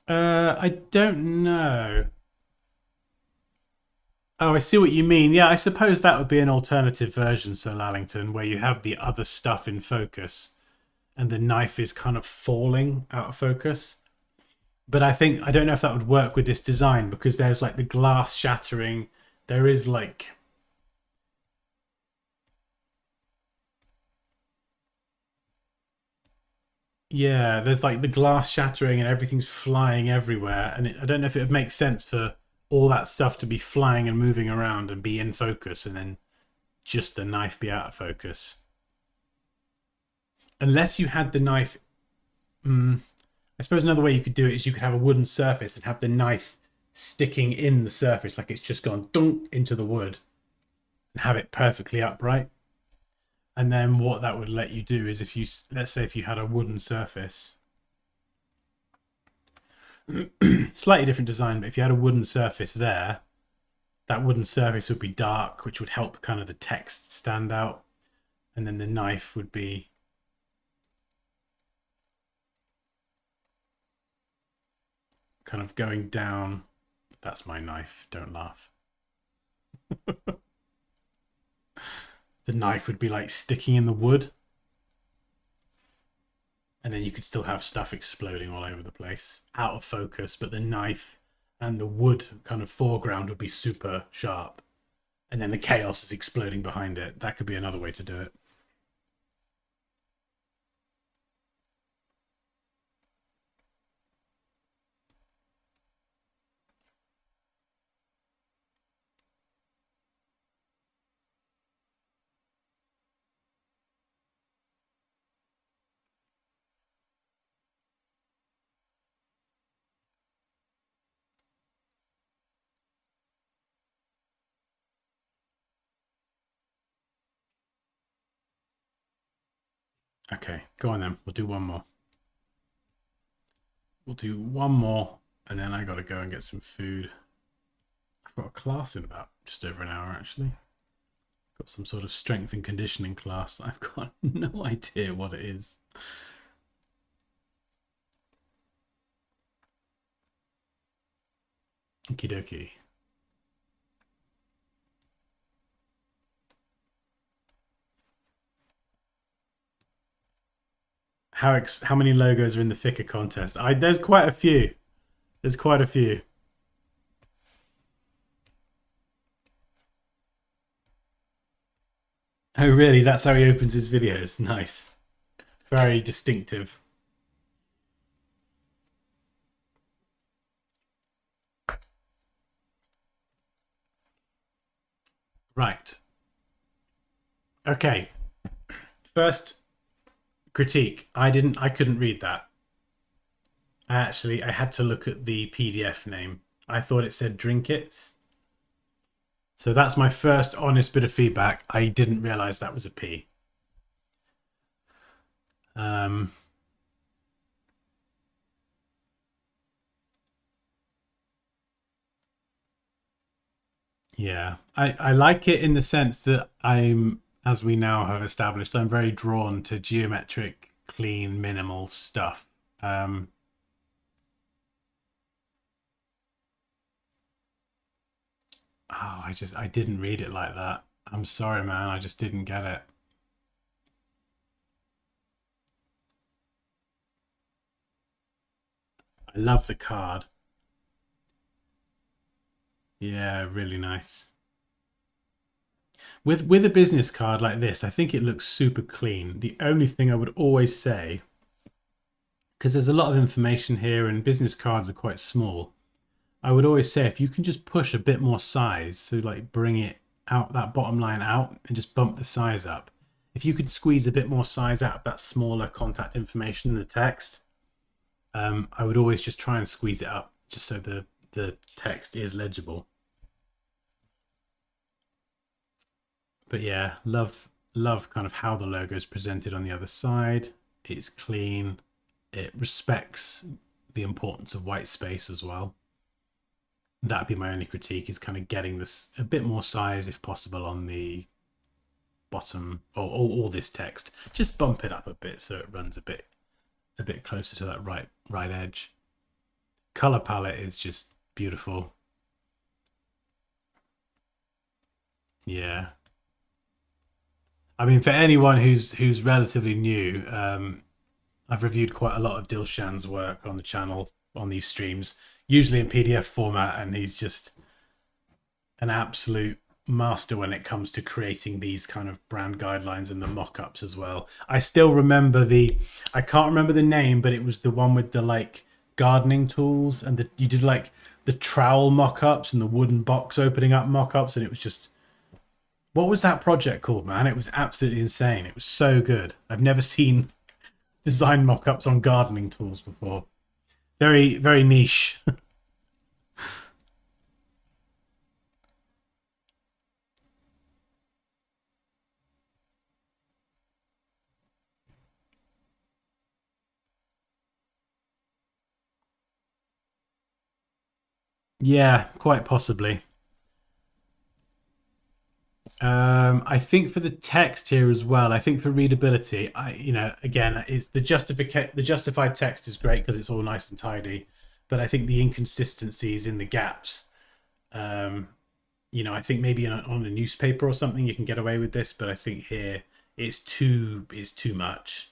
I don't know. Oh, I see what you mean. Yeah, I suppose that would be an alternative version, Sir Lallington, where you have the other stuff in focus and the knife is kind of falling out of focus. But I don't know if that would work with this design because there's like the glass shattering. There is like. Yeah, there's like the glass shattering and everything's flying everywhere. And I don't know if it would make sense for all that stuff to be flying and moving around and be in focus and then just the knife be out of focus. Unless you had the knife. I suppose another way you could do it is you could have a wooden surface and have the knife sticking in the surface, like it's just gone dunk into the wood, and have it perfectly upright. And then what that would let you do is let's say if you had a wooden surface, slightly different design, but if you had a wooden surface there, that wooden surface would be dark, which would help kind of the text stand out. And then the knife would be kind of going down. That's my knife, don't laugh. The knife would be like sticking in the wood. And then you could still have stuff exploding all over the place, out of focus, but the knife and the wood kind of foreground would be super sharp. And then the chaos is exploding behind it. That could be another way to do it. Okay, go on then. We'll do one more. We'll do one more, and then I got to go and get some food. I've got a class in about just over an hour, actually. Got some sort of strength and conditioning class. I've got no idea what it is. Okie dokie. How many logos are in the Flickr contest? There's quite a few. There's quite a few. Oh, really? That's how he opens his videos. Nice. Very distinctive. Right. Okay. First critique. I couldn't read that. I had to look at the PDF name. I thought it said Drinkits. So that's my first honest bit of feedback. I didn't realize that was a P. Yeah, I like it in the sense that as we now have established, I'm very drawn to geometric, clean, minimal stuff. Oh, I didn't read it like that. I'm sorry, man. I just didn't get it. I love the card. Yeah, really nice. With a business card like this, I think it looks super clean. The only thing I would always say, because there's a lot of information here and business cards are quite small, I would always say if you can just push a bit more size, so like bring it out, that bottom line out, and just bump the size up. If you could squeeze a bit more size out of that smaller contact information in the text, I would always just try and squeeze it up just so the text is legible. But yeah, love kind of how the logo is presented on the other side. It's clean. It respects the importance of white space as well. That'd be my only critique, is kind of getting this a bit more size if possible on the bottom or this text. Just bump it up a bit so it runs a bit closer to that right edge. Color palette is just beautiful. Yeah. I mean, for anyone who's relatively new, I've reviewed quite a lot of Dilshan's work on the channel on these streams, usually in PDF format, and he's just an absolute master when it comes to creating these kind of brand guidelines and the mock-ups as well. I still remember I can't remember the name, but it was the one with the like gardening tools, and you did like the trowel mock-ups and the wooden box opening up mock-ups, and it was just, what was that project called, man? It was absolutely insane. It was so good. I've never seen design mock-ups on gardening tools before. Very, very niche. Yeah, quite possibly. I think for the text here as well, I think for readability, again, is the justified text is great because it's all nice and tidy, but I think the inconsistencies in the gaps, I think maybe on a newspaper or something you can get away with this, but I think here it's too much.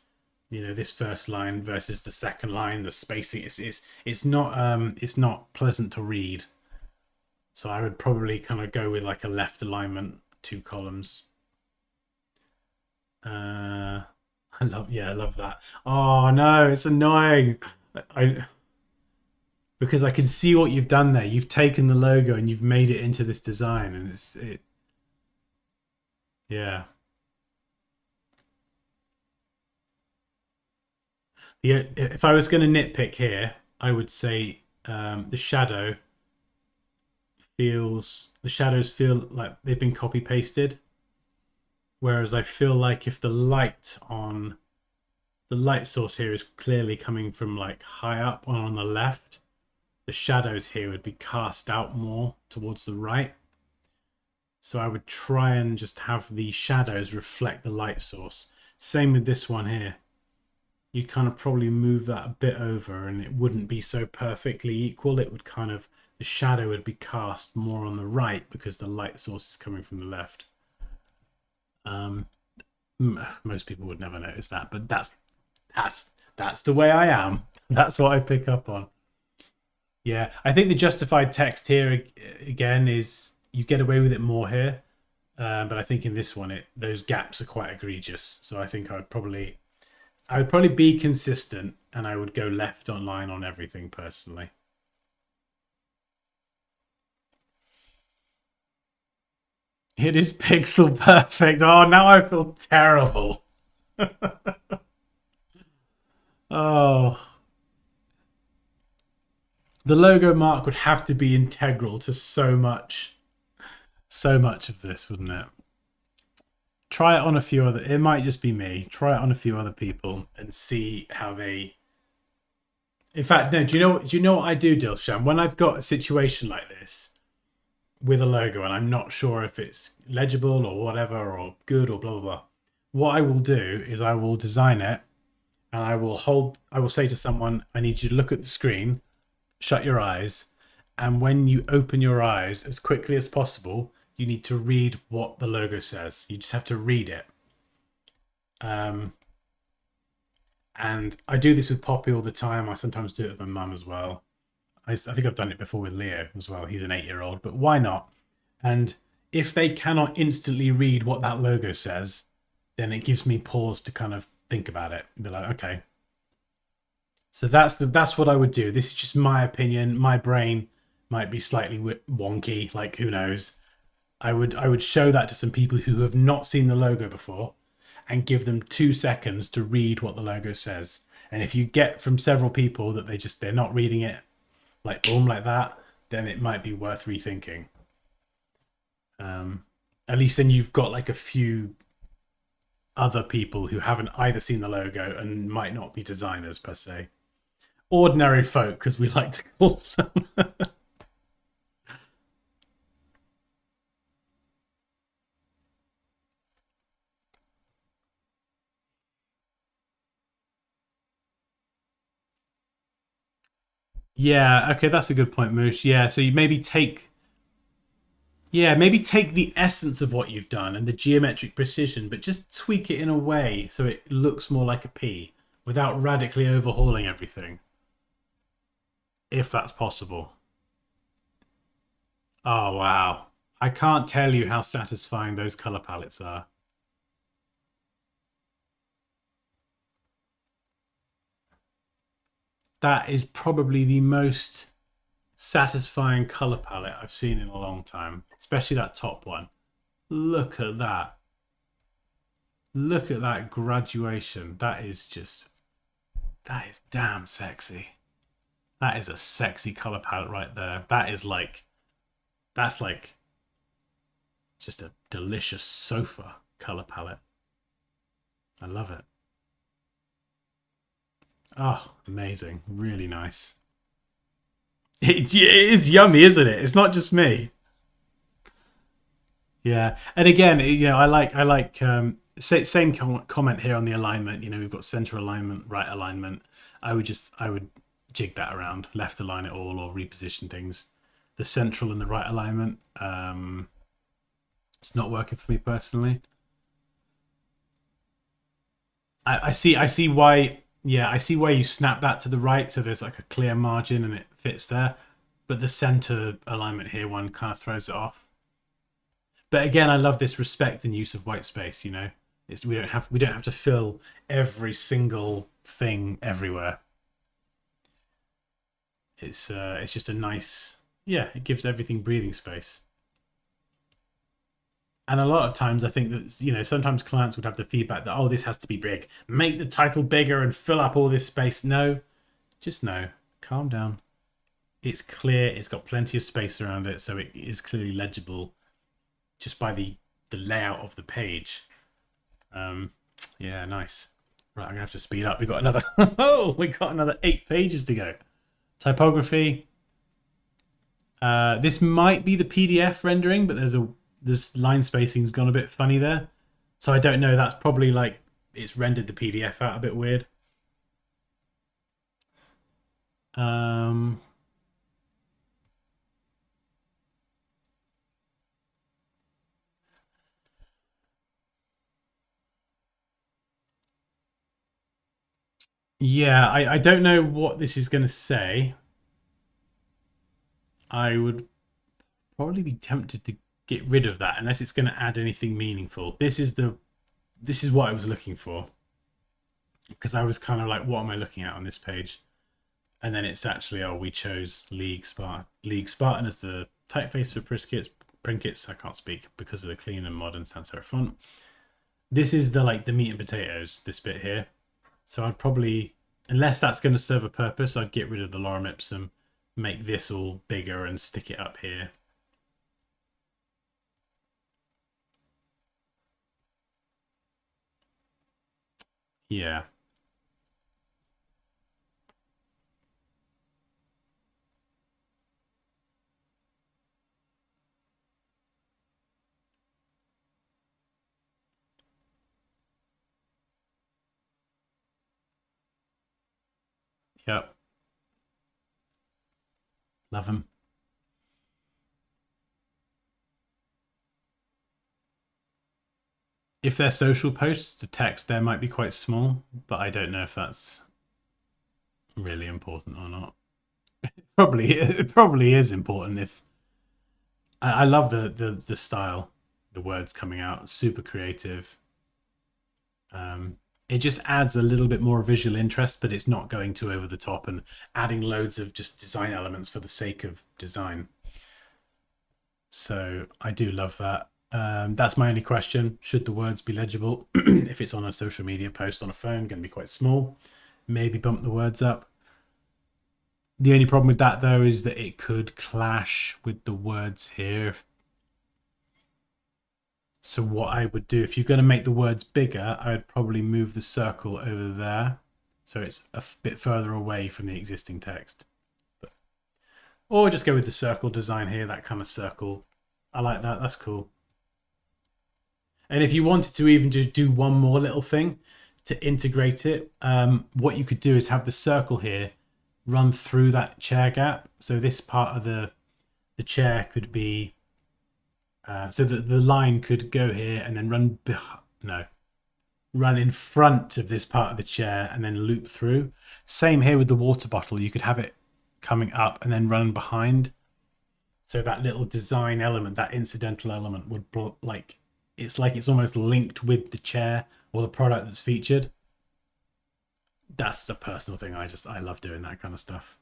This first line versus the second line, the spacing it's not pleasant to read. So I would probably kind of go with like a left alignment, 2 columns. I love that. Oh no, it's annoying. I because I can see what you've done there. You've taken the logo and you've made it into this design, and yeah. Yeah, if I was going to nitpick here, I would say the shadows feel like they've been copy pasted. Whereas I feel like if the light on the light source here is clearly coming from like high up on the left. The shadows here would be cast out more towards the right. So I would try and just have the shadows reflect the light source. Same with this one here. You kind of probably move that a bit over and it wouldn't be so perfectly equal. It would kind of, the shadow would be cast more on the right because the light source is coming from the left. Most people would never notice that, but that's the way I am. That's what I pick up on. Yeah, I think the justified text here again is you get away with it more here, but I think in this one those gaps are quite egregious. So I think I would probably be consistent, and I would go left online on everything personally. It is pixel perfect. Oh, now I feel terrible. Oh. The logo mark would have to be integral to so much of this, wouldn't it? Try it on a few other, it might just be me. Try it on a few other people and see how they. In fact, no, do you know what I do, Dilsham? When I've got a situation like this with a logo and I'm not sure if it's legible or whatever or good or blah blah blah, what I will do is I will design it and I will say to someone, I need you to look at the screen, shut your eyes, and when you open your eyes as quickly as possible, you need to read what the logo says. You just have to read it. And I do this with Poppy all the time. I sometimes do it with my mum as well. I think I've done it before with Leo as well. He's an 8-year-old, but why not? And if they cannot instantly read what that logo says, then it gives me pause to kind of think about it and be like, okay. So that's what I would do. This is just my opinion. My brain might be slightly wonky, like who knows. I would show that to some people who have not seen the logo before and give them 2 seconds to read what the logo says. And if you get from several people that they're not reading it, like boom, like that, then it might be worth rethinking. At least then you've got like a few other people who haven't either seen the logo and might not be designers per se. Ordinary folk, because we like to call them. Yeah, okay, that's a good point, Moosh. Yeah, so you maybe take the essence of what you've done and the geometric precision, but just tweak it in a way so it looks more like a P without radically overhauling everything. If that's possible. Oh, wow. I can't tell you how satisfying those color palettes are. That is probably the most satisfying color palette I've seen in a long time, especially that top one. Look at that. Look at that graduation. That is damn sexy. That is a sexy color palette right there. That's like just a delicious sofa color palette. I love it. Oh, amazing. Really nice. It is yummy, isn't it? It's not just me. Yeah. And again, I like same comment here on the alignment. We've got center alignment, right alignment. I would jig that around, left align it all or reposition things. The central and the right alignment, it's not working for me personally. I see why. Yeah, I see why you snap that to the right, so there's like a clear margin and it fits there. But the center alignment here one kind of throws it off. But again, I love this respect and use of white space. We don't have to fill every single thing everywhere. It's just a nice, it gives everything breathing space. And a lot of times I think that, sometimes clients would have the feedback that, oh, this has to be big. Make the title bigger and fill up all this space. No, just no. Calm down. It's clear. It's got plenty of space around it. So it is clearly legible just by the layout of the page. Yeah, nice. Right, I'm gonna have to speed up. We got another. Oh, we got another 8 pages to go. Typography. This might be the PDF rendering, but this line spacing's gone a bit funny there. So I don't know. That's probably like it's rendered the PDF out a bit weird. Yeah, I don't know what this is going to say. I would probably be tempted to get rid of that unless it's going to add anything meaningful. This is what I was looking for, because I was kind of like, what am I looking at on this page? And then it's actually, oh, we chose League Spartan as the typeface for Prinkits. I can't speak because of the clean and modern sans serif font. This is the meat and potatoes, this bit here. So I'd probably, unless that's going to serve a purpose, I'd get rid of the lorem ipsum, make this all bigger and stick it up here. Yeah. Yep. Love them. If they're social posts, the text there might be quite small, but I don't know if that's really important or not. It probably is important. If I love the style, the words coming out, super creative. It just adds a little bit more visual interest, but it's not going too over the top and adding loads of just design elements for the sake of design. So I do love that. That's my only question. Should the words be legible? If it's on a social media post on a phone, going to be quite small. Maybe bump the words up. The only problem with that, though, is that it could clash with the words here. So what I would do, if you're going to make the words bigger, I would probably move the circle over there, so it's a bit further away from the existing text. Or just go with the circle design here, that kind of circle. I like that. That's cool. And if you wanted to even do one more little thing to integrate it, what you could do is have the circle here run through that chair gap. So this part of the chair could be, so that the line could go here and then run in front of this part of the chair and then loop through. Same here with the water bottle. You could have it coming up and then run behind. So that little design element, that incidental element would it's almost linked with the chair or the product that's featured. That's a personal thing. I love doing that kind of stuff.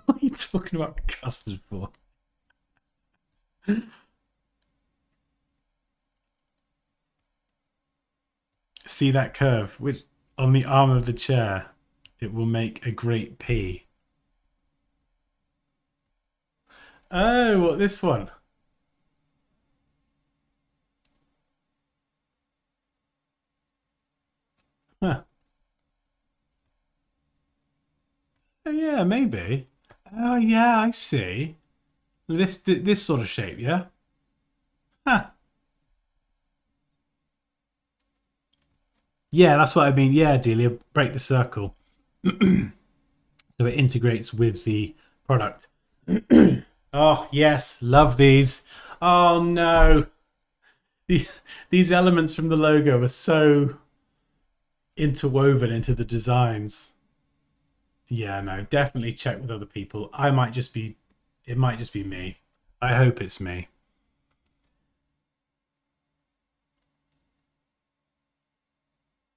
What are you talking about custard for? See that curve which on the arm of the chair? It will make a great P. Oh, what, this one? Huh. Oh, yeah, maybe. Oh, yeah, I see. This sort of shape, yeah? Huh. Yeah, that's what I mean. Yeah, Delia, break the circle. So it integrates with the product. Oh, yes, love these. Oh, no. These elements from the logo are so interwoven into the designs. Yeah, no, definitely check with other people. It might just be me. I hope it's me.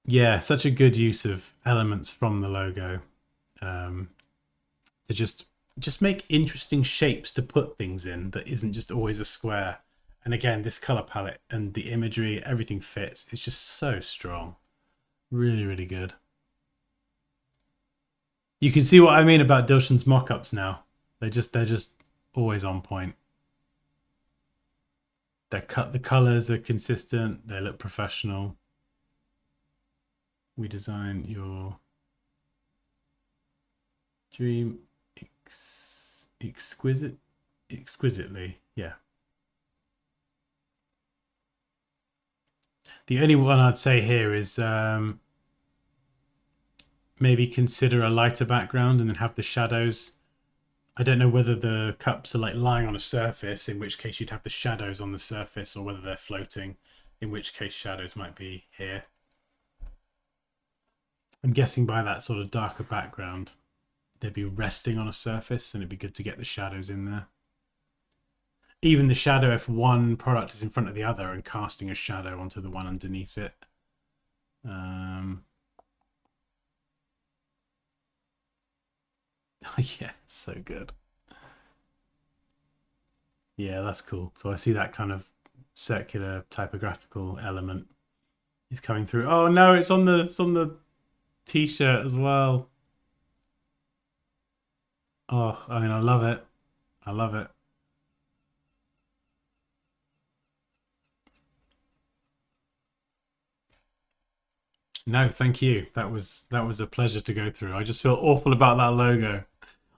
Yeah, such a good use of elements from the logo, to just make interesting shapes to put things in that isn't just always a square. And again, this color palette and the imagery, everything fits. It's just so strong. Really, really good. You can see what I mean about Dilshan's mock-ups now. They're just always on point. The colors are consistent. They look professional. We design your dream exquisitely. Yeah. The only one I'd say here is maybe consider a lighter background and then have the shadows. I don't know whether the cups are like lying on a surface, in which case you'd have the shadows on the surface, or whether they're floating, in which case shadows might be here. I'm guessing by that sort of darker background, they'd be resting on a surface, and it'd be good to get the shadows in there. Even the shadow, if one product is in front of the other and casting a shadow onto the one underneath it. Yeah, so good. Yeah, that's cool. So I see that kind of circular typographical element is coming through. Oh no, it's on the t-shirt as well. Oh, I mean, I love it. I love it. No, thank you. That was a pleasure to go through. I just feel awful about that logo.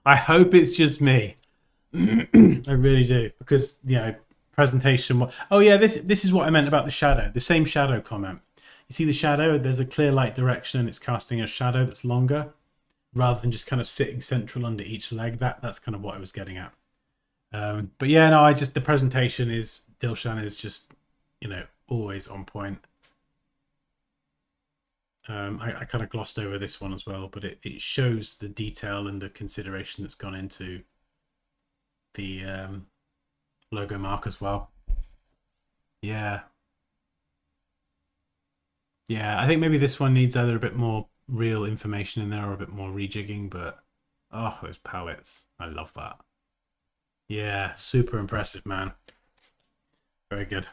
I hope it's just me. I really do, because presentation. Oh yeah, this is what I meant about the shadow. The same shadow comment. You see the shadow? There's a clear light direction, and it's casting a shadow that's longer, rather than just kind of sitting central under each leg. That's kind of what I was getting at. But yeah, no, the presentation is Dilshan is just always on point. I kind of glossed over this one as well, but it shows the detail and the consideration that's gone into the logo mark as well. Yeah. Yeah, I think maybe this one needs either a bit more real information in there or a bit more rejigging, but oh, those palettes. I love that. Yeah, super impressive, man. Very good.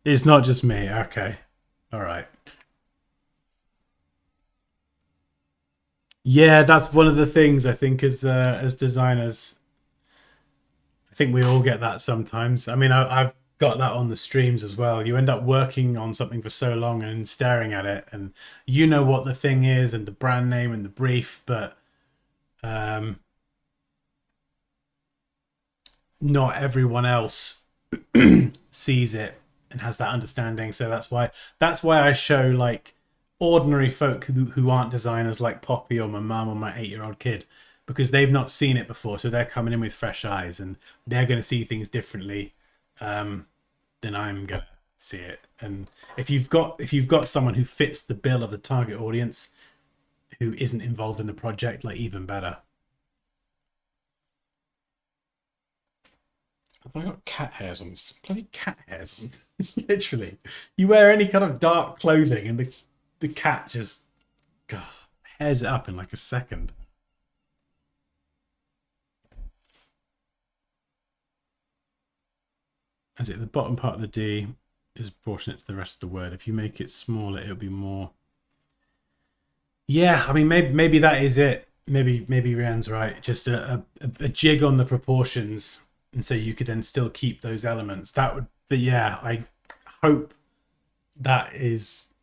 It's not just me. Okay. All right. Yeah, that's one of the things I think as designers, I think we all get that sometimes. I mean, I've got that on the streams as well. You end up working on something for so long and staring at it, and you know what the thing is and the brand name and the brief, but not everyone else sees it and has that understanding. So that's why I show like ordinary folk who aren't designers, like Poppy or my mum or my 8-year-old kid, because they've not seen it before, so they're coming in with fresh eyes and they're going to see things differently than I'm going to see it. And if you've got someone who fits the bill of the target audience who isn't involved in the project, like, even better. Have I got cat hairs on this? Bloody cat hairs. Literally. You wear any kind of dark clothing and the cat just hairs it up in like a second. As it the bottom part of the D is proportionate to the rest of the word. If you make it smaller, it'll be more. Yeah, I mean, maybe that is it. Maybe Rhiannon's right. Just a jig on the proportions, and so you could then still keep those elements. That would, but yeah, I hope that is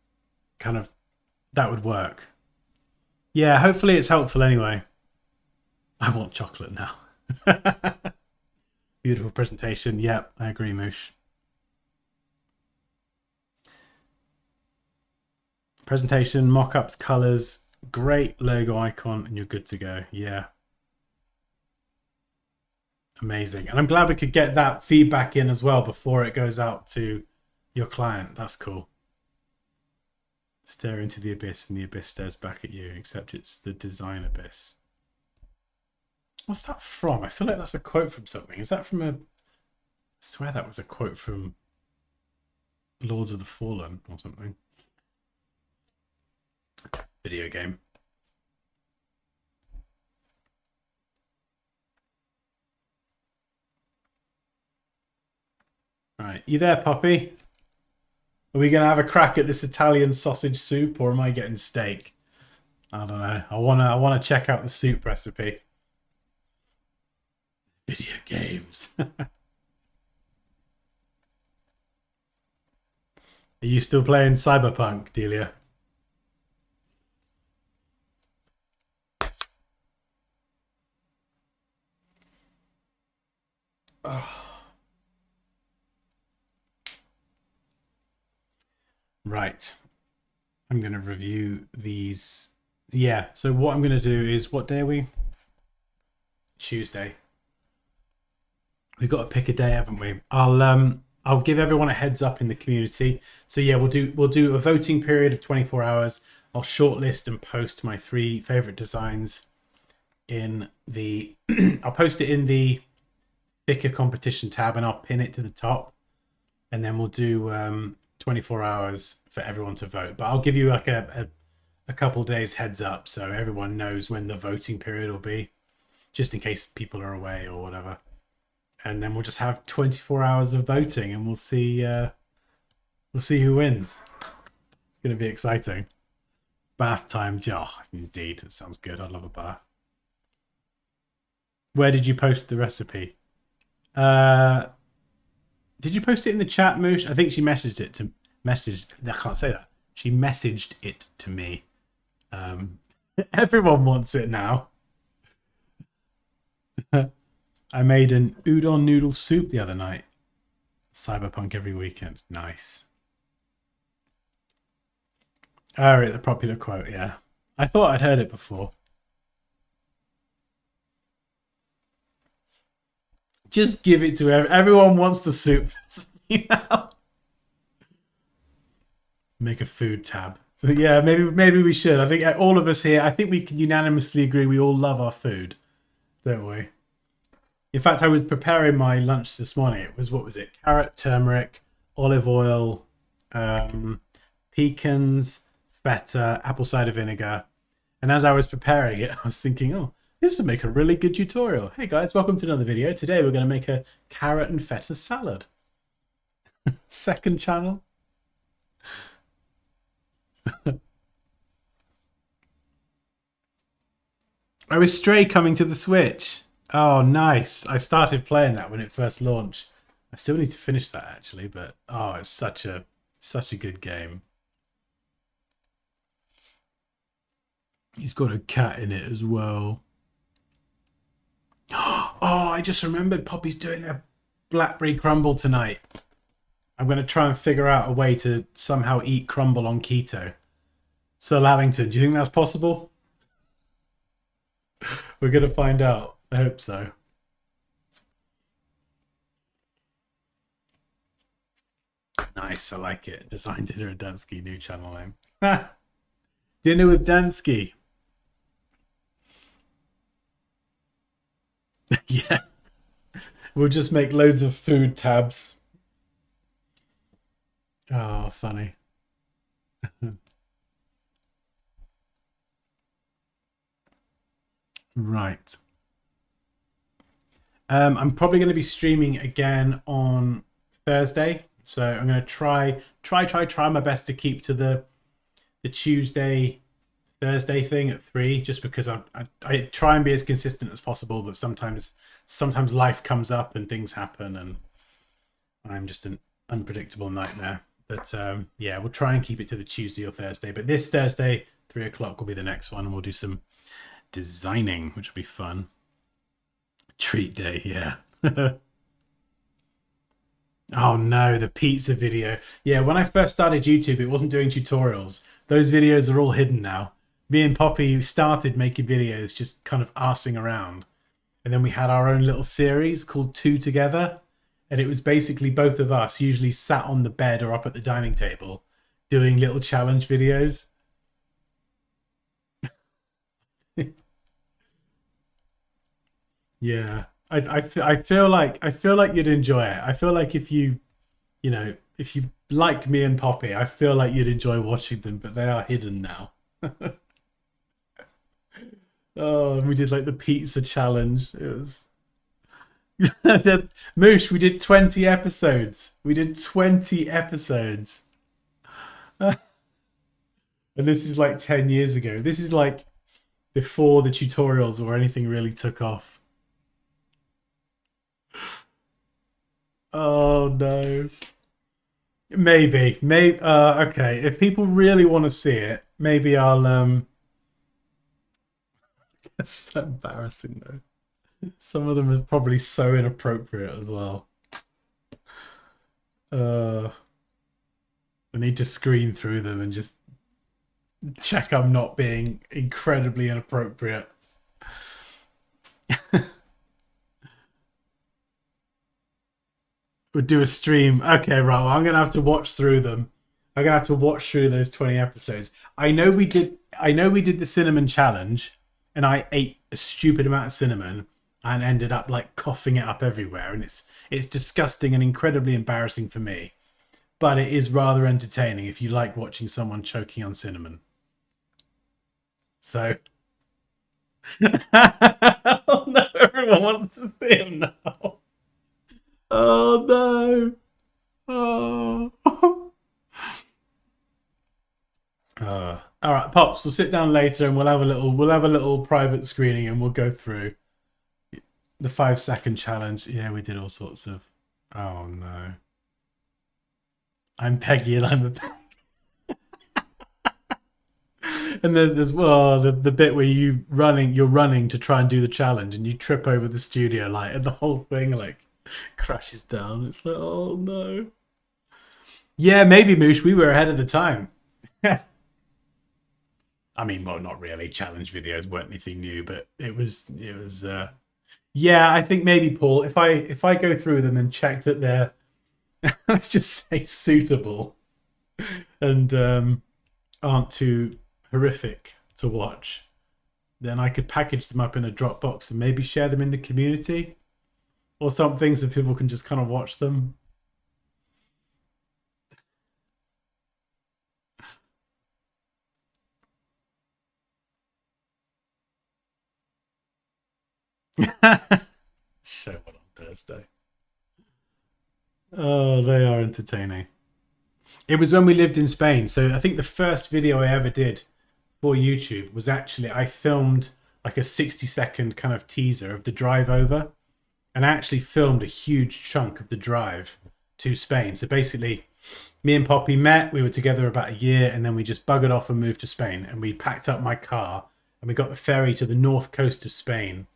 kind of that would work. Yeah, hopefully it's helpful anyway. I want chocolate now. Beautiful presentation. Yep, I agree, Moosh. Presentation, mock-ups, colors, great logo icon, and you're good to go. Yeah. Amazing. And I'm glad we could get that feedback in as well before it goes out to your client. That's cool. Stare into the abyss and the abyss stares back at you, except it's the design abyss. What's that from? I feel like that's a quote from something. Is that from a... I swear that was a quote from Lords of the Fallen or something. Video game. All right, you there, Poppy? Are we going to have a crack at this Italian sausage soup, or am I getting steak? I don't know. I wanna check out the soup recipe. Video games. Are you still playing Cyberpunk, Delia? Oh. Right. I'm going to review these. Yeah, so what I'm going to do is, what day are we? Tuesday. We've got to pick a day, haven't we? I'll give everyone a heads up in the community. So yeah, we'll do a voting period of 24 hours. I'll shortlist and post my 3 favorite designs in the I'll post it in the thicker competition tab, and I'll pin it to the top, and then we'll do 24 hours for everyone to vote. But I'll give you like a couple days heads up, so everyone knows when the voting period will be, just in case people are away or whatever. And then we'll just have 24 hours of voting, and we'll see who wins. It's going to be exciting. Bath time. Oh, indeed, it sounds good. I love a bath. Where did you post the recipe? Did you post it in the chat, Moosh? I think she messaged it to I can't say that. She messaged it to me. Everyone wants it now. I made an udon noodle soup the other night. Cyberpunk every weekend. Nice. Oh, right, the popular quote, yeah. I thought I'd heard it before. Just give it to everyone. Wants the soup now. Make a food tab. So yeah, maybe we should. I think all of us here, I think we can unanimously agree we all love our food, don't we? In fact, I was preparing my lunch this morning. It was, what was it? Carrot, turmeric, olive oil, pecans, feta, apple cider vinegar. And as I was preparing it, I was thinking, oh, this would make a really good tutorial. Hey guys, welcome to another video. Today we're going to make a carrot and feta salad. Second channel. I was Stray coming to the Switch. Oh, nice. I started playing that when it first launched. I still need to finish that actually, but oh, it's such a good game. He's got a cat in it as well. Oh, I just remembered Poppy's doing a blackberry crumble tonight. I'm going to try and figure out a way to somehow eat crumble on keto. So Lavington, do you think that's possible? We're going to find out. I hope so. Nice, I like it. Design Dinner with Dansky, new channel name. Dinner with Dansky. Yeah. We'll just make loads of food tabs. Oh, funny. Right. I'm probably going to be streaming again on Thursday, so I'm going to try my best to keep to the Tuesday Thursday thing at 3, just because I try and be as consistent as possible, but sometimes life comes up and things happen, and I'm just an unpredictable nightmare. But yeah, we'll try and keep it to the Tuesday or Thursday. But this Thursday, 3 o'clock will be the next one, and we'll do some designing, which will be fun. Treat day, yeah. Oh no, the pizza video. Yeah, when I first started YouTube, it wasn't doing tutorials. Those videos are all hidden now. Me and Poppy started making videos just kind of arsing around. And then we had our own little series called Two Together. And it was basically both of us usually sat on the bed or up at the dining table doing little challenge videos. Yeah, I feel like you'd enjoy it. I feel like if you like me and Poppy, I feel like you'd enjoy watching them, but they are hidden now. Oh, we did like the pizza challenge. It was Moosh, we did 20 episodes. We did 20 episodes. And this is like 10 years ago. This is like before the tutorials or anything really took off. Oh no. Maybe. Okay. If people really want to see it, maybe I'll. It's so embarrassing though. Some of them are probably so inappropriate as well. I need to screen through them and just check I'm not being incredibly inappropriate. We'll do a stream. Okay, right. Well, I'm gonna have to watch through them. I'm gonna have to watch through those 20 episodes. I know we did. I know we did the cinnamon challenge, and I ate a stupid amount of cinnamon and ended up like coughing it up everywhere, and it's disgusting and incredibly embarrassing for me. But it is rather entertaining if you like watching someone choking on cinnamon. So, oh no, everyone wants to see him now. Oh no. Oh. All right, pops. We'll sit down later and we'll have a little private screening and we'll go through the 5 second challenge. Yeah, we did all sorts of. Oh no. I'm Peggy and I'm a Peggy. And there's well the bit where you're running to try and do the challenge and you trip over the studio light and the whole thing like crashes down. It's like, oh no. Yeah, maybe Moosh, we were ahead of the time. I mean, well, not really. Challenge videos weren't anything new, but it was yeah, I think maybe Paul, if I go through them and check that they're let's just say suitable and aren't too horrific to watch, then I could package them up in a Dropbox and maybe share them in the community or something so people can just kind of watch them. Show one on Thursday. Oh, they are entertaining. It was when we lived in Spain. So I think the first video I ever did for YouTube was actually I filmed like a 60-second kind of teaser of the drive over. And I actually filmed a huge chunk of the drive to Spain. So basically, me and Poppy met. We were together about a year, and then we just buggered off and moved to Spain. And we packed up my car, and we got the ferry to the north coast of Spain.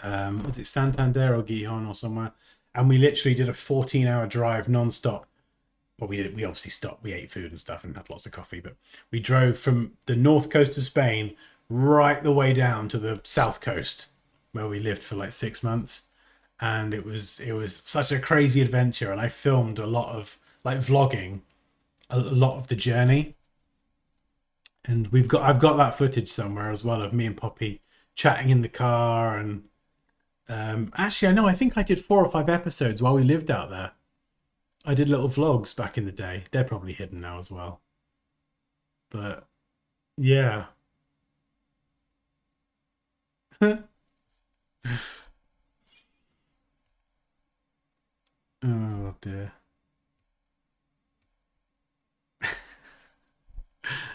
Was it Santander or Gijón or somewhere? And we literally did a 14-hour drive non-stop. Well, we obviously stopped. We ate food and stuff and had lots of coffee. But we drove from the north coast of Spain right the way down to the south coast, where we lived for like 6 months. And it was such a crazy adventure. And I filmed a lot of like vlogging, a lot of the journey. And I've got that footage somewhere as well of me and Poppy chatting in the car. And actually, I know I think I did 4 or 5 episodes while we lived out there. I did little vlogs back in the day. They're probably hidden now as well. But yeah. Oh dear.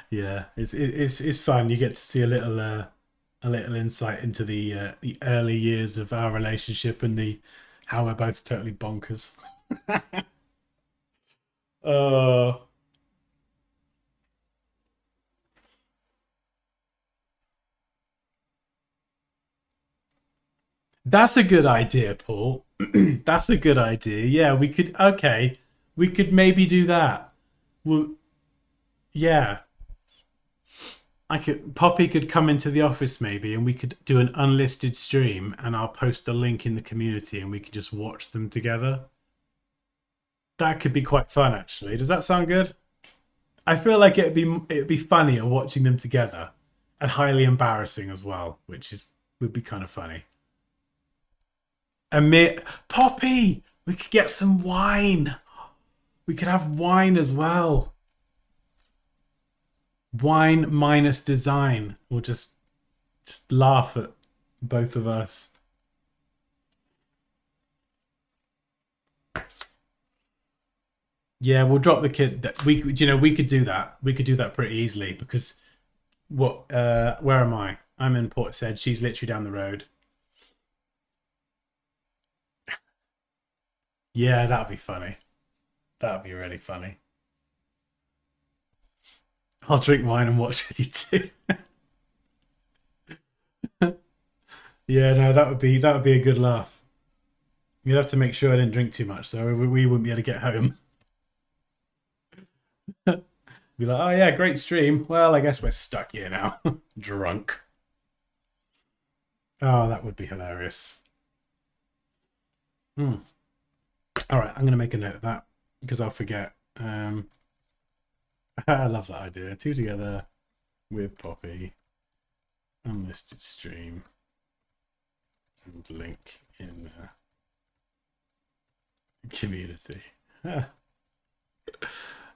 Yeah, it's fun. You get to see a little insight into the early years of our relationship and the how we're both totally bonkers. Oh, that's a good idea, Paul. That's a good idea. Yeah, we could. Okay, we could maybe do that. Well, yeah, I could. Poppy could come into the office maybe, and we could do an unlisted stream, and I'll post a link in the community, and we could just watch them together. That could be quite fun, actually. Does that sound good? I feel like it'd be funnier watching them together, and highly embarrassing as well, which is would be kind of funny. And me, Poppy, we could get some wine. We could have wine as well. Wine minus design. We'll just laugh at both of us. Yeah, we'll drop the kid. We could do that. We could do that pretty easily because where am I? I'm in Portishead. She's literally down the road. Yeah, that'd be funny. That'd be really funny. I'll drink wine and watch with you too. Yeah, no, that would be a good laugh. You'd have to make sure I didn't drink too much, so we wouldn't be able to get home. Be like, oh yeah, great stream. Well, I guess we're stuck here now, drunk. Oh, that would be hilarious. Hmm. All right, I'm gonna make a note of that because I'll forget. I love that idea. Two together with Poppy, unlisted stream, and link in community.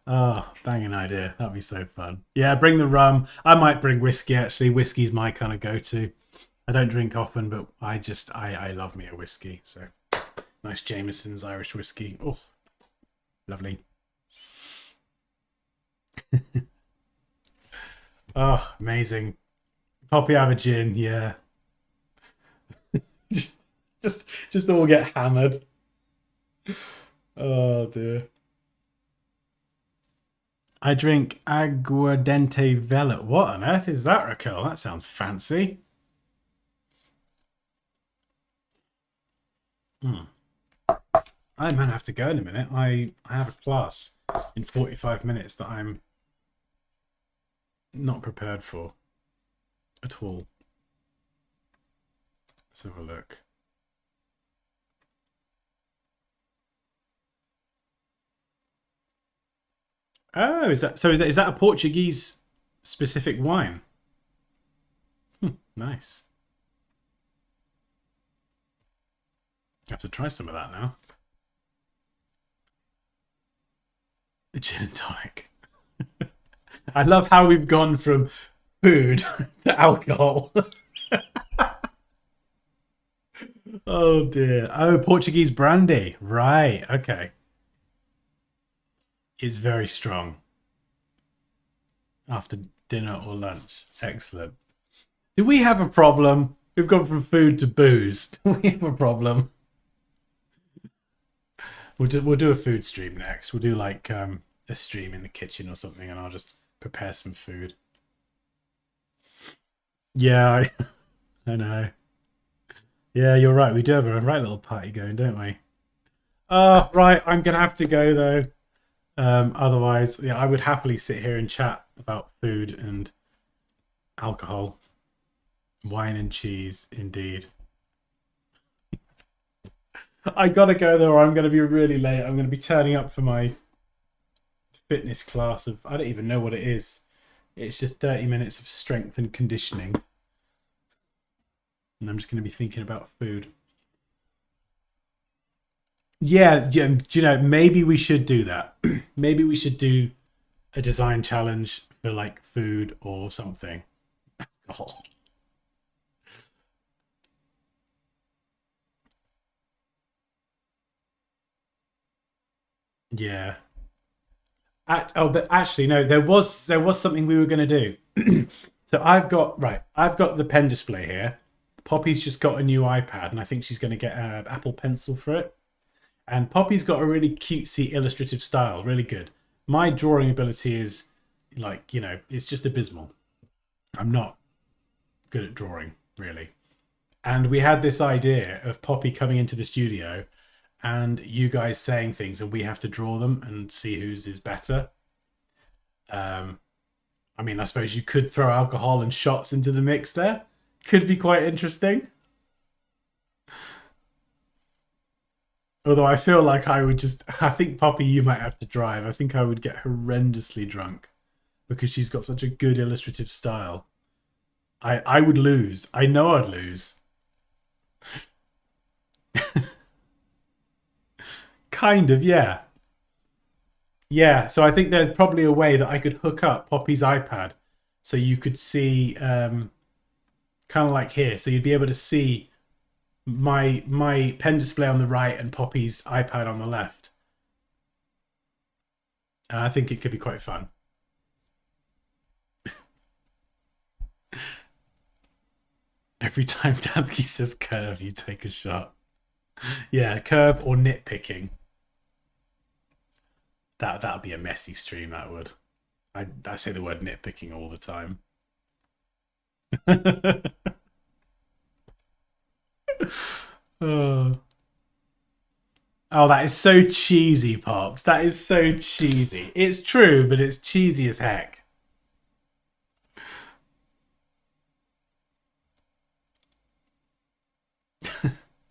Oh, banging idea. That'd be so fun. Yeah, bring the rum. I might bring whiskey actually. Whiskey's my kind of go-to. I don't drink often, but I love me a whiskey. So nice Jameson's Irish whiskey. Oh, lovely. Oh, amazing. Poppy have a gin, yeah. just just all get hammered. Oh dear. I drink aguardente velvet. What on earth is that, Raquel? That sounds fancy. I might have to go in a minute. I have a class in 45 minutes that I'm not prepared for at all. Let's have a look. Oh, is that a Portuguese specific wine? Nice. I have to try some of that now. A gin and tonic. I love how we've gone from food to alcohol. Oh dear. Oh, Portuguese brandy. Right. Okay. It's very strong. After dinner or lunch. Excellent. Do we have a problem? We've gone from food to booze. Do we have a problem? We'll do a food stream next. We'll do like a stream in the kitchen or something, and I'll just prepare some food. Yeah, I know. Yeah, you're right. We do have a right little party going, don't we? Oh, right. I'm gonna have to go though. Otherwise, yeah, I would happily sit here and chat about food and alcohol, wine and cheese, indeed. I gotta go though, or I'm gonna be really late. I'm gonna be turning up for my fitness class of I don't even know what it is. It's just 30 minutes of strength and conditioning. And I'm just gonna be thinking about food. Yeah, do you know, maybe we should do that. Maybe we should do a design challenge for like food or something. Oh. Yeah. Actually, no. There was something we were going to do. So I've got the pen display here. Poppy's just got a new iPad, and I think she's going to get an Apple Pencil for it. And Poppy's got a really cutesy illustrative style, really good. My drawing ability is like it's just abysmal. I'm not good at drawing really. And we had this idea of Poppy coming into the studio and you guys saying things and we have to draw them and see whose is better. I mean, I suppose you could throw alcohol and shots into the mix there. Could be quite interesting. Although I feel like I think Poppy, you might have to drive. I think I would get horrendously drunk because she's got such a good illustrative style. I would lose. I know I'd lose. Kind of, yeah. Yeah, so I think there's probably a way that I could hook up Poppy's iPad so you could see kind of like here. So you'd be able to see my pen display on the right and Poppy's iPad on the left. And I think it could be quite fun. Every time Dansky says curve, you take a shot. Yeah, curve or nitpicking. That'd be a messy stream, that would. I say the word nitpicking all the time. Oh. Oh, that is so cheesy, Pops. That is so cheesy. It's true, but it's cheesy as heck.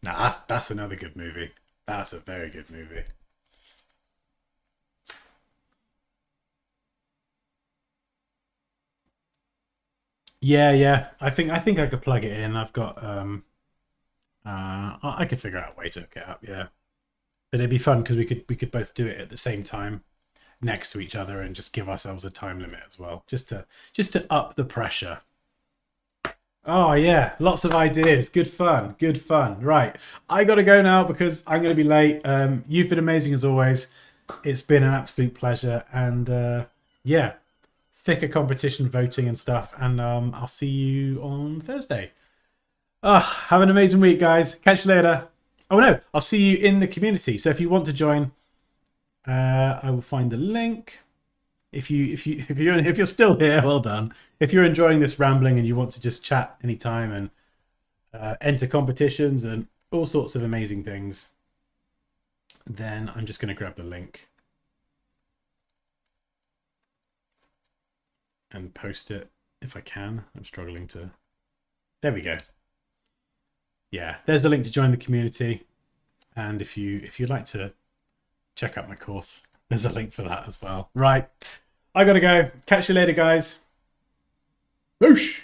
Nah, that's another good movie. That's a very good movie. Yeah, yeah. I think I could plug it in. I've got I could figure out a way to hook it up, yeah. But it'd be fun because we could both do it at the same time next to each other and just give ourselves a time limit as well. Just to up the pressure. Oh yeah, lots of ideas. Good fun. Good fun. Right. I gotta go now because I'm gonna be late. You've been amazing as always. It's been an absolute pleasure. And yeah, thicker competition voting and stuff. And I'll see you on Thursday. Have an amazing week, guys. Catch you later. Oh no, I'll see you in the community. So if you want to join, I will find the link. If you're still here, well done. If you're enjoying this rambling and you want to just chat anytime and enter competitions and all sorts of amazing things, then I'm just going to grab the link and post it if I can. I'm struggling to. There we go. Yeah, there's the link to join the community, and if you'd like to check out my course, there's a link for that as well. Right, I gotta go. Catch you later, guys. Whoosh.